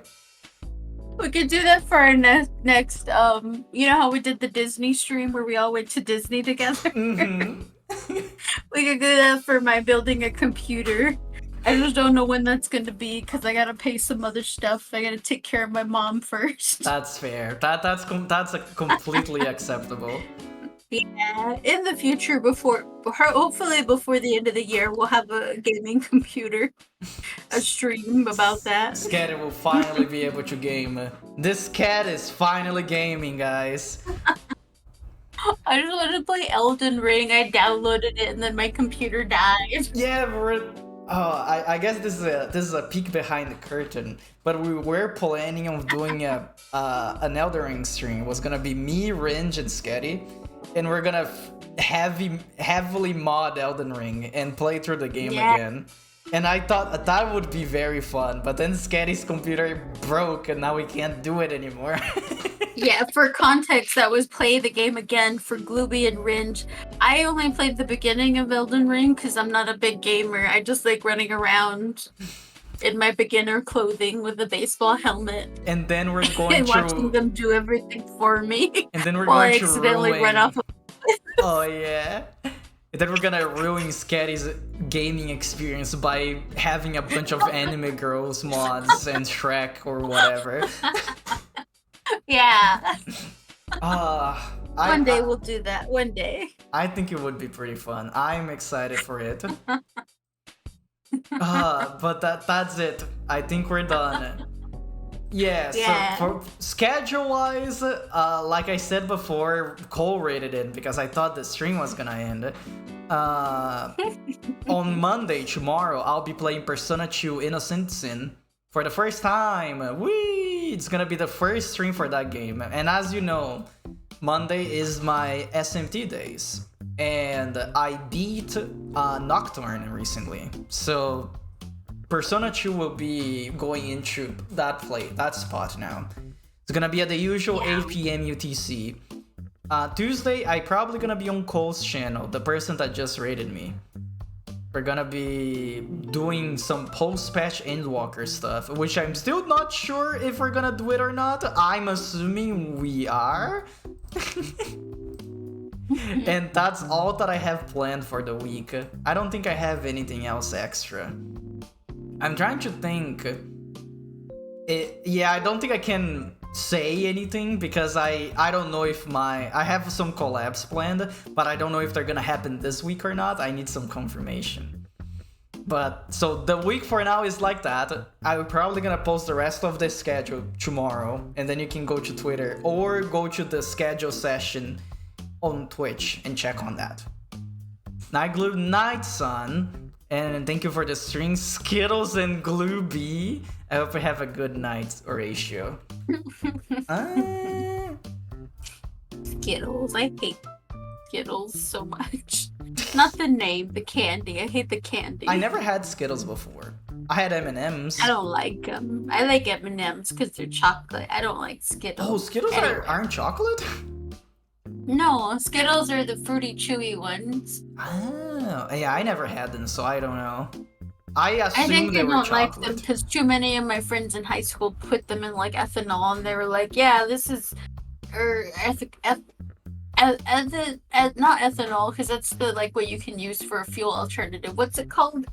A: We could do that for our next you know how we did the Disney stream where we all went to Disney together?
B: Mm-hmm.
A: We could do that for my building a computer. I just don't know when that's gonna be because I gotta pay some other stuff. I gotta take care of my mom first.
B: That's fair. That's completely acceptable.
D: Yeah, in the future, hopefully before the end of the year, we'll have a gaming computer, a stream about that.
B: Sketti will finally be able to game. This cat is finally gaming, guys.
D: I just wanted to play Elden Ring. I downloaded it and then my computer died.
B: Yeah, I guess this is a peek behind the curtain, but we were planning on doing an Elden Ring stream. It was gonna be me, Ringe, and Sketti, and we're gonna heavily mod Elden Ring and play through the game again. And I thought that would be very fun, but then Sketty's computer broke and now we can't do it anymore.
D: Yeah, for context, that was play the game again for Glooby and Ringe. I only played the beginning of Elden Ring because I'm not a big gamer. I just like running around in my beginner clothing with a baseball helmet.
B: And then we're going
D: and
B: to
D: watching them do everything for me.
B: And then we're
D: while
B: going
D: I
B: to
D: accidentally
B: ruin...
D: run off.
B: Oh yeah. And then we're gonna ruin Sketty's gaming experience by having a bunch of anime girls mods and Shrek or whatever.
D: Yeah.
B: One
D: day we'll do that. One day.
B: I think it would be pretty fun. I'm excited for it. But that's it. I think we're done. Yeah, so for schedule-wise, like I said before, Cole rated it because I thought the stream was gonna end. On Monday, tomorrow, I'll be playing Persona 2 Innocent Sin for the first time. Whee! It's gonna be the first stream for that game. And as you know, Monday is my SMT days. And I beat Nocturne recently. So Persona 2 will be going into that spot now. It's gonna be at the usual 8 p.m. UTC. Tuesday, I probably gonna be on Cole's channel, the person that just rated me. We're gonna be doing some post-patch Endwalker stuff, which I'm still not sure if we're gonna do it or not. I'm assuming we are. And that's all that I have planned for the week. I don't think I have anything else extra. I'm trying to think. I don't think I can say anything because I don't know if I have some collabs planned, but I don't know if they're gonna happen this week or not. I need some confirmation. But so the week for now is like that. I'm probably gonna post the rest of the schedule tomorrow, and then you can go to Twitter or go to the schedule session on Twitch and check on that. Night Glue Night Sun, and thank you for the string Skittles and Glue B. I hope you have a good night, Horatio.
D: Skittles, I hate Skittles so much. Not the name, the candy. I hate the candy.
B: I never had Skittles before. I had M&Ms.
D: I don't like them. I like M&Ms because they're chocolate. I don't like Skittles.
B: Oh, Skittles aren't chocolate?
D: No, Skittles are the fruity, chewy ones.
B: Oh, yeah, I never had them, so I don't know. I assumed
D: think
B: they
D: I
B: were
D: don't
B: chocolate.
D: like them because too many of my friends in high school put them in like ethanol, and they were like, "Yeah, this is," or not ethanol because that's the like what you can use for a fuel alternative. What's it called?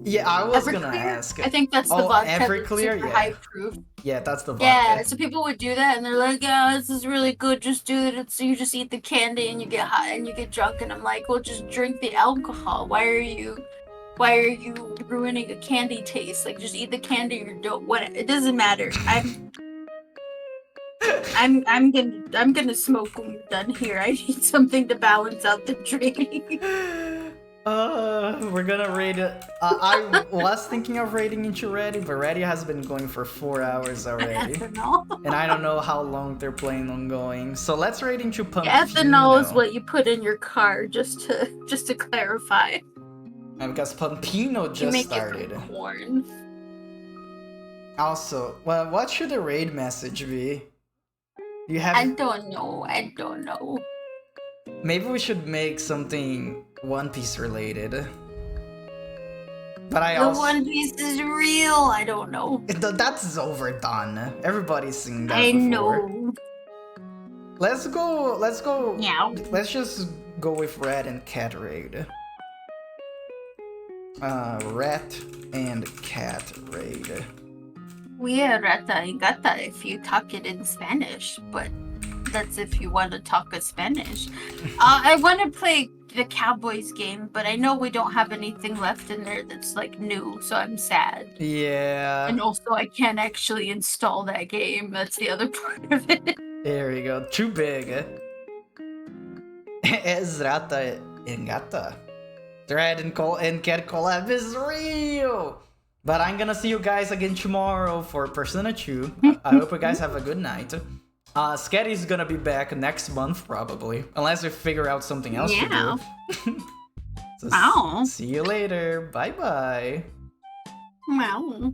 B: Yeah, I was
D: Everclear?
B: gonna ask.
D: I think that's the vodka.
B: Everclear,
D: super
B: yeah.
D: high proof.
B: Yeah, that's the vodka.
D: Yeah, so people would do that, and they're like, "Yeah, this is really good. Just do it. So you just eat the candy, and you get high, and you get drunk." And I'm like, "Well, just drink the alcohol. Why are you ruining a candy taste? Like, just eat the candy or don't. What? It doesn't matter. I'm gonna smoke when we're done here. I need something to balance out the drink."
B: We're gonna rate it. I was thinking of rating into Ready, but Ready has been going for 4 hours already.
D: Ethanol.
B: And I don't know how long they're planning on going. So let's rate into Pumpkin.
D: Ethanol is what you put in your car, just to clarify.
B: And because Pampino just started.
D: It from corn.
B: Also, well, what should the raid message be? You have.
D: I don't know.
B: Maybe we should make something One Piece related. But
D: The One Piece is real. I don't know.
B: That's overdone. Everybody's seen that
D: I
B: before.
D: know.
B: Let's go.
D: Meow.
B: Let's just go with Rat and Cat raid. Rat and Cat raid.
D: We are rata y gata if you talk it in Spanish, but
A: That's if you want to talk a Spanish. I want to play the Cowboys game, but I know we don't have anything left in there that's like new, so I'm sad.
B: Yeah.
A: And also, I can't actually install that game. That's the other part of it.
B: There we go. Too big. Ezrata Engata. Thread and Cat collab is real! But I'm gonna see you guys again tomorrow for Persona 2. I hope you guys have a good night. Sketty's gonna be back next month, probably. Unless we figure out something else to do. So
A: Wow.
B: See you later. Bye-bye.
A: Wow.